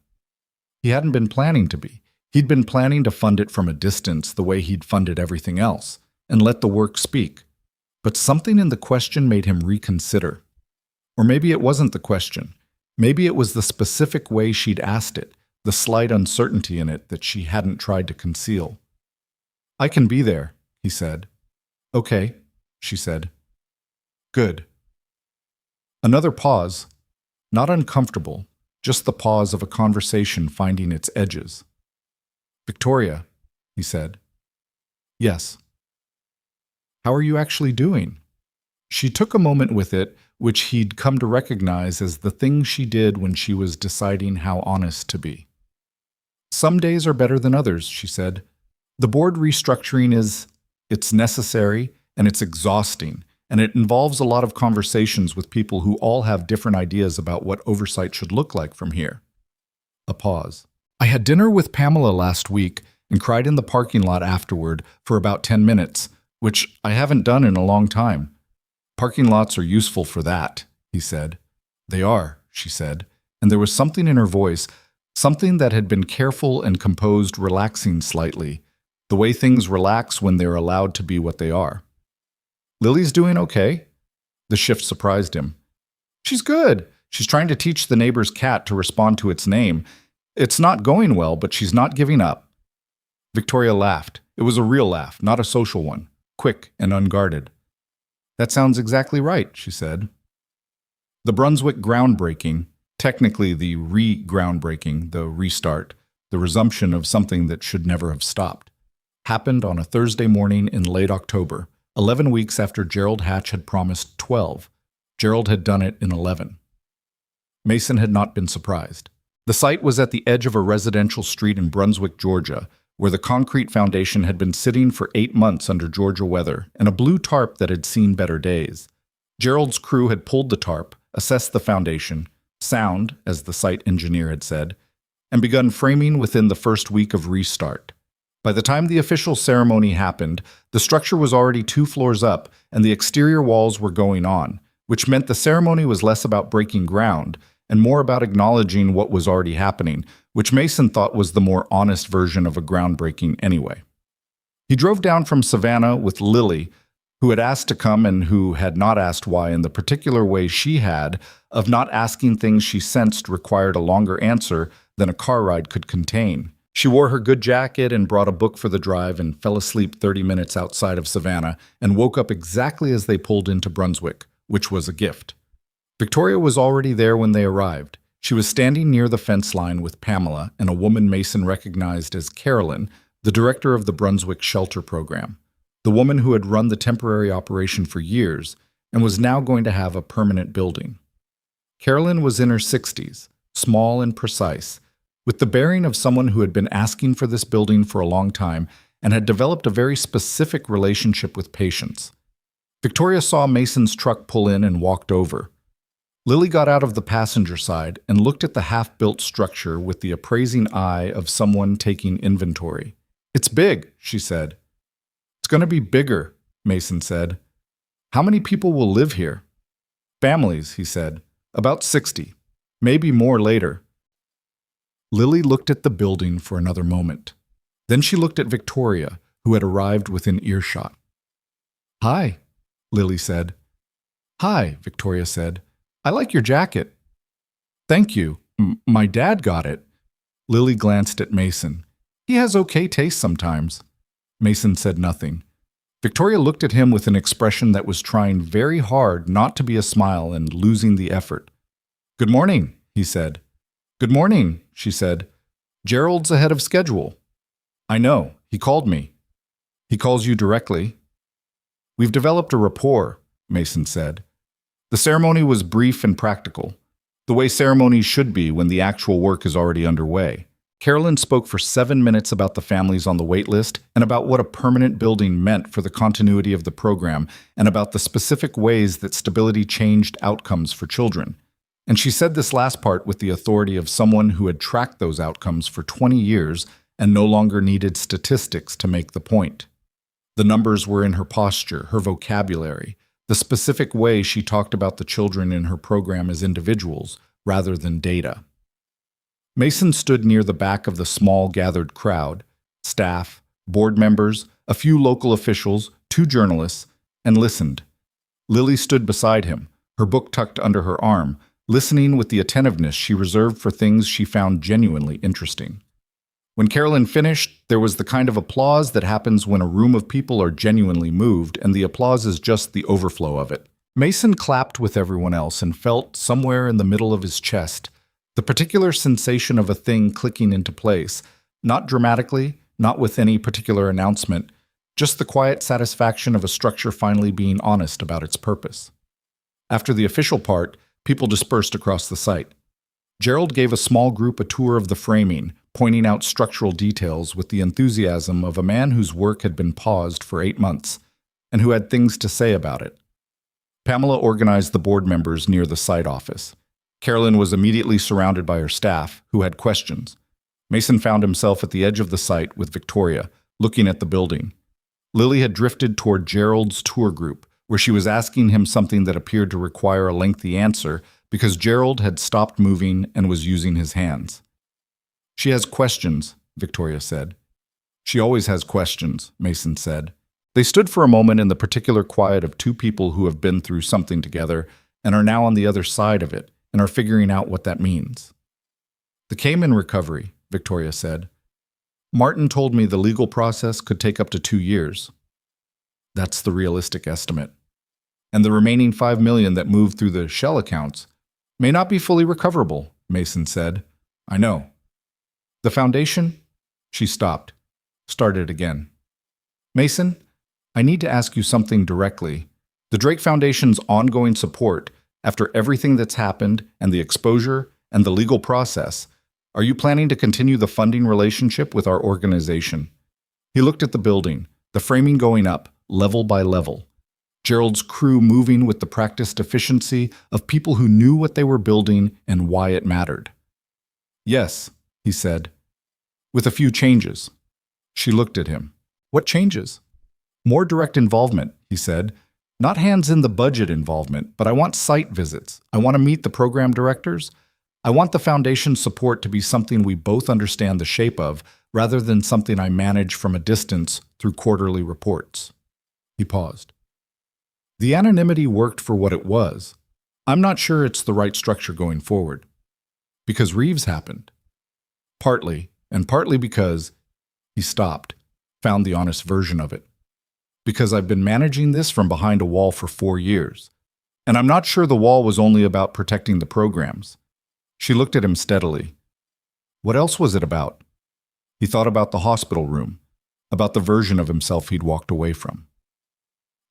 He hadn't been planning to be. He'd been planning to fund it from a distance the way he'd funded everything else, and let the work speak. But something in the question made him reconsider. Or maybe it wasn't the question. Maybe it was the specific way she'd asked it, the slight uncertainty in it that she hadn't tried to conceal. I can be there, he said. Okay, she said. Good. Another pause, not uncomfortable, just the pause of a conversation finding its edges. Victoria, he said. Yes. How are you actually doing? She took a moment with it, which he'd come to recognize as the thing she did when she was deciding how honest to be. Some days are better than others, she said. The board restructuring it's necessary and it's exhausting, and it involves a lot of conversations with people who all have different ideas about what oversight should look like from here. A pause. I had dinner with Pamela last week and cried in the parking lot afterward for about 10 minutes, which I haven't done in a long time. Parking lots are useful for that, he said. They are, she said, and there was something in her voice, something that had been careful and composed, relaxing slightly, the way things relax when they're allowed to be what they are. Lily's doing okay? The shift surprised him. She's good. She's trying to teach the neighbor's cat to respond to its name. It's not going well, but she's not giving up. Victoria laughed. It was a real laugh, not a social one, quick and unguarded. That sounds exactly right, she said. The Brunswick groundbreaking, technically the re-groundbreaking, the restart, the resumption of something that should never have stopped, happened on a Thursday morning in late October, 11 weeks after Gerald Hatch had promised 12. Gerald had done it in 11. Mason had not been surprised. The site was at the edge of a residential street in Brunswick, Georgia, where the concrete foundation had been sitting for 8 months under Georgia weather and a blue tarp that had seen better days. Gerald's crew had pulled the tarp, assessed the foundation, sound, as the site engineer had said, and begun framing within the first week of restart. By the time the official ceremony happened, the structure was already 2 floors up and the exterior walls were going on, which meant the ceremony was less about breaking ground and more about acknowledging what was already happening, which Mason thought was the more honest version of a groundbreaking anyway. He drove down from Savannah with Lily, who had asked to come and who had not asked why in the particular way she had of not asking things she sensed required a longer answer than a car ride could contain. She wore her good jacket and brought a book for the drive and fell asleep 30 minutes outside of Savannah and woke up exactly as they pulled into Brunswick, which was a gift. Victoria was already there when they arrived. She was standing near the fence line with Pamela and a woman Mason recognized as Carolyn, the director of the Brunswick Shelter Program, the woman who had run the temporary operation for years and was now going to have a permanent building. Carolyn was in her 60s, small and precise, with the bearing of someone who had been asking for this building for a long time and had developed a very specific relationship with patients. Victoria saw Mason's truck pull in and walked over. Lily got out of the passenger side and looked at the half-built structure with the appraising eye of someone taking inventory. It's big, she said. It's going to be bigger, Mason said. How many people will live here? Families, he said. About 60. Maybe more later. Lily looked at the building for another moment. Then she looked at Victoria, who had arrived within earshot. Hi, Lily said. Hi, Victoria said. I like your jacket. Thank you. My dad got it. Lily glanced at Mason. He has okay taste sometimes. Mason said nothing. Victoria looked at him with an expression that was trying very hard not to be a smile and losing the effort. "Good morning," he said. "Good morning," she said. "Gerald's ahead of schedule." "I know. He called me." "He calls you directly?" "We've developed a rapport," Mason said. The ceremony was brief and practical, the way ceremonies should be when the actual work is already underway. Carolyn spoke for 7 minutes about the families on the wait list and about what a permanent building meant for the continuity of the program and about the specific ways that stability changed outcomes for children. And she said this last part with the authority of someone who had tracked those outcomes for 20 years and no longer needed statistics to make the point. The numbers were in her posture, her vocabulary, the specific way she talked about the children in her program as individuals rather than data. Mason stood near the back of the small gathered crowd, staff, board members, a few local officials, 2 journalists, and listened. Lily stood beside him, her book tucked under her arm, listening with the attentiveness she reserved for things she found genuinely interesting. When Carolyn finished, there was the kind of applause that happens when a room of people are genuinely moved, and the applause is just the overflow of it. Mason clapped with everyone else and felt, somewhere in the middle of his chest, the particular sensation of a thing clicking into place, not dramatically, not with any particular announcement, just the quiet satisfaction of a structure finally being honest about its purpose. After the official part, people dispersed across the site. Gerald gave a small group a tour of the framing, pointing out structural details with the enthusiasm of a man whose work had been paused for 8 months, and who had things to say about it. Pamela organized the board members near the site office. Carolyn was immediately surrounded by her staff, who had questions. Mason found himself at the edge of the site with Victoria, looking at the building. Lily had drifted toward Gerald's tour group, where she was asking him something that appeared to require a lengthy answer because Gerald had stopped moving and was using his hands. "She has questions," Victoria said. "She always has questions," Mason said. They stood for a moment in the particular quiet of 2 people who have been through something together and are now on the other side of it and are figuring out what that means. "The Cayman recovery," Victoria said. "Martin told me the legal process could take up to 2 years. That's the realistic estimate. And the remaining $5 million that moved through the shell accounts may not be fully recoverable," Mason said. "I know." "The foundation?" She stopped, started again. "Mason, I need to ask you something directly. The Drake Foundation's ongoing support, after everything that's happened and the exposure and the legal process, are you planning to continue the funding relationship with our organization?" He looked at the building, the framing going up, level by level. Gerald's crew moving with the practiced efficiency of people who knew what they were building and why it mattered. "Yes," he said, "with a few changes." She looked at him. "What changes?" "More direct involvement," he said. "Not hands-in-the-budget involvement, but I want site visits. I want to meet the program directors. I want the foundation's support to be something we both understand the shape of, rather than something I manage from a distance through quarterly reports." He paused. The anonymity worked for what it was. I'm not sure it's the right structure going forward. Because Reeves happened. Partly, and partly because he stopped, found the honest version of it. Because I've been managing this from behind a wall for 4 years. And I'm not sure the wall was only about protecting the programs. She looked at him steadily. What else was it about? He thought about the hospital room, about the version of himself he'd walked away from.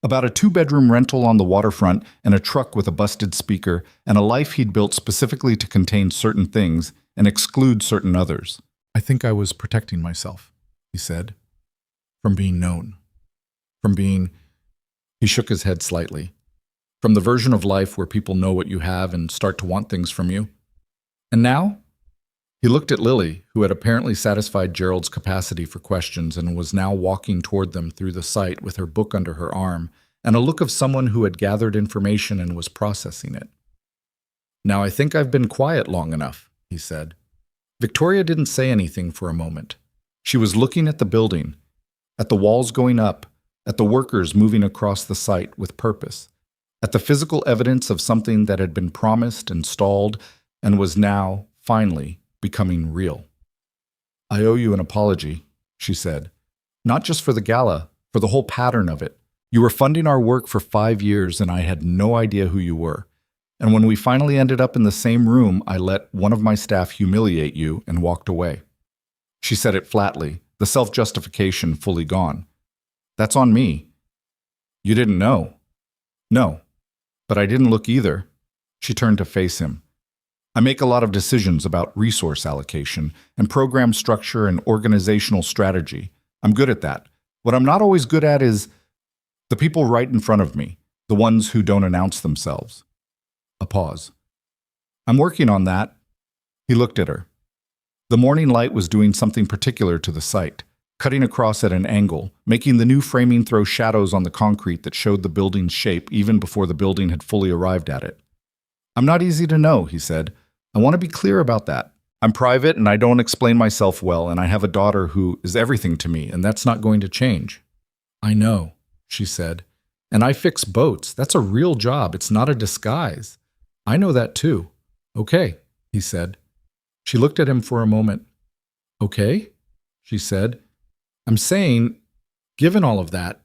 About a 2-bedroom rental on the waterfront and a truck with a busted speaker and a life he'd built specifically to contain certain things and exclude certain others. I think I was protecting myself, he said, from being known. From being, he shook his head slightly, from the version of life where people know what you have and start to want things from you. And now? He looked at Lily, who had apparently satisfied Gerald's capacity for questions and was now walking toward them through the site with her book under her arm and a look of someone who had gathered information and was processing it. Now I think I've been quiet long enough, he said. Victoria didn't say anything for a moment. She was looking at the building, at the walls going up, at the workers moving across the site with purpose, at the physical evidence of something that had been promised and stalled and was now, finally, becoming real. I owe you an apology, she said, not just for the gala, for the whole pattern of it. You were funding our work for 5 years and I had no idea who you were. And when we finally ended up in the same room, I let one of my staff humiliate you and walked away." She said it flatly, the self-justification fully gone. "That's on me." "You didn't know." "No, but I didn't look either." She turned to face him. "I make a lot of decisions about resource allocation and program structure and organizational strategy. I'm good at that. What I'm not always good at is the people right in front of me, the ones who don't announce themselves." A pause. "I'm working on that." He looked at her. The morning light was doing something particular to the site, cutting across at an angle, making the new framing throw shadows on the concrete that showed the building's shape even before the building had fully arrived at it. "I'm not easy to know," he said. "I want to be clear about that. I'm private and I don't explain myself well, and I have a daughter who is everything to me, and that's not going to change." "I know," she said. "And I fix boats. That's a real job. It's not a disguise. I know that too." "Okay," he said. She looked at him for a moment. "Okay," she said. "I'm saying, given all of that,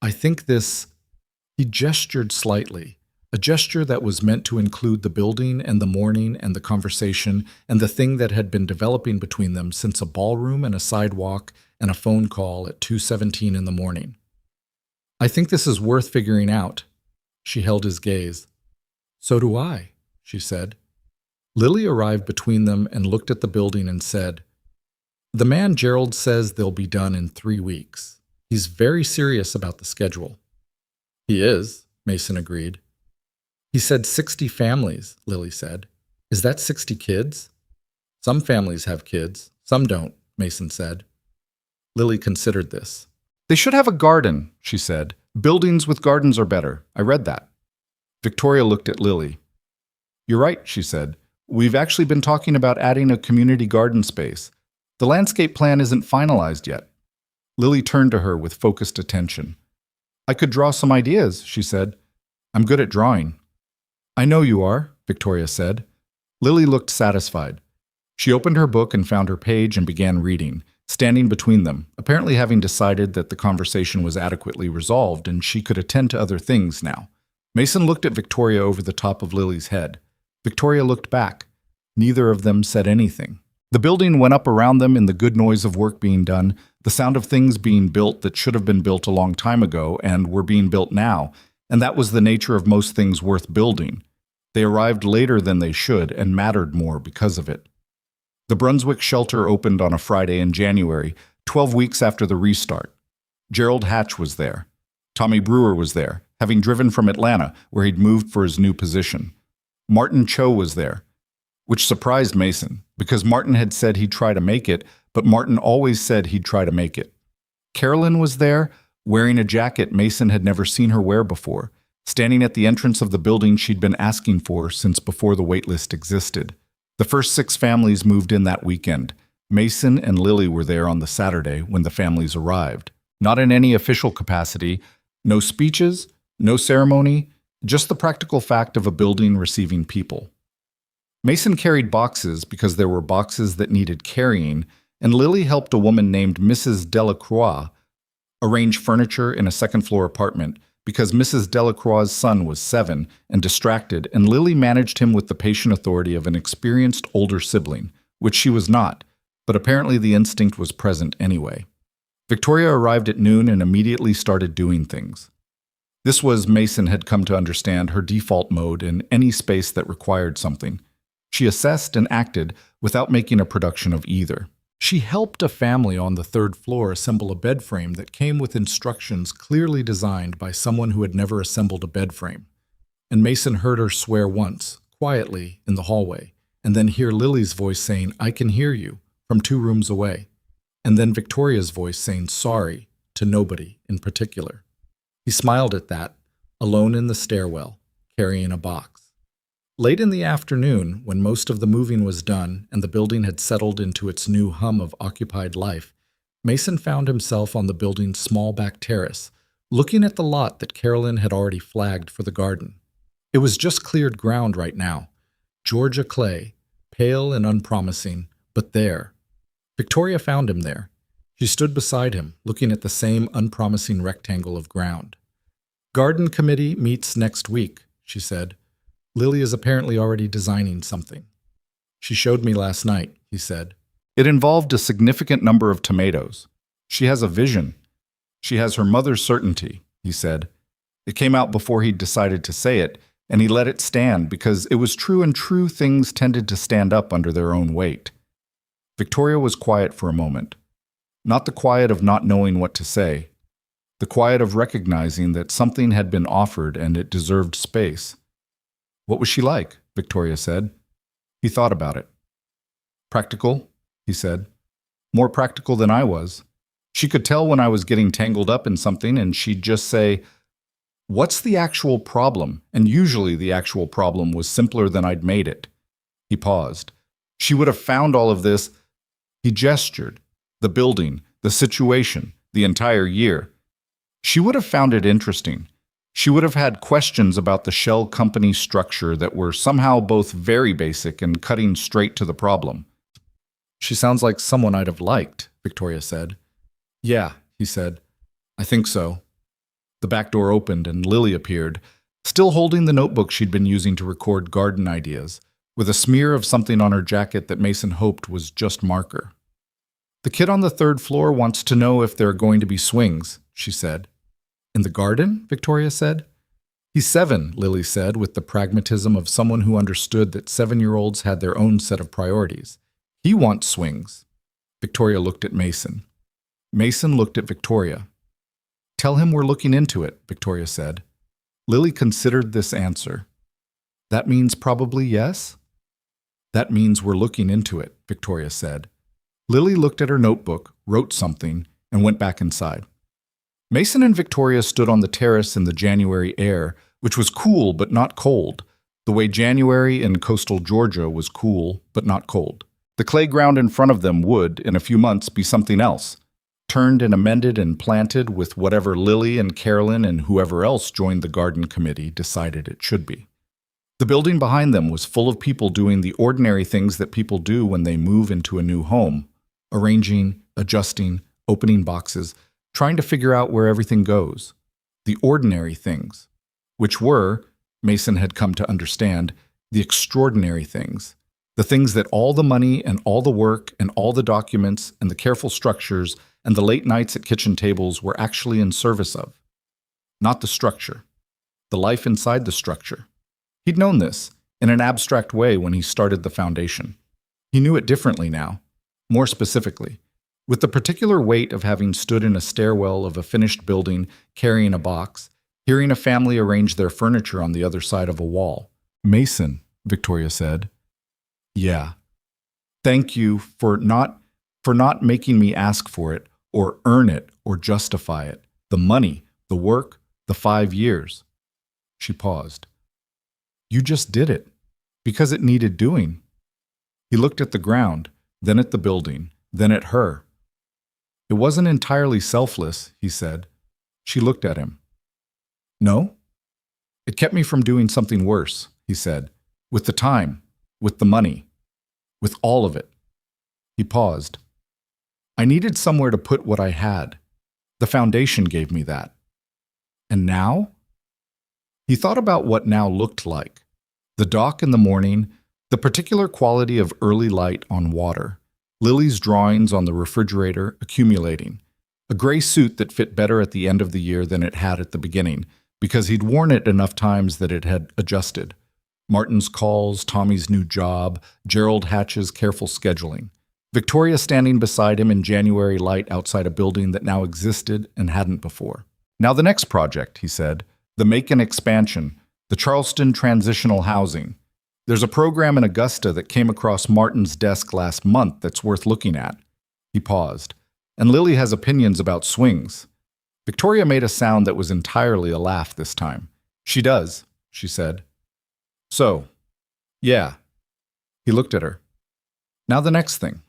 I think this—" He gestured slightly, a gesture that was meant to include the building and the morning and the conversation and the thing that had been developing between them since a ballroom and a sidewalk and a phone call at 2:17 in the morning. "I think this is worth figuring out." She held his gaze. "So do I," she said. Lily arrived between them and looked at the building and said, "The man Gerald says they'll be done in 3 weeks. He's very serious about the schedule." "He is," Mason agreed. "He said 60 families," Lily said. "Is that 60 kids?" "Some families have kids, some don't," Mason said. Lily considered this. "They should have a garden," she said. "Buildings with gardens are better. I read that." Victoria looked at Lily. "You're right," she said. "We've actually been talking about adding a community garden space. The landscape plan isn't finalized yet." Lily turned to her with focused attention. "I could draw some ideas," she said. "I'm good at drawing." "I know you are," Victoria said. Lily looked satisfied. She opened her book and found her page and began reading, standing between them, apparently having decided that the conversation was adequately resolved and she could attend to other things now. Mason looked at Victoria over the top of Lily's head. Victoria looked back. Neither of them said anything. The building went up around them in the good noise of work being done, the sound of things being built that should have been built a long time ago and were being built now, and that was the nature of most things worth building. They arrived later than they should and mattered more because of it. The Brunswick shelter opened on a Friday in January, 12 weeks after the restart. Gerald Hatch was there. Tommy Brewer was there, having driven from Atlanta, where he'd moved for his new position. Martin Cho was there, which surprised Mason, because Martin had said he'd try to make it, but Martin always said he'd try to make it. Carolyn was there, wearing a jacket Mason had never seen her wear before, standing at the entrance of the building she'd been asking for since before the waitlist existed. The first 6 families moved in that weekend. Mason and Lily were there on the Saturday when the families arrived. Not in any official capacity, no speeches, no ceremony, just the practical fact of a building receiving people. Mason carried boxes because there were boxes that needed carrying, and Lily helped a woman named Mrs. Delacroix arrange furniture in a second-floor apartment because Mrs. Delacroix's son was 7 and distracted, and Lily managed him with the patient authority of an experienced older sibling, which she was not, but apparently the instinct was present anyway. Victoria arrived at noon and immediately started doing things. This was, Mason had come to understand, her default mode in any space that required something. She assessed and acted without making a production of either. She helped a family on the 3rd floor assemble a bed frame that came with instructions clearly designed by someone who had never assembled a bed frame. And Mason heard her swear once, quietly, in the hallway, and then hear Lily's voice saying, "I can hear you," from 2 rooms away, and then Victoria's voice saying sorry to nobody in particular. He smiled at that, alone in the stairwell, carrying a box. Late in the afternoon, when most of the moving was done and the building had settled into its new hum of occupied life, Mason found himself on the building's small back terrace, looking at the lot that Carolyn had already flagged for the garden. It was just cleared ground right now. Georgia clay, pale and unpromising, but there. Victoria found him there. She stood beside him, looking at the same unpromising rectangle of ground. "Garden committee meets next week," she said. "Lily is apparently already designing something." "She showed me last night," he said. "It involved a significant number of tomatoes. She has a vision. She has her mother's certainty," he said. It came out before he'd decided to say it, and he let it stand because it was true, and true things tended to stand up under their own weight. Victoria was quiet for a moment. Not the quiet of not knowing what to say. The quiet of recognizing that something had been offered and it deserved space. "What was she like?" Victoria said. He thought about it. "Practical," he said. "More practical than I was. She could tell when I was getting tangled up in something, and she'd just say, 'What's the actual problem?' And usually the actual problem was simpler than I'd made it." He paused. "She would have found all of this." He gestured. The building, the situation, the entire year. She would have found it interesting. She would have had questions about the shell company structure that were somehow both very basic and cutting straight to the problem. "She sounds like someone I'd have liked," Victoria said. "Yeah," he said. "I think so." The back door opened and Lily appeared, still holding the notebook she'd been using to record garden ideas, with a smear of something on her jacket that Mason hoped was just marker. "The kid on the third floor wants to know if there are going to be swings," she said. "In the garden?" Victoria said. "He's 7, Lily said, with the pragmatism of someone who understood that 7-year-olds had their own set of priorities. "He wants swings." Victoria looked at Mason. Mason looked at Victoria. "Tell him we're looking into it," Victoria said. Lily considered this answer. "That means probably yes?" "That means we're looking into it," Victoria said. Lily looked at her notebook, wrote something, and went back inside. Mason and Victoria stood on the terrace in the January air, which was cool but not cold, the way January in coastal Georgia was cool but not cold. The clay ground in front of them would, in a few months, be something else, turned and amended and planted with whatever Lily and Carolyn and whoever else joined the garden committee decided it should be. The building behind them was full of people doing the ordinary things that people do when they move into a new home, arranging, adjusting, opening boxes, trying to figure out where everything goes. The ordinary things, which were, Mason had come to understand, the extraordinary things, the things that all the money and all the work and all the documents and the careful structures and the late nights at kitchen tables were actually in service of. Not the structure, the life inside the structure. He'd known this, in an abstract way when he started the foundation. He knew it differently now, more specifically, with the particular weight of having stood in a stairwell of a finished building carrying a box, hearing a family arrange their furniture on the other side of a wall. "Mason," Victoria said. "Yeah. Thank you for not making me ask for it, or earn it, or justify it. The money, the work, the 5 years." She paused. "You just did it, because it needed doing." He looked at the ground, then at the building, then at her. "It wasn't entirely selfless," he said. She looked at him. "No? It kept me from doing something worse," he said. "With the time, with the money, with all of it." He paused. "I needed somewhere to put what I had. The foundation gave me that. And now?" He thought about what now looked like. The dock in the morning, the particular quality of early light on water, Lily's drawings on the refrigerator accumulating, a gray suit that fit better at the end of the year than it had at the beginning, because he'd worn it enough times that it had adjusted. Martin's calls, Tommy's new job, Gerald Hatch's careful scheduling. Victoria standing beside him in January light outside a building that now existed and hadn't before. "Now the next project," he said, "the Macon expansion, the Charleston transitional housing. There's a program in Augusta that came across Martin's desk last month that's worth looking at." He paused. "And Lily has opinions about swings." Victoria made a sound that was entirely a laugh this time. "She does," she said. "So, yeah." He looked at her. "Now the next thing."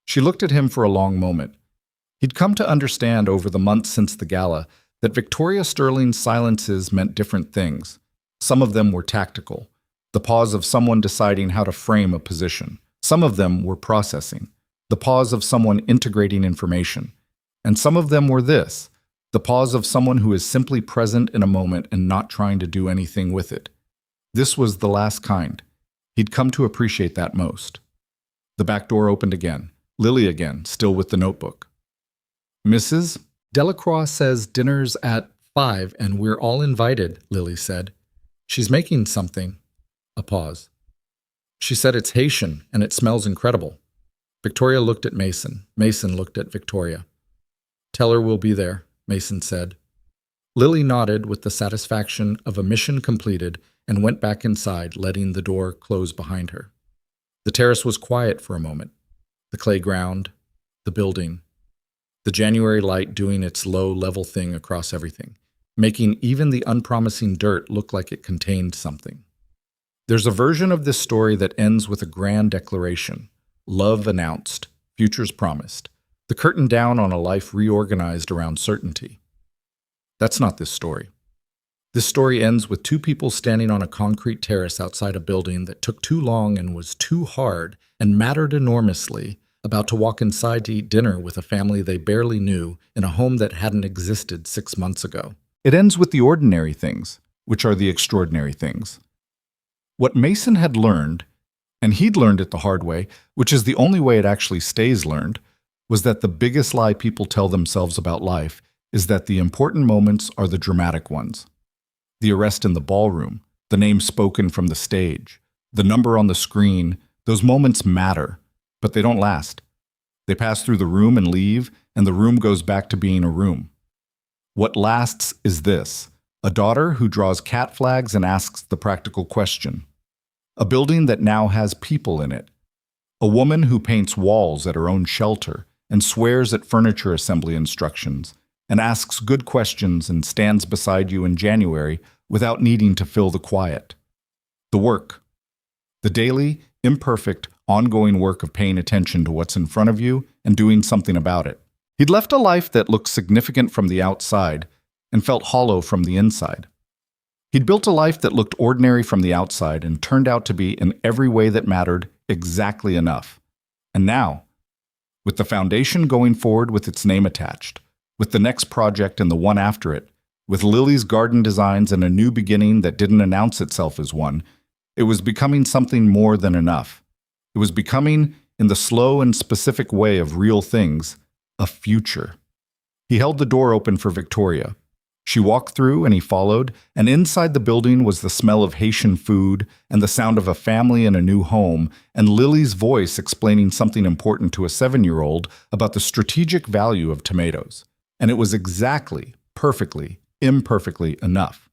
She looked at him for a long moment. He'd come to understand over the months since the gala that Victoria Sterling's silences meant different things. Some of them were tactical, the pause of someone deciding how to frame a position. Some of them were processing, the pause of someone integrating information. And some of them were this: the pause of someone who is simply present in a moment and not trying to do anything with it. This was the last kind. He'd come to appreciate that most. The back door opened again. Lily again, still with the notebook. "Mrs. Delacroix says dinner's at 5 and we're all invited," Lily said. "She's making something." A pause. "She said it's Haitian and it smells incredible." Victoria looked at Mason. Mason looked at Victoria. "Tell her we'll be there," Mason said. Lily nodded with the satisfaction of a mission completed and went back inside, letting the door close behind her. The terrace was quiet for a moment. The clay ground, the building, the January light doing its low, level thing across everything, making even the unpromising dirt look like it contained something. There's a version of this story that ends with a grand declaration: love announced, futures promised, the curtain down on a life reorganized around certainty. That's not this story. This story ends with two people standing on a concrete terrace outside a building that took too long and was too hard and mattered enormously, about to walk inside to eat dinner with a family they barely knew in a home that hadn't existed 6 months ago. It ends with the ordinary things, which are the extraordinary things. What Mason had learned, and he'd learned it the hard way, which is the only way it actually stays learned, was that the biggest lie people tell themselves about life is that the important moments are the dramatic ones. The arrest in the ballroom, the name spoken from the stage, the number on the screen, those moments matter, but they don't last. They pass through the room and leave, and the room goes back to being a room. What lasts is this: a daughter who draws cat flags and asks the practical question. A building that now has people in it. A woman who paints walls at her own shelter and swears at furniture assembly instructions and asks good questions and stands beside you in January without needing to fill the quiet. The work. The daily, imperfect, ongoing work of paying attention to what's in front of you and doing something about it. He'd left a life that looked significant from the outside and felt hollow from the inside. He'd built a life that looked ordinary from the outside and turned out to be, in every way that mattered, exactly enough. And now, with the foundation going forward with its name attached, with the next project and the one after it, with Lily's garden designs and a new beginning that didn't announce itself as one, it was becoming something more than enough. It was becoming, in the slow and specific way of real things, a future. He held the door open for Victoria. She walked through and he followed, and inside the building was the smell of Haitian food and the sound of a family in a new home, and Lily's voice explaining something important to a 7-year-old about the strategic value of tomatoes. And it was exactly, perfectly, imperfectly enough.